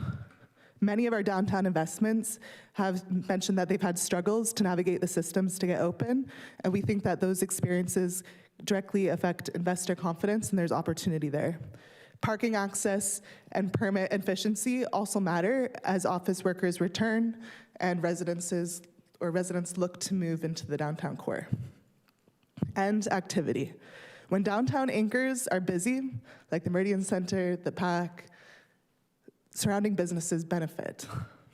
Many of our downtown investments have mentioned that they've had struggles to navigate the systems to get open, and we think that those experiences directly affect investor confidence, and there's opportunity there. Parking access and permit efficiency also matter as office workers return and residents look to move into the downtown core. And activity. When downtown anchors are busy, like the Meridian Center, the PAC, surrounding businesses benefit.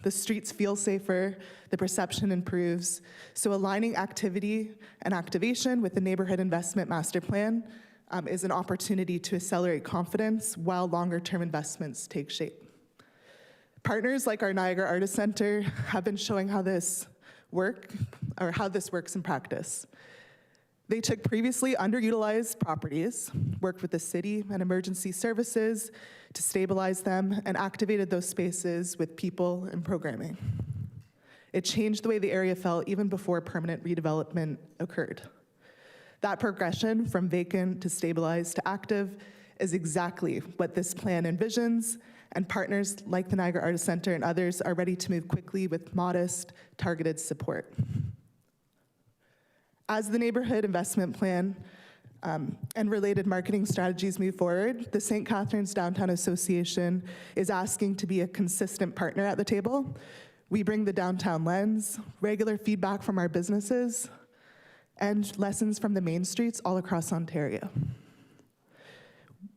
The streets feel safer, the perception improves. So aligning activity and activation with the Neighborhood Investment Master Plan is an opportunity to accelerate confidence while longer-term investments take shape. Partners like our Niagara Artist Center have been showing how this works in practice. They took previously underutilized properties, worked with the city and emergency services to stabilize them, and activated those spaces with people and programming. It changed the way the area felt even before permanent redevelopment occurred. That progression from vacant to stabilized to active is exactly what this plan envisions, and partners like the Niagara Artist Center and others are ready to move quickly with modest, targeted support. As the Neighborhood Investment Plan and related marketing strategies move forward, the St. Catharines Downtown Association is asking to be a consistent partner at the table. We bring the downtown lens, regular feedback from our businesses, and lessons from the main streets all across Ontario.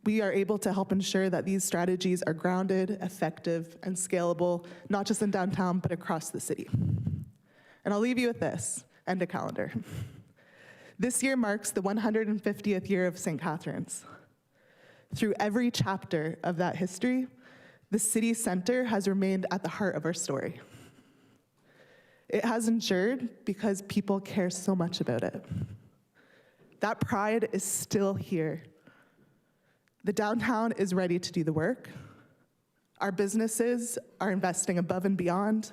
We are able to help ensure that these strategies are grounded, effective, and scalable, not just in downtown, but across the city. And I'll leave you with this, and a calendar. This year marks the 150th year of St. Catharines. Through every chapter of that history, the city center has remained at the heart of our story. It has endured because people care so much about it. That pride is still here. The downtown is ready to do the work. Our businesses are investing above and beyond.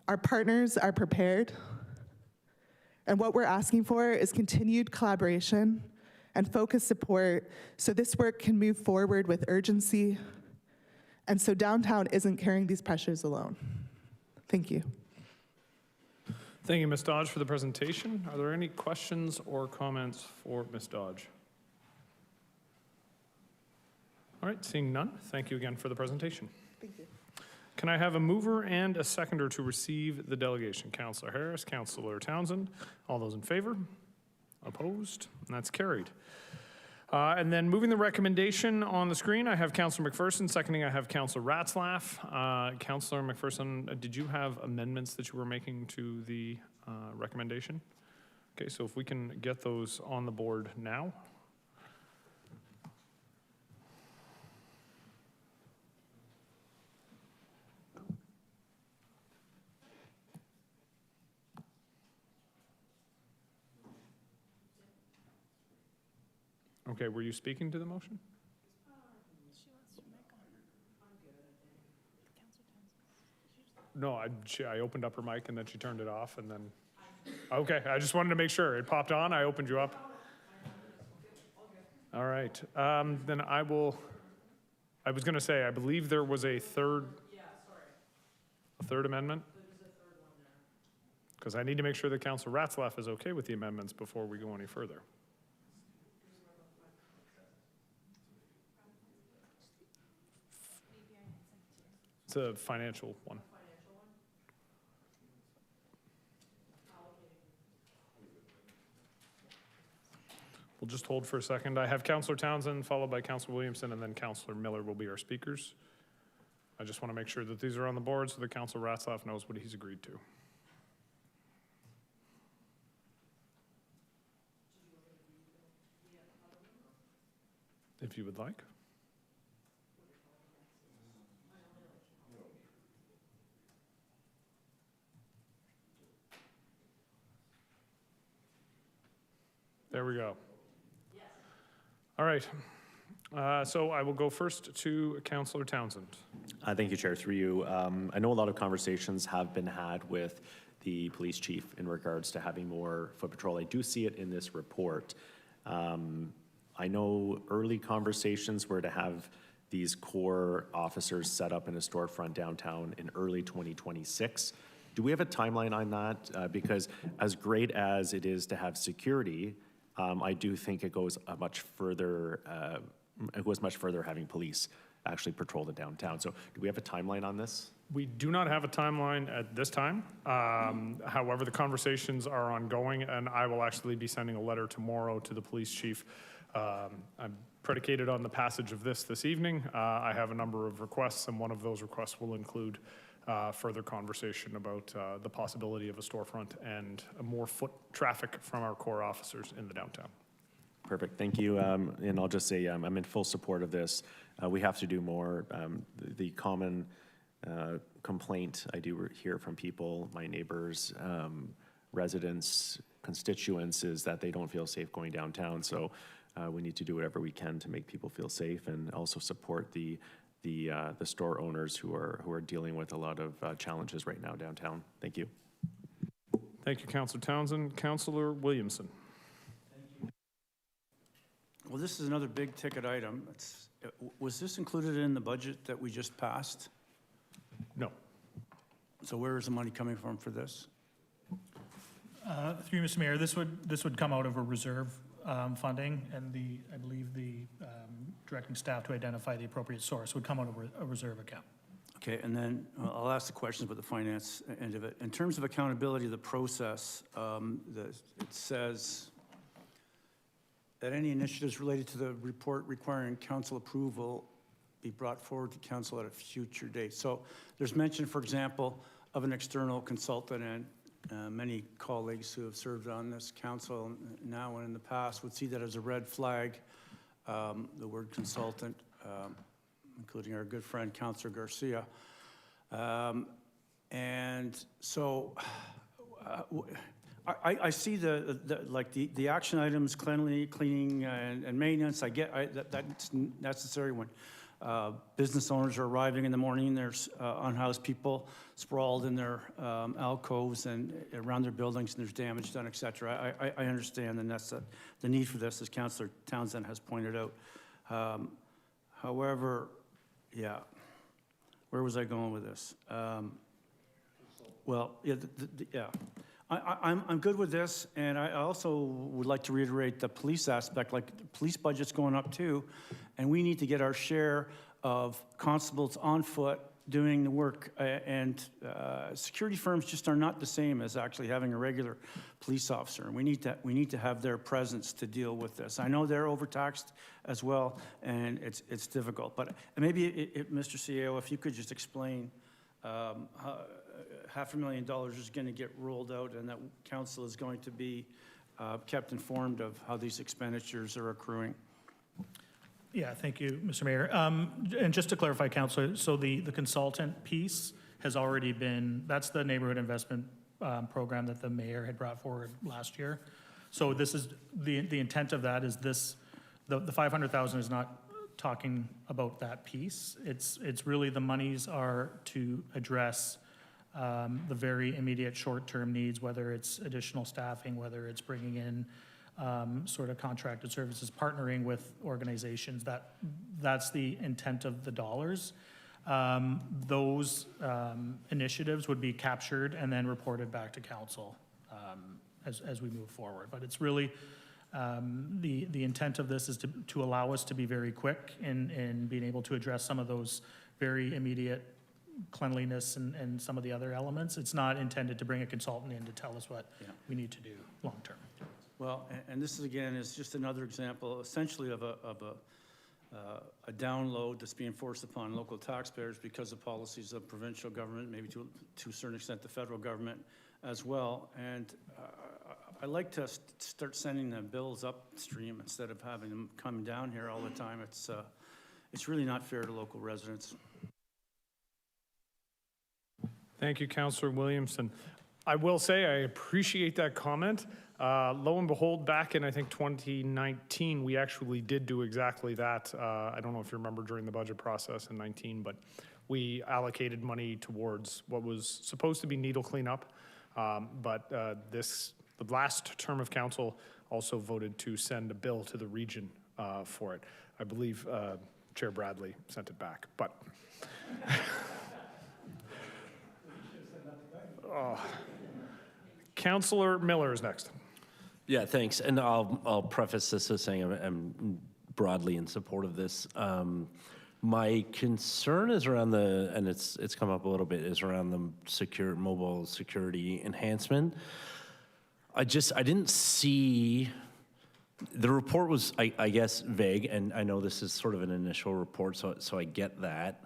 Our partners are prepared. And what we're asking for is continued collaboration and focused support so this work can move forward with urgency and so downtown isn't carrying these pressures alone. Thank you. Thank you, Ms. Dodge, for the presentation. Are there any questions or comments for Ms. Dodge? All right, seeing none, thank you again for the presentation. Thank you. Can I have a mover and a seconder to receive the delegation? Councillor Harris, Councillor Townsend. All those in favor? Opposed? And that's carried. And then moving the recommendation on the screen, I have Councillor McPherson. Seconding, I have Councillor Ratzlaff. Councillor McPherson, did you have amendments that you were making to the recommendation? Okay, so if we can get those on the board now. Okay, were you speaking to the motion? No, I opened up her mic and then she turned it off and then, okay, I just wanted to make sure. It popped on, I opened you up. All right, then I was gonna say, I believe there was a third amendment? Because I need to make sure that Councillor Ratzlaff is okay with the amendments before we go any further. It's a financial one. We'll just hold for a second. I have Councillor Townsend, followed by Councillor Williamson, and then Councillor Miller will be our speakers. I just want to make sure that these are on the board so that Councillor Ratzlaff knows what he's agreed to. If you would like. There we go. All right. So I will go first to Councillor Townsend. Thank you, Chair. Through you. I know a lot of conversations have been had with the police chief in regards to having more foot patrol. I do see it in this report. I know early conversations were to have these core officers set up in a storefront downtown in early 2026. Do we have a timeline on that? Because as great as it is to have security, I do think it goes much further. It goes much further having police actually patrol the downtown. So do we have a timeline on this? We do not have a timeline at this time. However, the conversations are ongoing, and I will actually be sending a letter tomorrow to the police chief. I'm predicated on the passage of this evening. I have a number of requests, and one of those requests will include further conversation about the possibility of a storefront and more foot traffic from our core officers in the downtown. Perfect, thank you. And I'll just say I'm in full support of this. We have to do more. The common complaint I do hear from people, my neighbors, residents, constituents, is that they don't feel safe going downtown. So we need to do whatever we can to make people feel safe and also support the store owners who are dealing with a lot of challenges right now downtown. Thank you. Thank you, Councillor Townsend. Councillor Williamson. Well, this is another big ticket item. Was this included in the budget that we just passed? No. So where is the money coming from for this? Through you, Mr. Mayor, this would come out of a reserve funding, and I believe the directing staff to identify the appropriate source would come out of a reserve account. Okay, and then I'll ask the questions about the finance end of it. In terms of accountability of the process, it says that any initiatives related to the report requiring council approval be brought forward to council at a future date. So there's mention, for example, of an external consultant, and many colleagues who have served on this council now and in the past would see that as a red flag, the word consultant, including our good friend, Councillor Garcia. And so I see the action items, cleaning and maintenance. I get that's necessary when business owners are arriving in the morning. There's unhoused people sprawled in their alcoves and around their buildings, and there's damage done, et cetera. I understand, and that's the need for this, as Councillor Townsend has pointed out. However, yeah, where was I going with this? Well, yeah, yeah. I'm good with this, and I also would like to reiterate the police aspect. Like, the police budget's going up too, and we need to get our share of constables on foot doing the work, and security firms just are not the same as actually having a regular police officer, and we need to have their presence to deal with this. I know they're overtaxed as well, and it's difficult, but maybe Mr. CEO, if you could just explain how $500,000 is going to get rolled out, and that council is going to be kept informed of how these expenditures are accruing. Yeah, thank you, Mr. Mayor. And just to clarify, Councillor, so the consultant piece has already been, that's the neighborhood investment program that the mayor had brought forward last year. So this is, the intent of that is this, the 500,000 is not talking about that piece. It's really the monies are to address the very immediate short-term needs, whether it's additional staffing, whether it's bringing in sort of contracted services, partnering with organizations. That's the intent of the dollars. Those initiatives would be captured and then reported back to council as we move forward. But it's really, the intent of this is to allow us to be very quick in being able to address some of those very immediate cleanliness and some of the other elements. It's not intended to bring a consultant in to tell us what we need to do long-term. Well, and this is, again, is just another example essentially of a download that's being forced upon local taxpayers because of policies of provincial government, maybe to a certain extent the federal government as well. And I like to start sending the bills upstream instead of having them come down here all the time. It's really not fair to local residents. Thank you, Councillor Williamson. I will say I appreciate that comment. Lo and behold, back in, I think, 2019, we actually did do exactly that. I don't know if you remember during the budget process in 19, but we allocated money towards what was supposed to be needle cleanup. But the last term of council also voted to send a bill to the region for it. I believe Chair Bradley sent it back, but. Councillor Miller is next. Yeah, thanks. And I'll preface this with saying I'm broadly in support of this. My concern is around and it's come up a little bit, is around the mobile security enhancement. I didn't see, the report was, I guess, vague, and I know this is sort of an initial report, so I get that.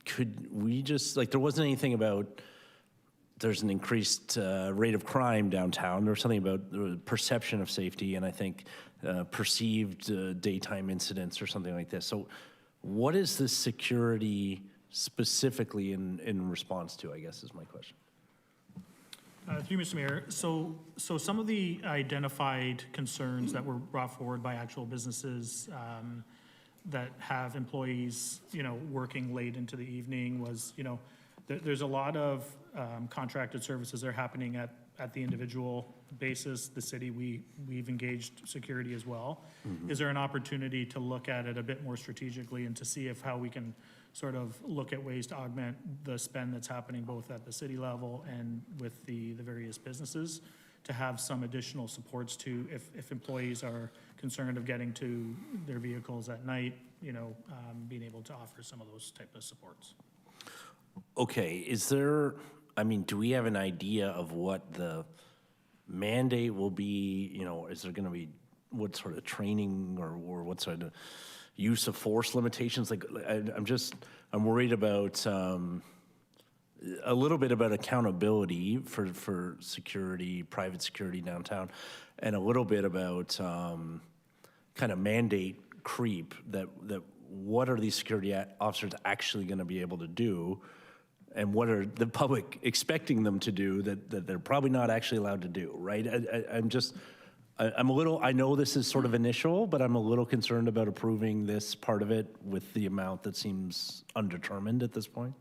Could we just, there wasn't anything about there's an increased rate of crime downtown. There was something about the perception of safety, and I think perceived daytime incidents or something like this. So what is this security specifically in response to, I guess, is my question. Through you, Mr. Mayor. So some of the identified concerns that were brought forward by actual businesses that have employees, working late into the evening was, there's a lot of contracted services that are happening at the individual basis. The city, we've engaged security as well. Mm-hmm. Is there an opportunity to look at it a bit more strategically and to see how we can sort of look at ways to augment the spend that's happening both at the city level and with the various businesses, to have some additional supports to, if employees are concerned of getting to their vehicles at night, being able to offer some of those type of supports. Okay, do we have an idea of what the mandate will be? Is there going to be, what sort of training or what sort of use of force limitations? I'm worried about a little bit about accountability for security, private security downtown, and a little bit about kind of mandate creep that what are these security officers actually going to be able to do, and what are the public expecting them to do that they're probably not actually allowed to do, right? I'm a little, I know this is sort of initial, but I'm a little concerned about approving this part of it with the amount that seems undetermined at this point.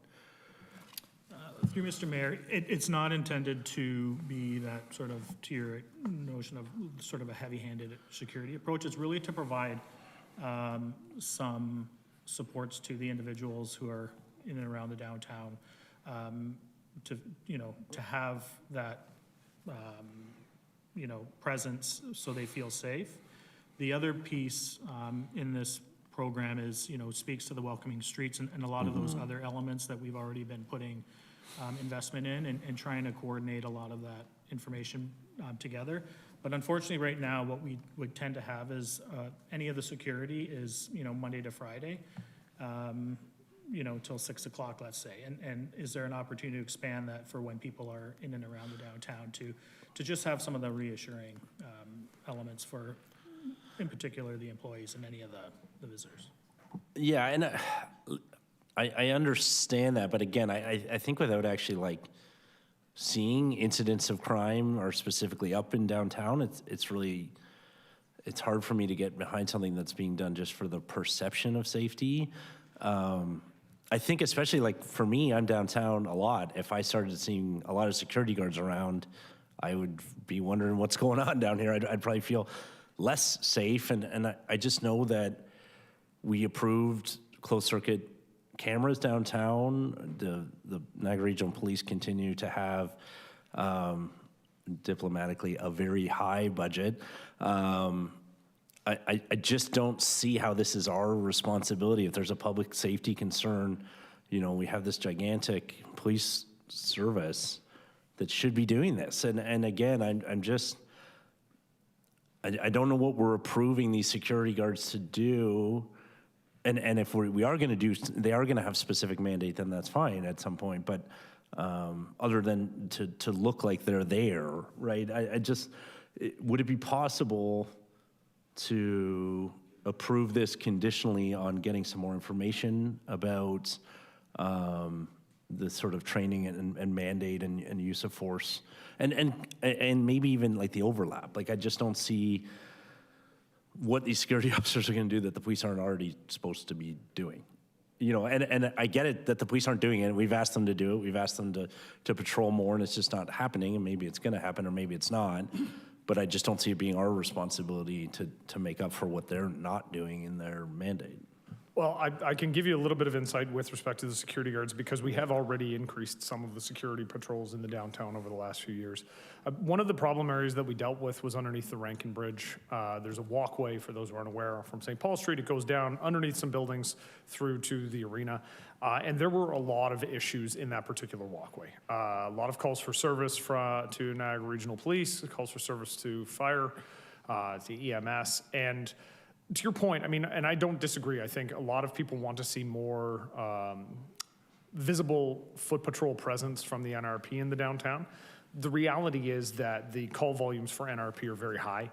Through Mr. Mayor, it's not intended to be that sort of, to your notion of sort of a heavy-handed security approach. It's really to provide some supports to the individuals who are in and around the downtown, to have that, presence so they feel safe. The other piece in this program is, speaks to the welcoming streets and a lot of those other elements that we've already been putting investment in and trying to coordinate a lot of that information together. But unfortunately, right now, what we would tend to have is any of the security is, Monday to Friday, till 6 o'clock, let's say. And is there an opportunity to expand that for when people are in and around the downtown to just have some of the reassuring elements for, in particular, the employees and any of the visitors? Yeah, and I understand that, but again, I think without actually seeing incidents of crime or specifically up in downtown, it's hard for me to get behind something that's being done just for the perception of safety. I think especially for me, I'm downtown a lot. If I started seeing a lot of security guards around, I would be wondering what's going on down here. I'd probably feel less safe, and I just know that we approved closed circuit cameras downtown. The Niagara Regional Police continue to have, diplomatically, a very high budget. I just don't see how this is our responsibility. If there's a public safety concern, we have this gigantic police service that should be doing this. And again, I'm just, I don't know what we're approving these security guards to do. And if we are going to do, they are going to have specific mandate, then that's fine at some point. But other than to look like they're there, right? Would it be possible to approve this conditionally on getting some more information about the sort of training and mandate and use of force, and maybe even like the overlap? Like, I just don't see what these security officers are going to do that the police aren't already supposed to be doing. You know, and I get it that the police aren't doing it. We've asked them to do it. We've asked them to patrol more, and it's just not happening. And maybe it's going to happen, or maybe it's not. But I just don't see it being our responsibility to make up for what they're not doing in their mandate. Well, I can give you a little bit of insight with respect to the security guards, because we have already increased some of the security patrols in the downtown over the last few years. One of the problem areas that we dealt with was underneath the Rankin Bridge. There's a walkway, for those who aren't aware, from St. Paul Street. It goes down underneath some buildings through to the arena. And there were a lot of issues in that particular walkway. A lot of calls for service to Niagara Regional Police, calls for service to fire, to EMS, and to your point, I mean, and I don't disagree. I think a lot of people want to see more visible foot patrol presence from the NRP in the downtown. The reality is that the call volumes for NRP are very high.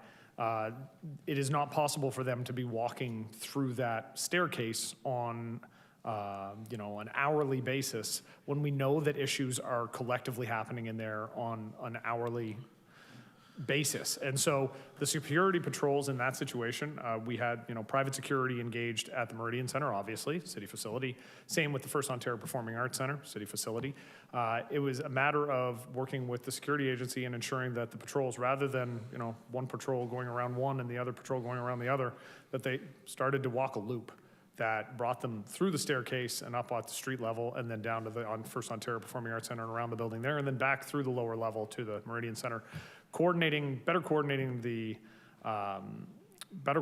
It is not possible for them to be walking through that staircase on an hourly basis when we know that issues are collectively happening in there on an hourly basis. And so the security patrols in that situation, we had private security engaged at the Meridian Center, obviously, city facility. Same with the First Ontario Performing Arts Center, city facility. It was a matter of working with the security agency and ensuring that the patrols, rather than one patrol going around one and the other patrol going around the other, that they started to walk a loop that brought them through the staircase and up at the street level, and then down to the First Ontario Performing Arts Center and around the building there, and then back through the lower level to the Meridian Center. Better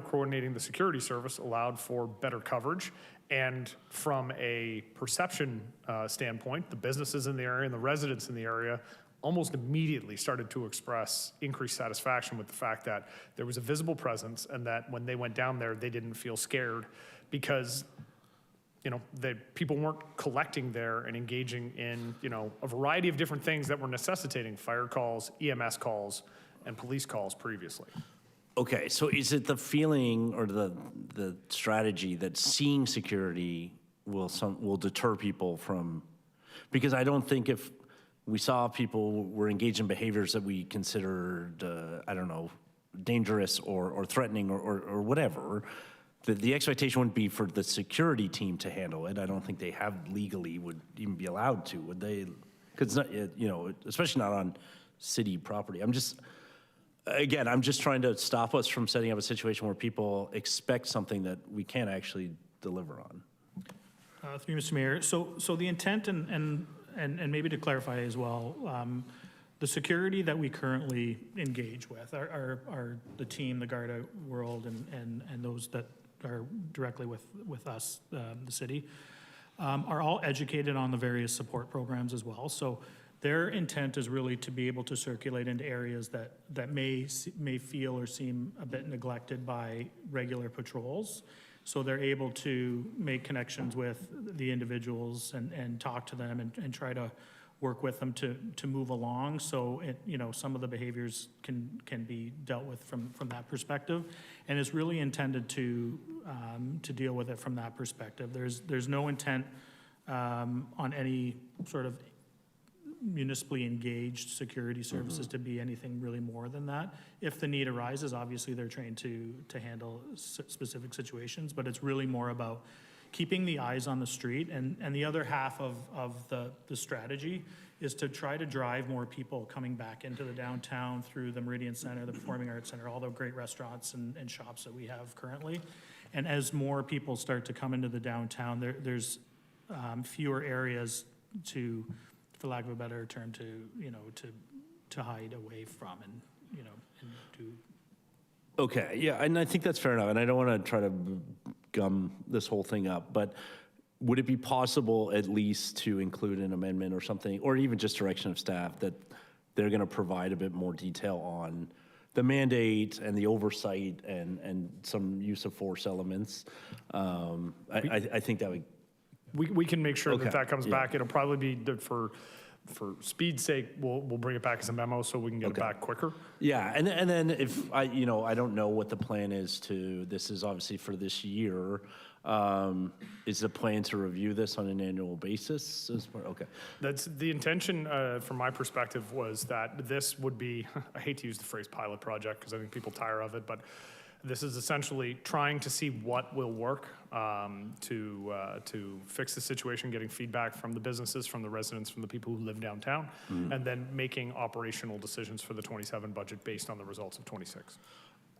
coordinating the security service allowed for better coverage. And from a perception standpoint, the businesses in the area and the residents in the area almost immediately started to express increased satisfaction with the fact that there was a visible presence, and that when they went down there, they didn't feel scared, because people weren't collecting there and engaging in a variety of different things that were necessitating fire calls, EMS calls, and police calls previously. Okay, so is it the feeling or the strategy that seeing security will deter people from? Because I don't think if we saw people were engaged in behaviors that we considered, dangerous or threatening or whatever, the expectation wouldn't be for the security team to handle it. I don't think they would even be allowed to, would they? Because especially not on city property. I'm just trying to stop us from setting up a situation where people expect something that we can't actually deliver on. Through you, Mr. Mayor. So the intent and maybe to clarify as well, the security that we currently engage with are the team, the Garda world, and those that are directly with us, the city, are all educated on the various support programs as well. So their intent is really to be able to circulate into areas that may feel or seem a bit neglected by regular patrols. So they're able to make connections with the individuals and talk to them and try to work with them to move along. So some of the behaviors can be dealt with from that perspective, and it's really intended to deal with it from that perspective. There's no intent on any sort of municipally engaged security services to be anything really more than that. If the need arises, obviously they're trained to handle specific situations, but it's really more about keeping the eyes on the street. And the other half of the strategy is to try to drive more people coming back into the downtown through the Meridian Center, the Performing Arts Center, all the great restaurants and shops that we have currently. And as more people start to come into the downtown, there's fewer areas to, for lack of a better term, to hide away from and do. Okay, yeah, and I think that's fair enough, and I don't want to try to gum this whole thing up, but would it be possible at least to include an amendment or something, or even just direction of staff, that they're going to provide a bit more detail on the mandate and the oversight and some use of force elements. I think that would. We can make sure Okay, that comes yeah. back. It'll probably be for speed's sake, we'll bring it back as a memo so we can get it back quicker. Yeah, and then if I don't know what the plan is this is obviously for this year. Is the plan to review this on an annual basis? Okay. That's the intention, from my perspective, was that this would be, I hate to use the phrase pilot project because I think people tire of it, but this is essentially trying to see what will work to fix the situation, getting feedback from the businesses, from the residents, from the people who live downtown, and then making operational decisions for the 27 budget based on the results of 26.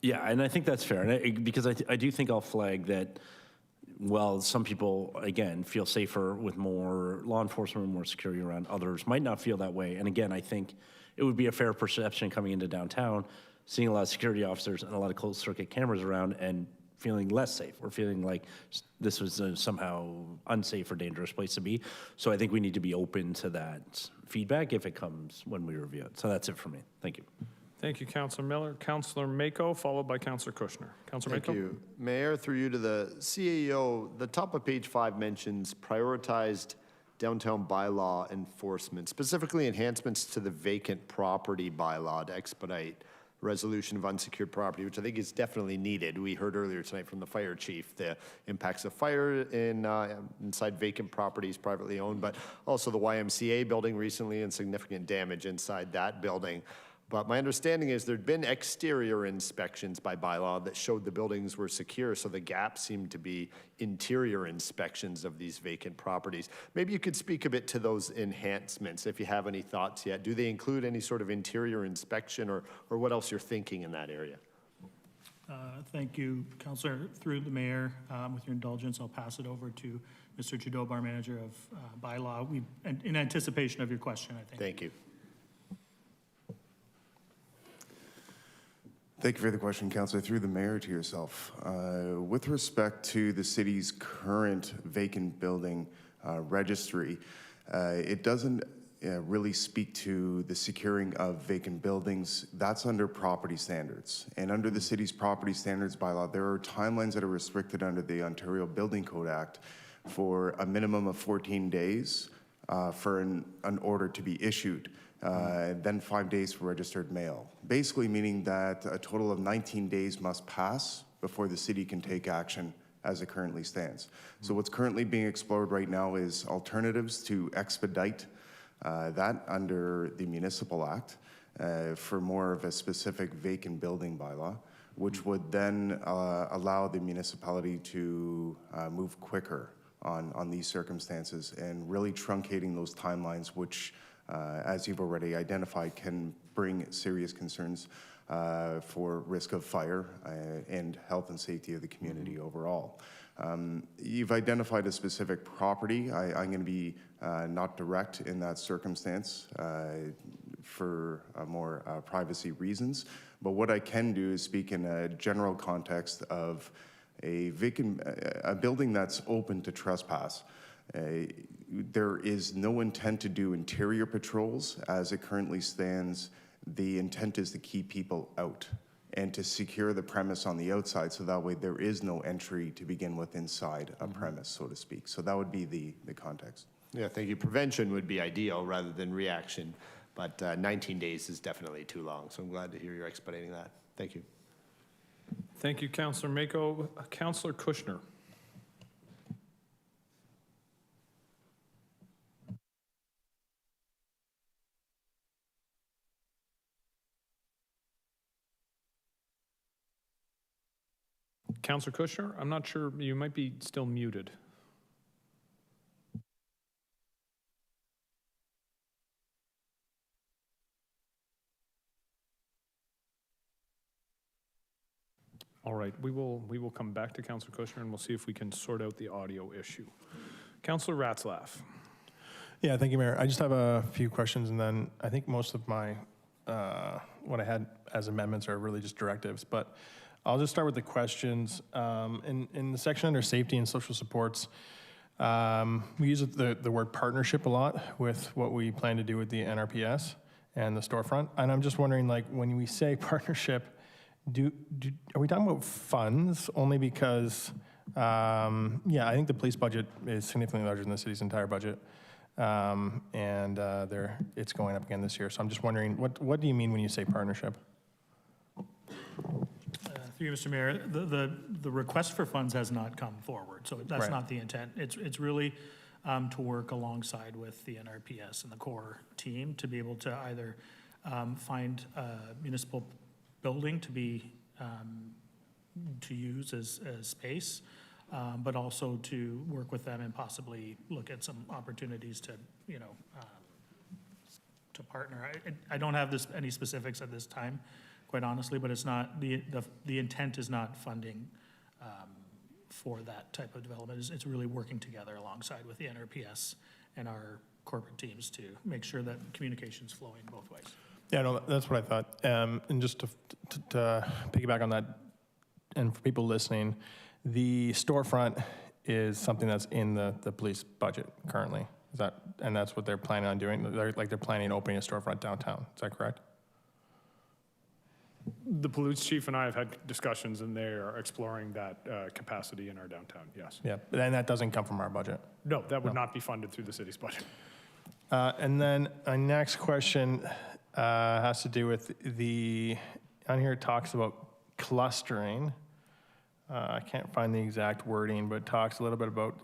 Yeah, and I think that's fair, and because I do think I'll flag that. Well, some people, again, feel safer with more law enforcement and more security around. Others might not feel that way. And again, I think it would be a fair perception coming into downtown, seeing a lot of security officers and a lot of closed circuit cameras around and feeling less safe or feeling like this was somehow unsafe or dangerous place to be. So I think we need to be open to that feedback if it comes when we review it. So that's it for me. Thank you. Thank you, Councillor Miller. Councillor Mako, followed by Councillor Kushner. Councillor Mako. Thank you. Mayor, through you to the CAO, the top of page 5 mentions prioritized downtown bylaw enforcement, specifically enhancements to the vacant property bylaw to expedite resolution of unsecured property, which I think is definitely needed. We heard earlier tonight from the fire chief the impacts of fire inside vacant properties privately owned, but also the YMCA building recently and significant damage inside that building. But my understanding is there'd been exterior inspections by bylaw that showed the buildings were secure, so the gap seemed to be interior inspections of these vacant properties. Maybe you could speak a bit to those enhancements, if you have any thoughts yet. Do they include any sort of interior inspection or what else you're thinking in that area? Thank you, Councillor. Through the Mayor, with your indulgence, I'll pass it over to Mr. Trudeau, Bar Manager of Bylaw, in anticipation of your question, I think. Thank you. Thank you for the question, Councillor. Through the Mayor to yourself. With respect to the city's current vacant building registry, it doesn't really speak to the securing of vacant buildings. That's under property standards. And under the city's property standards bylaw, there are timelines that are restricted under the Ontario Building Code Act for a minimum of 14 days for an order to be issued. Then 5 days for registered mail. Basically meaning that a total of 19 days must pass before the city can take action as it currently stands. So what's currently being explored right now is alternatives to expedite that under the Municipal Act for more of a specific vacant building bylaw, which would then allow the municipality to move quicker on these circumstances and really truncating those timelines, which as you've already identified, can bring serious concerns for risk of fire and health and safety of the community overall. You've identified a specific property. I'm going to be not direct in that circumstance for more privacy reasons, but what I can do is speak in a general context of a building that's open to trespass. There is no intent to do interior patrols. As it currently stands, the intent is to keep people out and to secure the premise on the outside, so that way there is no entry to begin with inside a premise, so to speak. So that would be the context. Yeah, thank you. Prevention would be ideal rather than reaction, but 19 days is definitely too long, so I'm glad to hear you're expediting that. Thank you. Thank you, Councillor Mako. Councillor Kushner. Councillor Kushner, I'm not sure, you might be still muted. All right, we will come back to Councillor Kushner and we'll see if we can sort out the audio issue. Councillor Ratzlaff. Yeah, thank you, Mayor. I just have a few questions, and then I think most of my what I had as amendments are really just directives, but I'll just start with the questions. In the section under safety and social supports, we use the word partnership a lot with what we plan to do with the NRPS. and the storefront. And I'm just wondering, like, when we say partnership, are we talking about funds? Only because, I think the police budget is significantly larger than the city's entire budget. It's going up again this year. So I'm just wondering, what do you mean when you say partnership? Through you, Mr. Mayor, the request for funds has not come forward, so that's Right. not the intent. It's really to work alongside with the NRPS and the core team to be able to either find a municipal building to be to use as space, but also to work with them and possibly look at some opportunities to, to partner. I don't have any specifics at this time, quite honestly, but it's not, the intent is not funding for that type of development. It's really working together alongside with the NRPS and our corporate teams to make sure that communication's flowing both ways. Yeah, no, that's what I thought. And just to piggyback on that, and for people listening, the storefront is something that's in the police budget currently. And that's what they're planning on doing? They're planning on opening a storefront downtown. Is that correct? The police chief and I have had discussions, and they are exploring that capacity in our downtown, yes. Yeah, and that doesn't come from our budget. No, that would not be funded through the city's budget. And then our next question has to do with on here it talks about clustering. I can't find the exact wording, but it talks a little bit about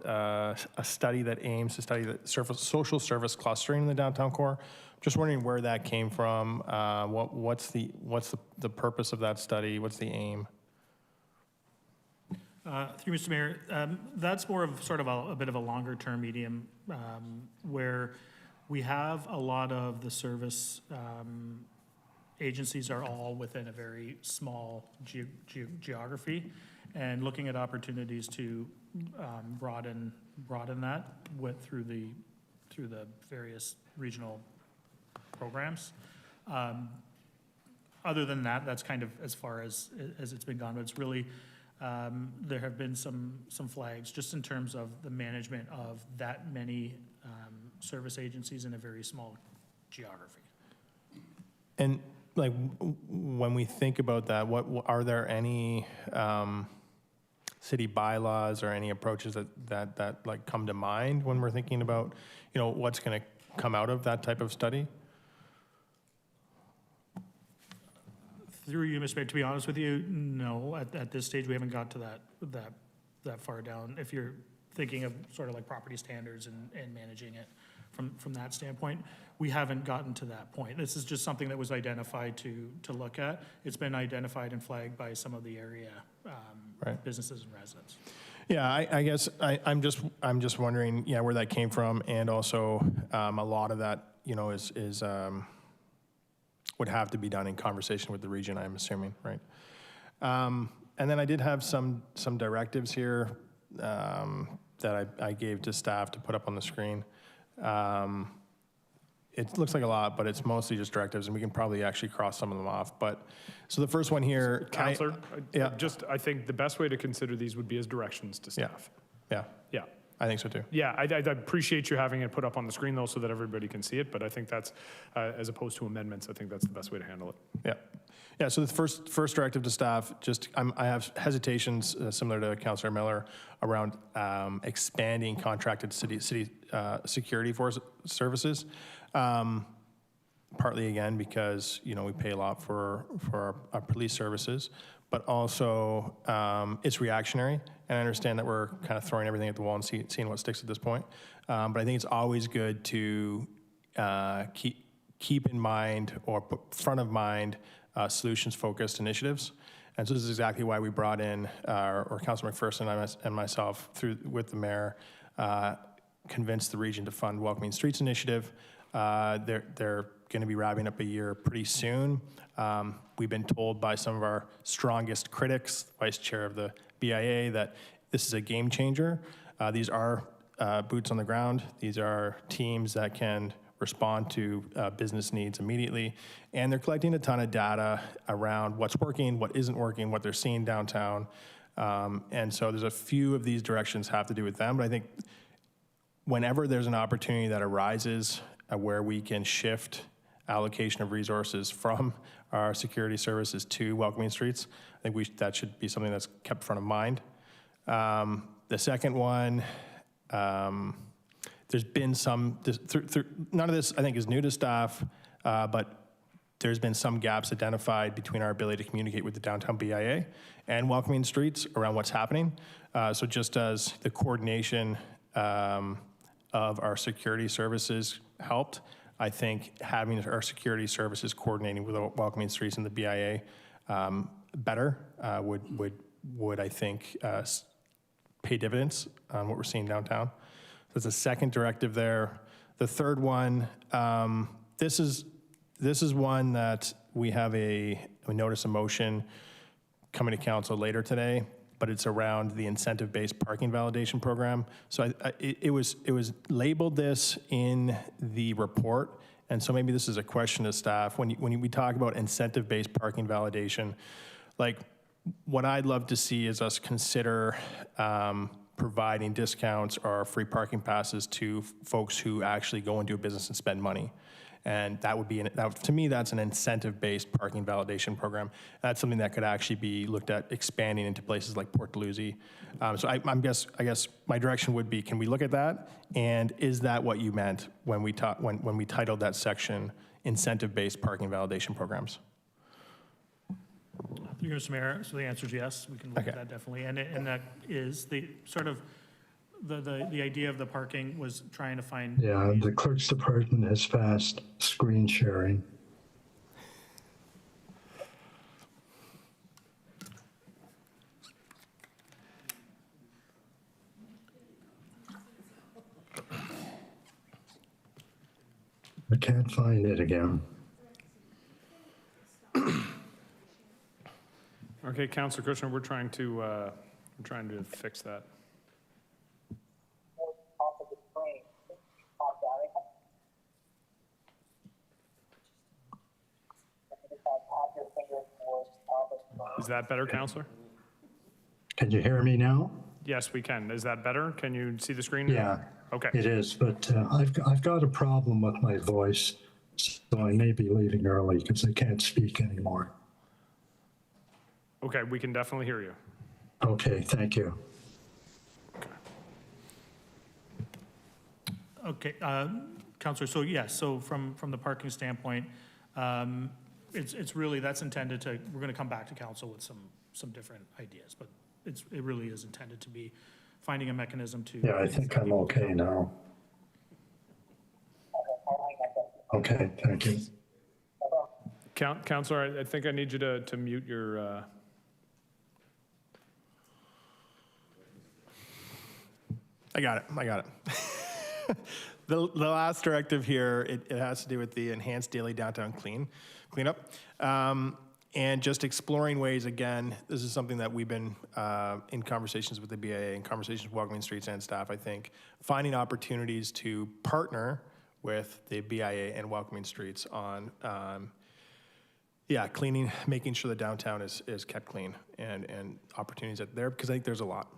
a study that aims to study the social service clustering in the downtown core. Just wondering where that came from. What's the purpose of that study? What's the aim? Through Mr. Mayor, that's more of sort of a bit of a longer term medium where we have a lot of the service agencies are all within a very small geography, and looking at opportunities to broaden that through the various regional programs. Other than that, that's kind of as far as it's been gone. But it's really there have been some flags just in terms of the management of that many service agencies in a very small geography. And like when we think about that, what are there any city bylaws or any approaches that like come to mind when we're thinking about, what's going to come out of that type of study? Through you, Mr. Mayor, to be honest with you, no. At this stage, we haven't got to that far down. If you're thinking of sort of like property standards and managing it from that standpoint, we haven't gotten to that point. This is just something that was identified to look at. It's been identified and flagged by some of the area businesses and residents. Yeah, I guess I'm just wondering, where that came from, and also a lot of that, is would have to be done in conversation with the region, I'm assuming, right? And then I did have some directives here that I gave to staff to put up on the screen. It looks like a lot, but it's mostly just directives, and we can probably actually cross some of them off. But so the first one here, Councillor, I think the best way to consider these would be as directions to staff. Yeah. I think so too. Yeah, I appreciate you having it put up on the screen though, so that everybody can see it. But I think that's, as opposed to amendments, I think that's the best way to handle it. Yeah. So the first directive to staff, I have hesitations similar to Councillor Miller around expanding contracted city security force services. Partly again because we pay a lot for our police services, but also it's reactionary. And I understand that we're kind of throwing everything at the wall and seeing what sticks at this point. But I think it's always good to keep in mind or put front of mind solutions-focused initiatives. And so this is exactly why we brought in, or Councilor McPherson and myself, with the mayor, convinced the region to fund Welcoming Streets Initiative. They're going to be wrapping up a year pretty soon. We've been told by some of our strongest critics, Vice Chair of the BIA, that this is a game changer. These are boots on the ground. These are teams that can respond to business needs immediately. And they're collecting a ton of data around what's working, what isn't working, what they're seeing downtown. And so there's a few of these directions have to do with them. But I think whenever there's an opportunity that arises where we can shift allocation of resources from our security services to welcoming streets. I think that should be something that's kept front of mind. The second one, there's been some, none of this I think is new to staff, but there's been some gaps identified between our ability to communicate with the downtown BIA and welcoming streets around what's happening. So just as the coordination of our security services helped, I think having our security services coordinating with welcoming streets and the BIA better would I think pay dividends on what we're seeing downtown. There's a second directive there. The third one, this is one that we have a notice of motion coming to council later today, but it's around the incentive-based parking validation program. So it was labeled this in the report, and so maybe this is a question to staff. When we talk about incentive-based parking validation, like what I'd love to see is us consider providing discounts or free parking passes to folks who actually go and do a business and spend money. And that would be, to me, that's an incentive-based parking validation program. That's something that could actually be looked at expanding into places like Port Dalhousie. So I guess my direction would be, can we look at that? And is that what you meant when we titled that section incentive-based parking validation programs? Through you, Mr. Mayor, so the answer is yes, we can look at that definitely. And that is the sort of, the idea of the parking was trying to find. Yeah, the clerk's department has fast screen sharing. I can't find it again. Okay, Councilor Kushner, we're trying to fix that. Is that better, Councilor? Can you hear me now? Yes, we can. Is that better? Can you see the screen? Yeah, Okay. it is, but I've got a problem with my voice, so I may be leaving early because I can't speak anymore. Okay, we can definitely hear you. Okay, thank you. Okay, Councilor, so yes, so from the parking standpoint, it's really, that's intended to, we're going to come back to council with some different ideas, but it really is intended to be finding a mechanism to. Yeah, I think I'm okay now. Okay, thank you. Councilor, I think I need you to mute your. I got it. The last directive here, it has to do with the enhanced daily downtown cleanup. And just exploring ways, again, this is something that we've been in conversations with the BIA and conversations with Welcoming Streets and staff, I think, finding opportunities to partner with the BIA and Welcoming Streets on, cleaning, making sure the downtown is kept clean and opportunities there, because I think there's a lot.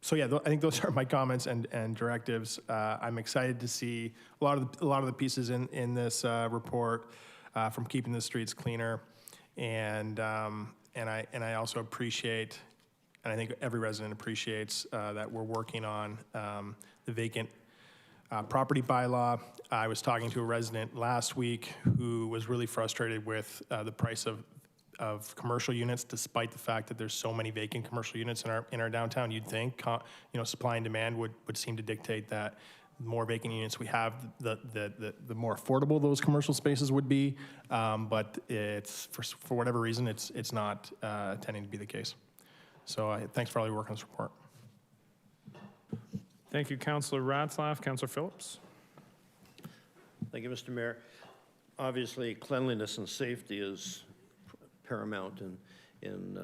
So yeah, I think those are my comments and directives. I'm excited to see a lot of the pieces in this report from keeping the streets cleaner, and I also appreciate, and I think every resident appreciates that we're working on the vacant property bylaw. I was talking to a resident last week who was really frustrated with the price of commercial units, despite the fact that there's so many vacant commercial units in our downtown. You'd think, supply and demand would seem to dictate that the more vacant units we have, the more affordable those commercial spaces would be. But it's for whatever reason, it's not tending to be the case. So thanks for all your work on this report. Thank you, Councilor Ratzlaff. Councilor Phelps. Thank you, Mr. Mayor. Obviously, cleanliness and safety is paramount in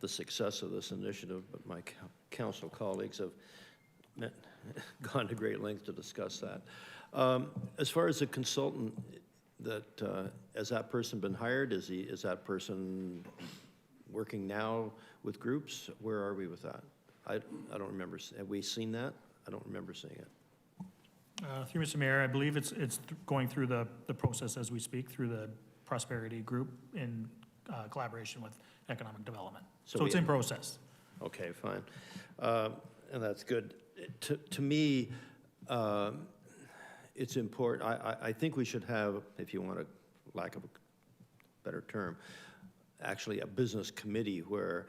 the success of this initiative, but my council colleagues have gone to great lengths to discuss that. As far as the consultant, has that person been hired? Is that person working now with groups? Where are we with that? I don't remember. Have we seen that? I don't remember seeing it. Through Mr. Mayor, I believe it's going through the process as we speak, through the Prosperity Group in collaboration with Economic Development. So it's in process. Okay, fine. And that's good. To me, it's important. I think we should have, if you want a lack of a better term, actually a business committee where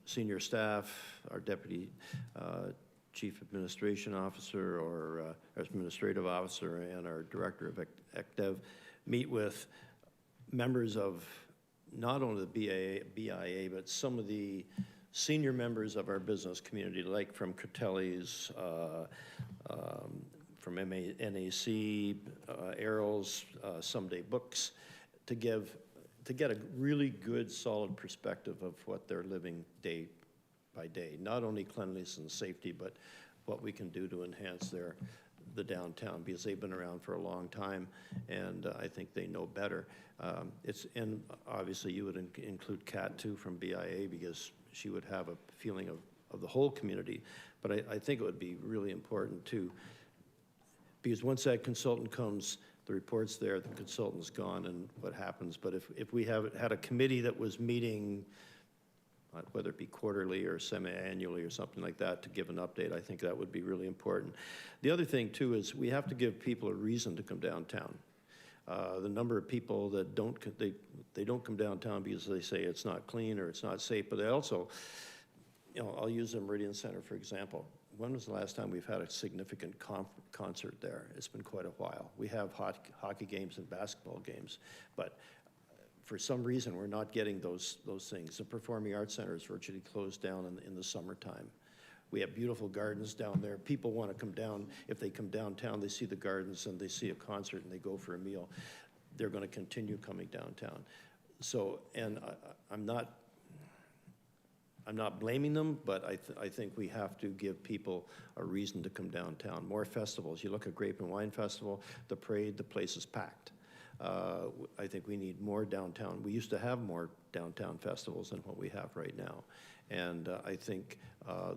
senior staff, our deputy chief administration officer or administrative officer and our director of ECDev meet with members of not only the BIA, but some of the senior members of our business community, like from Critelli's, from NAC, Arrows, Someday Books, to get a really good, solid perspective of what they're living day by day. Not only cleanliness and safety, but what we can do to enhance the downtown, because they've been around for a long time, and I think they know better. And obviously you would include Kat too from BIA, because she would have a feeling of the whole community. But I think it would be really important too, because once that consultant comes, the report's there, the consultant's gone, and what happens? But if we had a committee that was meeting, whether it be quarterly or semi-annually or something like that, to give an update, I think that would be really important. The other thing too is we have to give people a reason to come downtown. The number of people that don't come downtown because they say it's not clean or it's not safe, but they also, I'll use the Meridian Center for example. When was the last time we've had a significant concert there? It's been quite a while. We have hockey games and basketball games, but for some reason we're not getting those things. The Performing Arts Center is virtually closed down in the summertime. We have beautiful gardens down there. People want to come down. If they come downtown, they see the gardens and they see a concert and they go for a meal. They're going to continue coming downtown. So, and I'm not blaming them, but I think we have to give people a reason to come downtown. More festivals. You look at Grape and Wine Festival, the parade, the place is packed. I think we need more downtown. We used to have more downtown festivals than what we have right now. And I think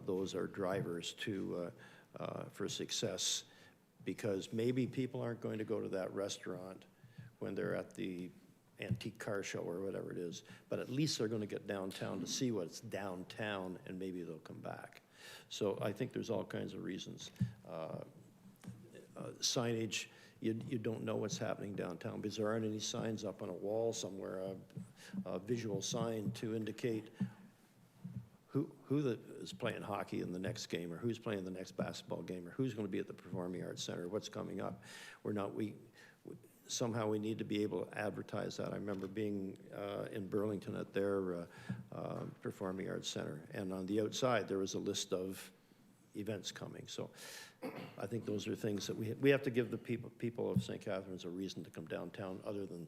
those are drivers for success, because maybe people aren't going to go to that restaurant when they're at the antique car show or whatever it is, but at least they're going to get downtown to see what's downtown, and maybe they'll come back. So I think there's all kinds of reasons. Signage, you don't know what's happening downtown because there aren't any signs up on a wall somewhere, a visual sign to indicate who is playing hockey in the next game, or who's playing the next basketball game, or who's going to be at the Performing Arts Center, what's coming up. Somehow we need to be able to advertise that. I remember being in Burlington at their Performing Arts Center, and on the outside there was a list of events coming. So I think those are things that we have to give the people of St. Catharines a reason to come downtown, other than,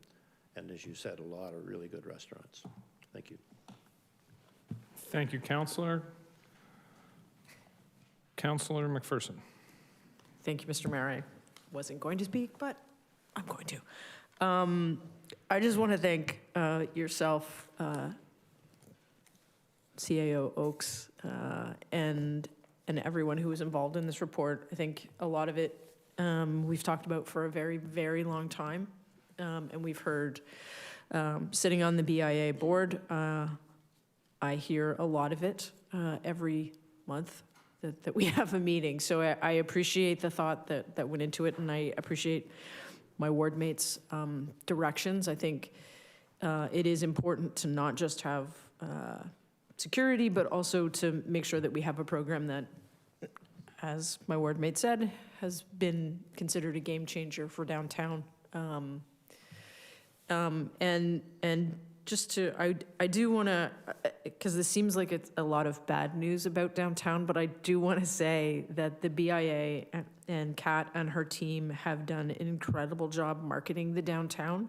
and as you said, a lot of really good restaurants. Thank you. Thank you, Councillor. Councillor McPherson. Thank you, Mr. Mayor. I wasn't going to speak, but I'm going to. I just want to thank yourself, CAO Oakes, and everyone who was involved in this report. I think a lot of it we've talked about for a very, very long time, and we've heard, sitting on the BIA board, I hear a lot of it every month that we have a meeting. So I appreciate the thought that went into it, and I appreciate my ward mates' directions. I think it is important to not just have security, but also to make sure that we have a program that, as my ward mate said, has been considered a game changer for downtown. And just to, I do want to, because this seems like it's a lot of bad news about downtown, but I do want to say that the BIA and Kat and her team have done an incredible job marketing the downtown.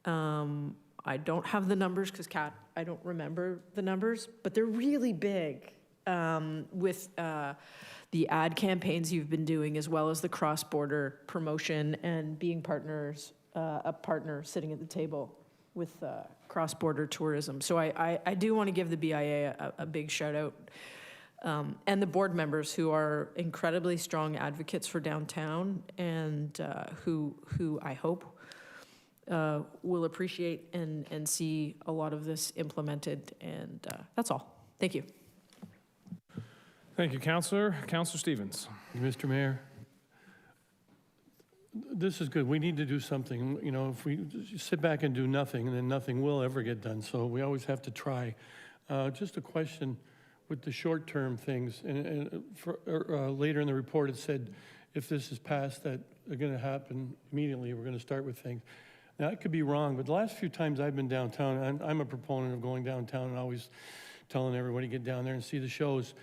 I don't have the numbers because Kat, I don't remember the numbers, but they're really big with the ad campaigns you've been doing, as well as the cross-border promotion and being partners, a partner sitting at the table with cross-border tourism. So I do want to give the BIA a big shout out. and the board members who are incredibly strong advocates for downtown and who I hope will appreciate and see a lot of this implemented. And that's all. Thank you. Thank you, Councillor. Councillor Stevens. Mr. Mayor, this is good. We need to do something. You know, if we sit back and do nothing, then nothing will ever get done. So we always have to try. Just a question with the short-term things. And later in the report, it said if this is passed, that are going to happen immediately. We're going to start with things. Now, I could be wrong, but the last few times I've been downtown, I'm a proponent of going downtown and always telling everybody get down there and see the shows.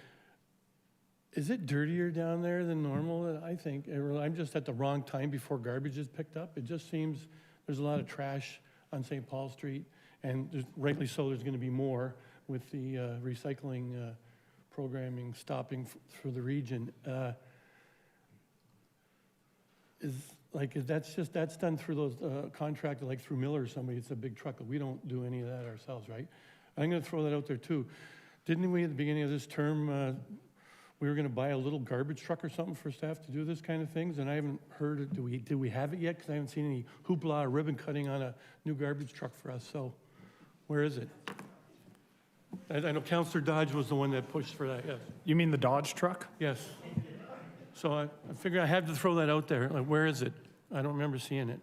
Is it dirtier down there than normal? I think. I'm just at the wrong time before garbage is picked up. It just seems there's a lot of trash on St. Paul Street, and rightly so, there's going to be more with the recycling programming stopping for the region. That's done through those contracts, like through Miller or somebody. It's a big truck. We don't do any of that ourselves, right? I'm going to throw that out there too. Didn't we at the beginning of this term? We were going to buy a little garbage truck or something for staff to do this kind of things, and I haven't heard it. Did we have it yet? Because I haven't seen any hoopla or ribbon cutting on a new garbage truck for us. So, where is it? I know Councillor Dodge was the one that pushed for that. Yes. You mean the Dodge truck? Yes. So I figured I had to throw that out there. Like, where is it? I don't remember seeing it.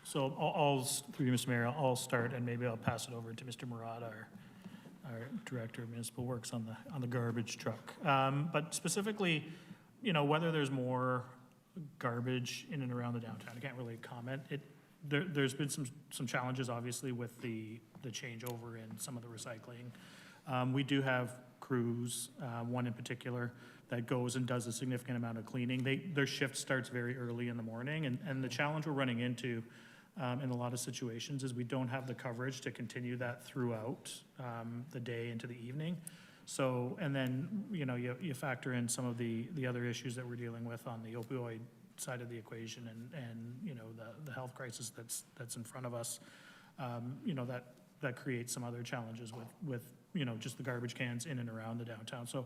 So through you, Mr. Mayor, I'll start, and maybe I'll pass it over to Mr. Murata, our Director of Municipal Works, on the garbage truck. But specifically, you know, whether there's more garbage in and around the downtown, I can't really comment. There's been some challenges, obviously, with the changeover in some of the recycling. We do have crews, one in particular, that goes and does a significant amount of cleaning. Their shift starts very early in the morning, and the challenge we're running into in a lot of situations is we don't have the coverage to continue that throughout the day into the evening. So, and then, you know, you factor in some of the other issues that we're dealing with on the opioid side of the equation, and you know, the health crisis that's in front of us. You know, that creates some other challenges with you know, just the garbage cans in and around the downtown. So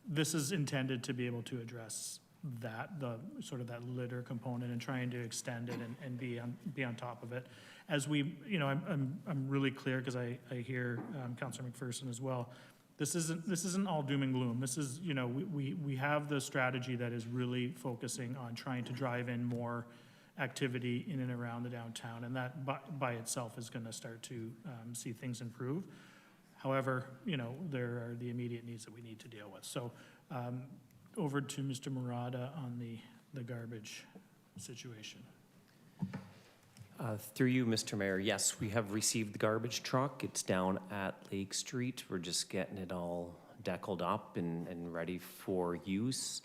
this is intended to be able to address that, the sort of that litter component, and trying to extend it and be on top of it. As we, you know, I'm really clear, because I hear Councillor McPherson as well. This isn't all doom and gloom. This is, you know, we have the strategy that is really focusing on trying to drive in more activity in and around the downtown, and that by itself is going to start to see things improve. However, you know, there are the immediate needs that we need to deal with. So over to Mr. Murata on the garbage situation. Through you, Mr. Mayor, yes, we have received the garbage truck. It's down at Lake Street. We're just getting it all deckled up and ready for use.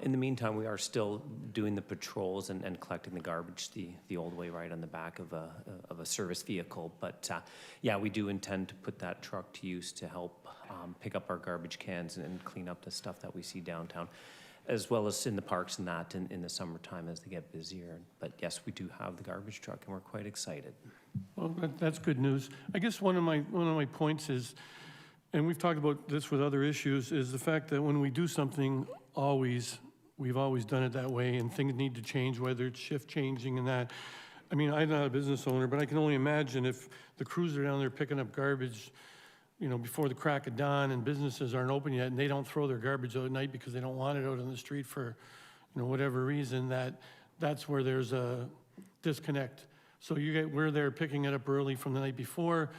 In the meantime, we are still doing the patrols and collecting the garbage the old way, right on the back of a service vehicle. But yeah, we do intend to put that truck to use to help pick up our garbage cans and clean up the stuff that we see downtown, as well as in the parks and that in the summertime as they get busier. But yes, we do have the garbage truck, and we're quite excited. Well, that's good news. I guess one of my points is, and we've talked about this with other issues, is the fact that when we do something, we've always done it that way, and things need to change, whether it's shift changing and that. I mean, I'm not a business owner, but I can only imagine if the crews are down there picking up garbage, you know, before the crack of dawn, and businesses aren't open yet, and they don't throw their garbage out at night because they don't want it out on the street for, you know, whatever reason, that's where there's a disconnect. So we're there picking it up early from the night before.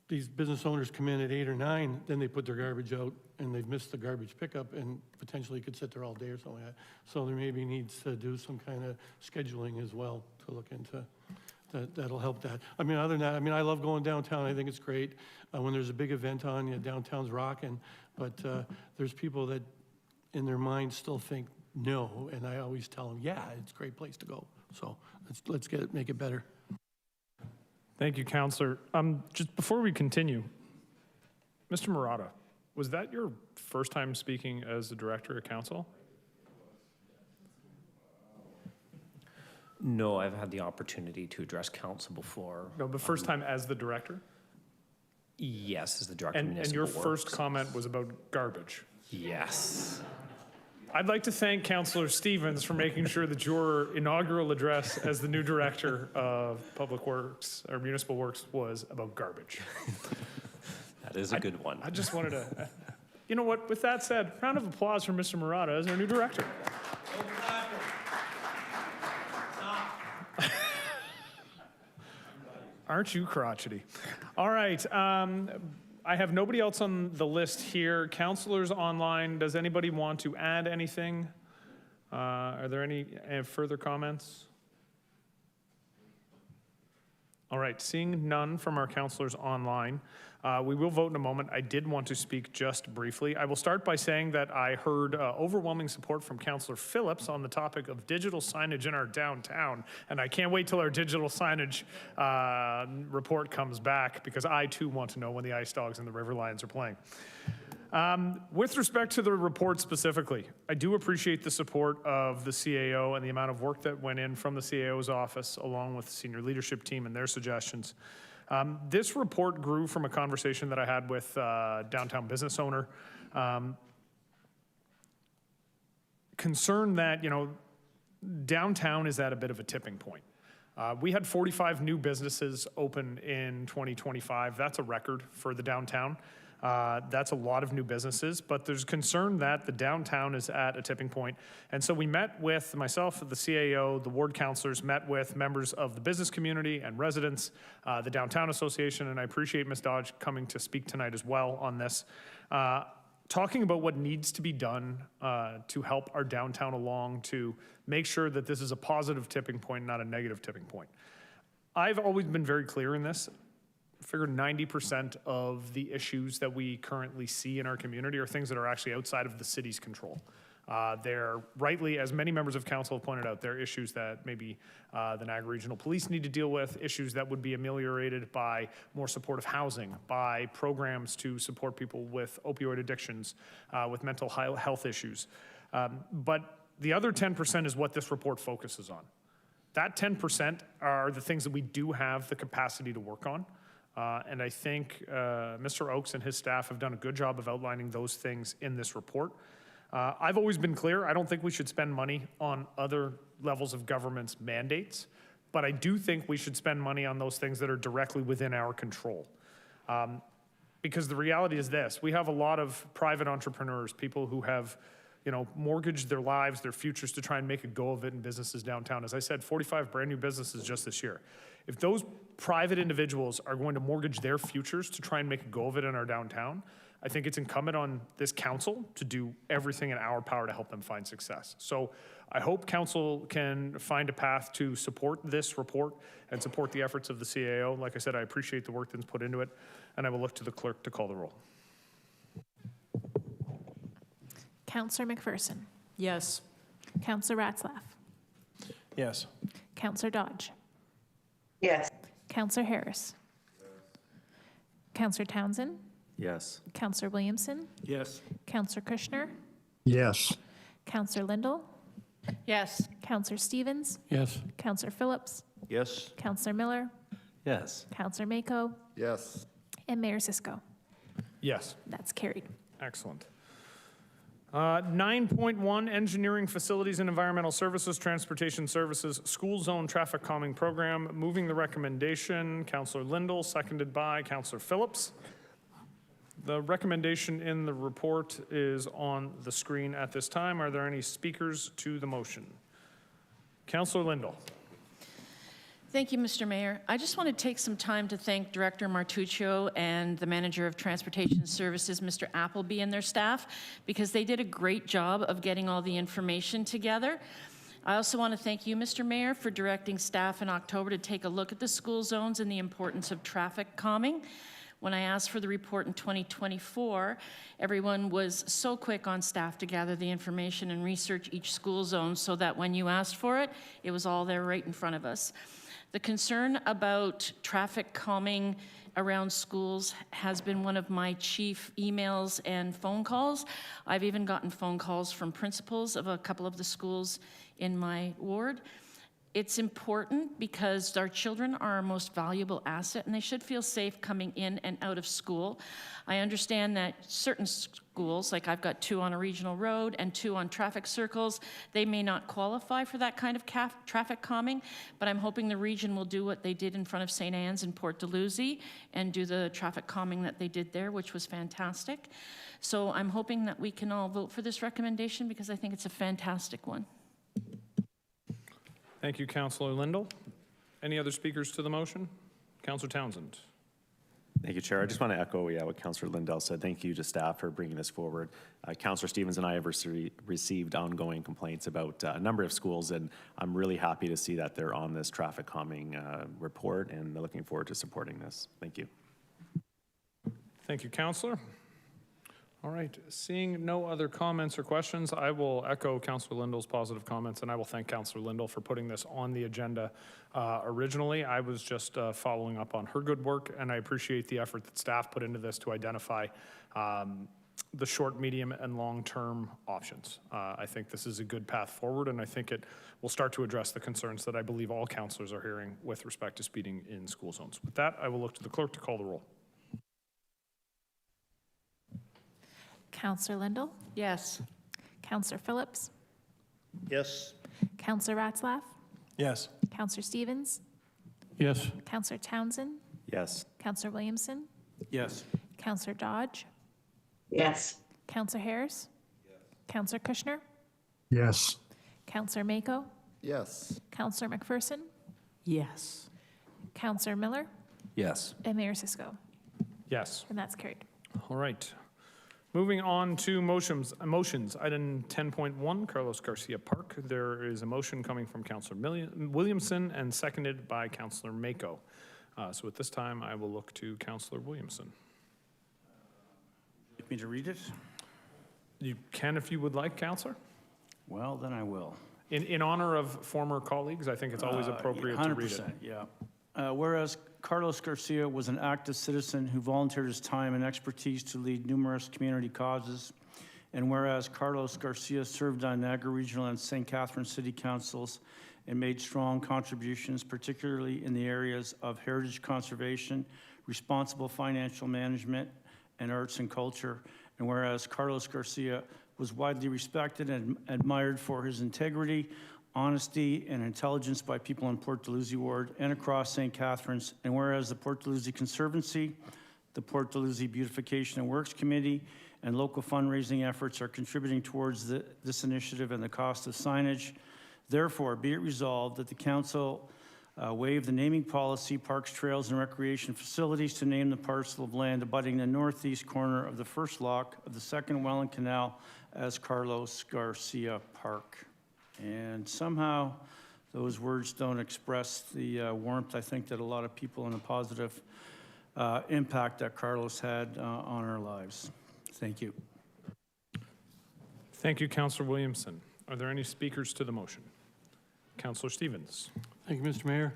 These business owners come in at 8 or 9, then they put their garbage out, and they've missed the garbage pickup, and potentially could sit there all day or something like that. So there maybe needs to do some kind of scheduling as well to look into. That'll help that. I mean, other than that, I mean, I love going downtown. I think it's great. When there's a big event on, you know, downtown's rocking. But there's people that in their minds still think no, and I always tell them, yeah, it's a great place to go. So let's make it better. Thank you, Councillor. Just before we continue, Mr. Murata, was that your first time speaking as the Director of Council? No, I've had the opportunity to address council before. No, the first time as the Director? Yes, as the Director of And Municipal your Works. first comment was about garbage. Yes. I'd like to thank Councillor Stevens for making sure that your inaugural address as the new Director of Public Works or Municipal Works was about garbage. That is a good one. I just wanted to, you know what, with that said, round of applause for Mr. Murata as our new Director. Aren't you crotchety? All right. I have nobody else on the list here. Councilors online, does anybody want to add anything? Are there any further comments? All right, seeing none from our councilors online, we will vote in a moment. I did want to speak just briefly. I will start by saying that I heard overwhelming support from Councillor Phelps on the topic of digital signage in our downtown, and I can't wait till our digital signage report comes back because I too want to know when the Ice Dogs and the River Lions are playing. With respect to the report specifically, I do appreciate the support of the CAO and the amount of work that went in from the CAO's office along with the senior leadership team and their suggestions. This report grew from a conversation that I had with a downtown business owner. Concerned that, downtown is at a bit of a tipping point. We had 45 new businesses open in 2025. That's a record for the downtown. That's a lot of new businesses, but there's concern that the downtown is at a tipping point. And so we met with myself, the CAO, the ward councilors, met with members of the business community and residents, the Downtown Association, and I appreciate Ms. Dodge coming to speak tonight as well on this, talking about what needs to be done to help our downtown along to make sure that this is a positive tipping point, not a negative tipping point. I've always been very clear in this. I figure 90% of the issues that we currently see in our community are things that are actually outside of the city's control. They're rightly, as many members of council have pointed out, they're issues that maybe the Niagara Regional Police need to deal with, issues that would be ameliorated by more supportive housing, by programs to support people with opioid addictions, with mental health issues. But the other 10% is what this report focuses on. That 10% are the things that we do have the capacity to work on. And I think Mr. Oakes and his staff have done a good job of outlining those things in this report. I've always been clear, I don't think we should spend money on other levels of government's mandates, but I do think we should spend money on those things that are directly within our control. Because the reality is this, we have a lot of private entrepreneurs, people who have mortgaged their lives, their futures to try and make a go of it in businesses downtown. As I said, 45 brand new businesses just this year. If those private individuals are going to mortgage their futures to try and make a go of it in our downtown, I think it's incumbent on this council to do everything in our power to help them find success. So I hope council can find a path to support this report and support the efforts of the CAO. Like I said, I appreciate the work that's put into it, and I will look to the clerk to call the roll. Councillor McPherson. Yes. Councillor Ratzlaff. Yes. Councillor Dodge. Yes. Councillor Harris. Councillor Townsend. Yes. Councillor Williamson. Yes. Councillor Kushner. Yes. Councillor Lindell. Yes. Councillor Stevens. Yes. Councillor Phillips. Yes. Councillor Miller. Yes. Councillor Mako. Yes. And Mayor Cisco. Yes. That's carried. Excellent. 9.1, Engineering, Facilities and Environmental Services, Transportation Services, School Zone Traffic Calming Program. Moving the recommendation, Councillor Lindell, seconded by Councillor Phillips. The recommendation in the report is on the screen at this time. Are there any speakers to the motion? Councillor Lindell. Thank you, Mr. Mayor. I just want to take some time to thank Director Martuccio and the Manager of Transportation Services, Mr. Appleby, and their staff, because they did a great job of getting all the information together. I also want to thank you, Mr. Mayor, for directing staff in October to take a look at the school zones and the importance of traffic calming. When I asked for the report in 2024, everyone was so quick on staff to gather the information and research each school zone so that when you asked for it, it was all there right in front of us. The concern about traffic calming around schools has been one of my chief emails and phone calls. I've even gotten phone calls from principals of a couple of the schools in my ward. It's important because our children are our most valuable asset, and they should feel safe coming in and out of school. I understand that certain schools, like I've got 2 on a regional road and 2 on traffic circles, they may not qualify for that kind of traffic calming, but I'm hoping the region will do what they did in front of St. Anne's in Port Dalhousie and do the traffic calming that they did there, which was fantastic. So I'm hoping that we can all vote for this recommendation because I think it's a fantastic one. Thank you, Councillor Lindell. Any other speakers to the motion? Councillor Townsend. Thank you, Chair. I just want to echo what Councillor Lindell said. Thank you to staff for bringing this forward. Councillor Stevens and I have received ongoing complaints about a number of schools, and I'm really happy to see that they're on this traffic calming report, and looking forward to supporting this. Thank you. Thank you, Councillor. All right, seeing no other comments or questions, I will echo Councillor Lindell's positive comments, and I will thank Councillor Lindell for putting this on the agenda originally. I was just following up on her good work, and I appreciate the effort that staff put into this to identify the short, medium, and long-term options. I think this is a good path forward, and I think it will start to address the concerns that I believe all councillors are hearing with respect to speeding in school zones. With that, I will look to the clerk to call the roll. Councillor Lindell? Yes. Councillor Phillips? Yes. Councillor Ratzlaff? Yes. Councillor Stevens? Yes. Councillor Townsend? Yes. Councillor Williamson? Yes. Councillor Dodge? Yes. Councillor Harris? Councillor Kushner? Yes. Councillor Mako? Yes. Councillor McPherson? Yes. Councillor Miller? Yes. And Mayor Cisco. Yes. And that's carried. All right. Moving on to motions. Item 10.1, Carlos Garcia Park. There is a motion coming from Councillor Williamson and seconded by Councillor Mako. So at this time, I will look to Councillor Williamson. Like me to read it? You can if you would like, Councillor. Well, then I will. In honor of former colleagues, I think it's always appropriate to read it. 100%, yeah. Whereas Carlos Garcia was an active citizen who volunteered his time and expertise to lead numerous community causes, and whereas Carlos Garcia served on Niagara Regional and St. Catharines City Councils and made strong contributions, particularly in the areas of heritage conservation, responsible financial management, and arts and culture, and whereas Carlos Garcia was widely respected and admired for his integrity, honesty, and intelligence by people in Port Dalhousie Ward and across St. Catharines, and whereas the Port Dalhousie Conservancy, the Port Dalhousie Beautification and Works Committee, and local fundraising efforts are contributing towards this initiative and the cost of signage. Therefore, be it resolved that the council waive the naming policy, parks, trails, and recreation facilities to name the parcel of land abutting the northeast corner of the first lock of the second Welland Canal as Carlos Garcia Park. And somehow those words don't express the warmth, I think, that a lot of people and a positive impact that Carlos had on our lives. Thank you. Thank you, Councillor Williamson. Are there any speakers to the motion? Councillor Stevens. Thank you, Mr. Mayor.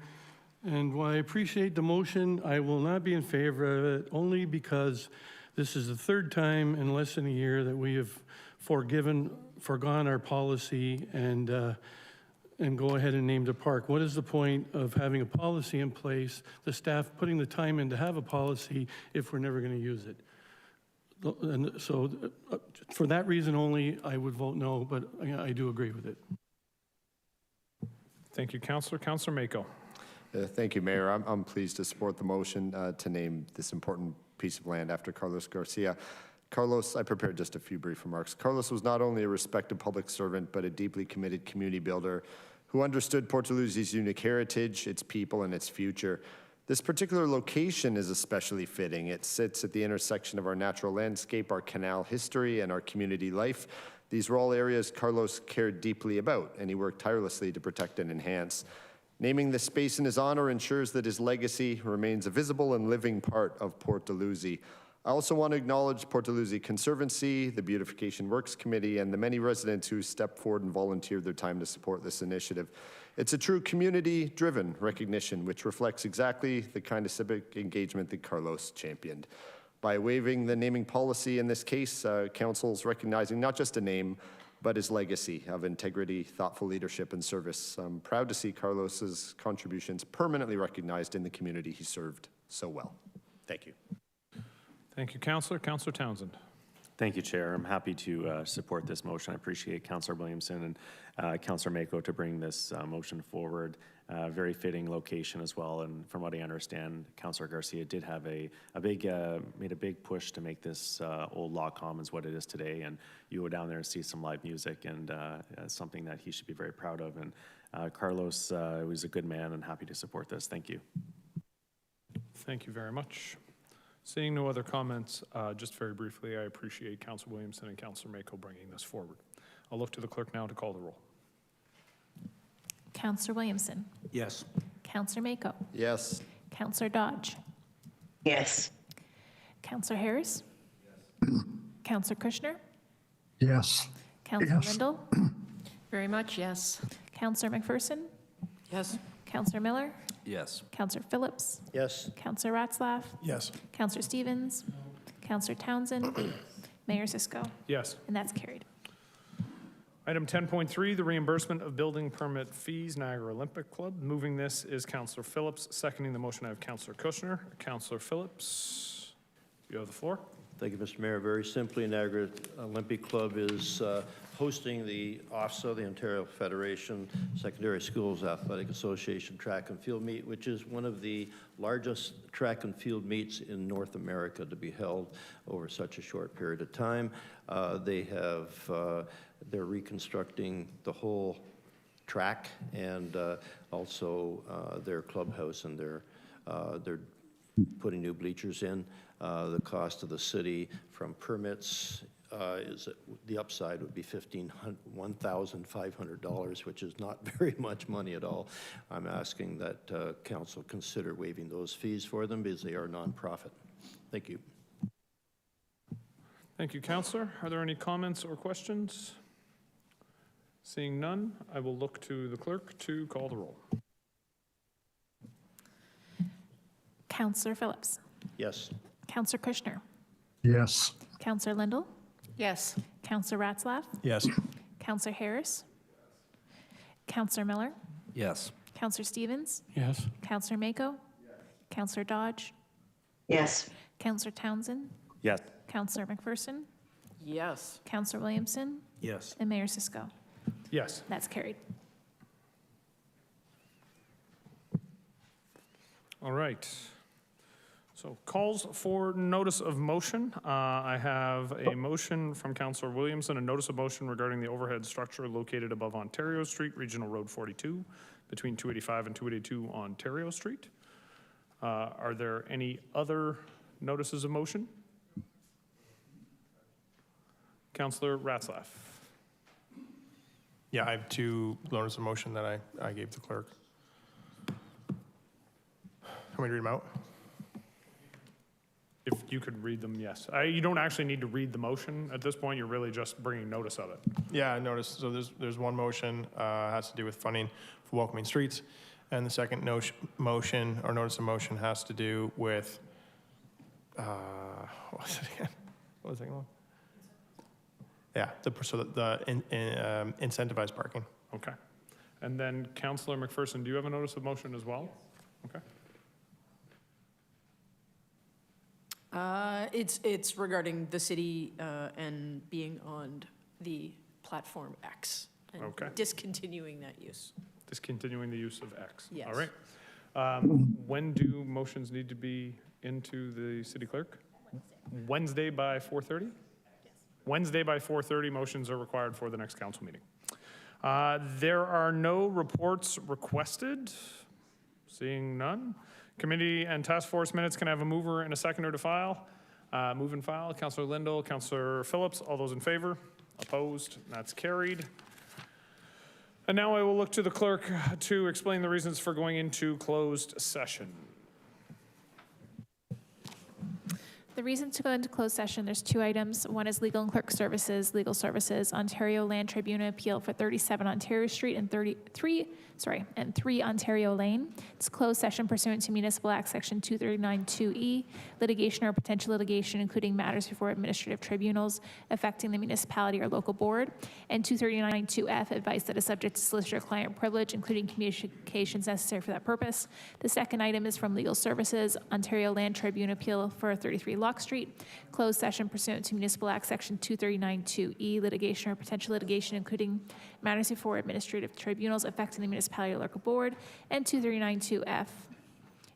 And while I appreciate the motion, I will not be in favor of it only because this is the third time in less than a year that we have forgone our policy and go ahead and name the park. What is the point of having a policy in place, the staff putting the time in to have a policy if we're never going to use it? And so for that reason only, I would vote no, but I do agree with it. Thank you, Councillor. Councillor Mako. Thank you, Mayor. I'm pleased to support the motion to name this important piece of land after Carlos Garcia. Carlos, I prepared just a few brief remarks. Carlos was not only a respected public servant, but a deeply committed community builder who understood Port Dalhousie's unique heritage, its people, and its future. This particular location is especially fitting. It sits at the intersection of our natural landscape, our canal history, and our community life. These were all areas Carlos cared deeply about, and he worked tirelessly to protect and enhance. Naming this space in his honor ensures that his legacy remains a visible and living part of Port Dalhousie. I also want to acknowledge Port Dalhousie Conservancy, the Beautification Works Committee, and the many residents who stepped forward and volunteered their time to support this initiative. It's a true community-driven recognition, which reflects exactly the kind of civic engagement that Carlos championed. By waiving the naming policy in this case, council's recognizing not just a name, but his legacy of integrity, thoughtful leadership, and service. I'm proud to see Carlos's contributions permanently recognized in the community he served so well. Thank you. Thank you, Councillor. Councillor Townsend. Thank you, Chair. I'm happy to support this motion. I appreciate Councillor Williamson and Councillor Mako to bring this motion forward. Very fitting location as well. And from what I understand, Councillor Garcia did have made a big push to make this old Law Commons what it is today. And you go down there and see some live music, and something that he should be very proud of. And Carlos was a good man, and happy to support this. Thank you. Thank you very much. Seeing no other comments, just very briefly, I appreciate Councillor Williamson and Councillor Mako bringing this forward. I'll look to the clerk now to call the roll. Councillor Williamson. Yes. Councillor Mako. Yes. Councillor Dodge. Yes. Councillor Harris. Councillor Kushner. Yes. Councillor Yes. Lindell. Very much, yes. Councillor McPherson. Yes. Councillor Miller. Yes. Councillor Phillips. Yes. Councillor Ratzlaff. Yes. Councillor Stevens. Councillor Townsend. Mayor Cisco. Yes. And that's carried. Item 10.3, the reimbursement of building permit fees, Niagara Olympic Club. Moving this is Councillor Phillips. Seconding the motion, I have Councillor Kushner. Councillor Phillips, you have the floor. Thank you, Mr. Mayor. Very simply, Niagara Olympic Club is hosting the OFSA, the Ontario Federation Secondary Schools Athletic Association track and field meet, which is one of the largest track and field meets in North America to be held over such a short period of time. They're reconstructing the whole track, and also their clubhouse, and they're putting new bleachers in. The cost of the city from permits is that the upside would be $1,500, which is not very much money at all. I'm asking that council consider waiving those fees for them because they are nonprofit. Thank you. Thank you, Councillor. Are there any comments or questions? Seeing none, I will look to the clerk to call the roll. Councillor Phillips. Yes. Councillor Kushner. Yes. Councillor Lindell. Yes. Councillor Ratzlaff. Yes. Councillor Harris. Councillor Miller. Yes. Councillor Stevens. Yes. Councillor Mako. Councillor Dodge. Yes. Councillor Townsend. Yes. Councillor McPherson. Yes. Councillor Williamson. Yes. And Mayor Cisco. Yes. That's carried. All right. So calls for notice of motion. I have a motion from Councillor Williamson, a notice of motion regarding the overhead structure located above Ontario Street, Regional Road 42, between 285 and 282 Ontario Street. Are there any other notices of motion? Councillor Ratzlaff. Yeah, I have two notices of motion that I gave the clerk. Can we read them out? If you could read them, yes. You don't actually need to read the motion at this point. You're really just bringing notice of it. Yeah, I noticed. So there's one motion has to do with funding for welcoming streets, and the second motion or notice of motion has to do with what was it again? What was the second one? Yeah, the incentivized parking. Okay. And then Councillor McPherson, do you have a notice of motion as well? Okay. It's regarding the city and being on the platform X and Okay. discontinuing that use. Discontinuing the use of X. Yes. All right. When do motions need to be into the city clerk? Wednesday by 4:30? Yes. Wednesday by 4:30, motions are required for the next council meeting. There are no reports requested. Seeing none. Committee and task force minutes can have a mover and a seconder to file. Move and file. Councillor Lindell, Councillor Phillips, all those in favor? Opposed? That's carried. And now I will look to the clerk to explain the reasons for going into closed session. The reason to go into closed session, there's two items. One is legal and clerk services, legal services, Ontario Land Tribunal appeal for 37 Ontario Street and 3 Ontario Lane. It's closed session pursuant to Municipal Act Section 239-2E, litigation or potential litigation, including matters before administrative tribunals affecting the municipality or local board, and 239-2F, advice that is subject to solicitor-client privilege, including communications necessary for that purpose. The second item is from legal services, Ontario Land Tribunal appeal for 33 Locke Street, closed session pursuant to Municipal Act Section 239-2E, litigation or potential litigation, including matters before administrative tribunals affecting the municipality or local board, and 239-2F,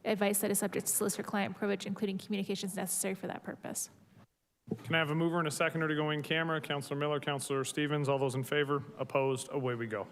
advice that is subject to solicitor-client privilege, including communications necessary for that purpose. Can I have a mover and a seconder to go in camera? Councillor Miller, Councillor Stevens, all those in favor? Opposed? Away we go.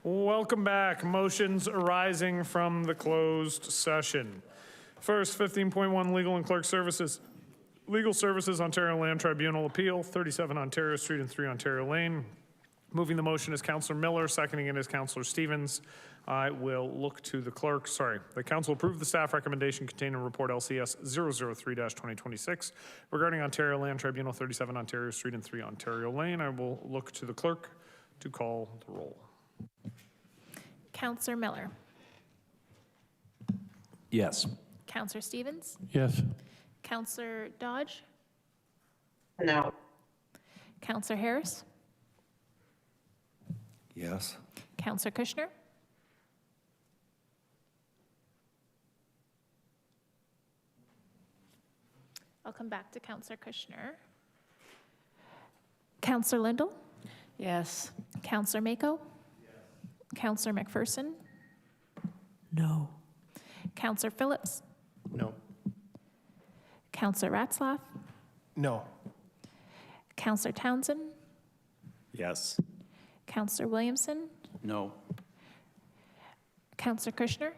Welcome back. Motions arising from the closed session. First, 15.1 Legal and Clerk Services. Legal Services, Ontario Land Tribunal Appeal, 37 Ontario Street and 3 Ontario Lane. Moving the motion is Councillor Miller, seconding it is Councillor Stevens. I will look to the clerk. The council approved the staff recommendation contained in report LCS 003-2026 regarding Ontario Land Tribunal, 37 Ontario Street and 3 Ontario Lane. I will look to the clerk to call the roll. Councillor Miller. Yes. Councillor Stevens. Yes. Councillor Dodge. No. Councillor Harris. Yes. Councillor Kushner. I'll come back to Councillor Kushner. Councillor Lindell. Yes. Councillor Mako. Councillor McPherson. No. Councillor Phillips. No. Councillor Ratzlaff. No. Councillor Townsend. Yes. Councillor Williamson. No. Councillor Kushner.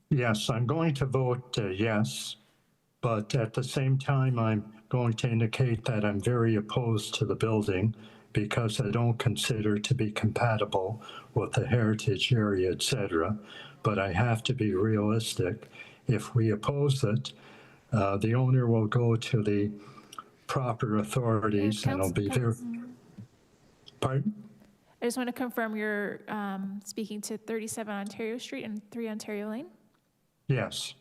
Yes, I'm going to vote yes, but at the same time, I'm going to indicate that I'm very opposed to the building because I don't consider it to be compatible with the heritage area, etc. But I have to be realistic. If we oppose it, the owner will go to the proper authorities and it'll be very... Pardon? I just want to confirm you're speaking to 37 Ontario Street and 3 Ontario Lane? Yes.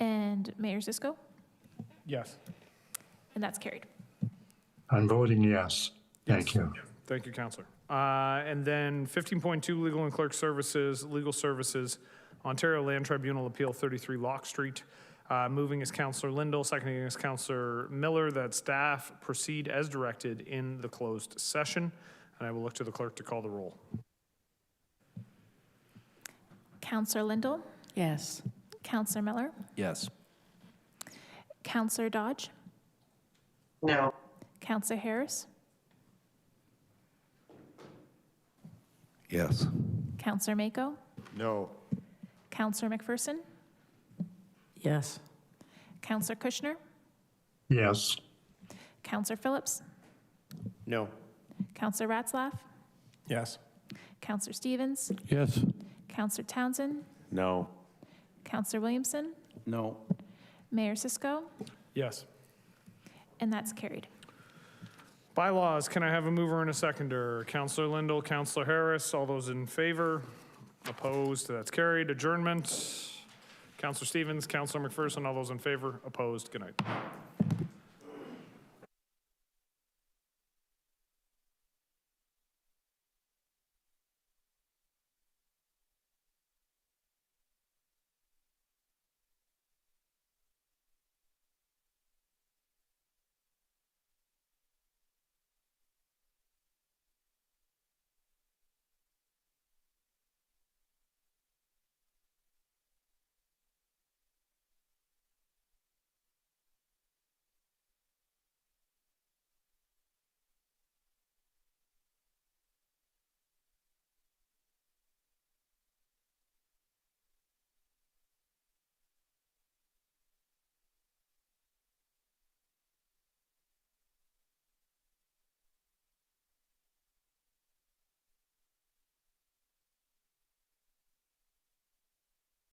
And Mayor Cisco? Yes. And that's carried. I'm voting yes. Thank you. Thank you, Councillor. And then 15.2 Legal and Clerk Services, Legal Services, Ontario Land Tribunal Appeal 33 Locke Street. Moving is Councillor Lindell, seconding is Councillor Miller, that staff proceed as directed in the closed session. And I will look to the clerk to call the roll. Councillor Lindell. Yes. Councillor Miller. Yes. Councillor Dodge. No. Councillor Harris. Yes. Councillor Mako. No. Councillor McPherson. Yes. Councillor Kushner. Yes. Councillor Phillips. No. Councillor Ratzlaff. Yes. Councillor Stevens. Yes. Councillor Townsend. No. Councillor Williamson. No. Mayor Cisco. Yes. And that's carried. Bylaws, can I have a mover and a seconder? Councillor Lindell, Councillor Harris, all those in favor? Opposed, that's carried. Adjournment, Councillor Stevens, Councillor McPherson, all those in favor? Opposed, good night.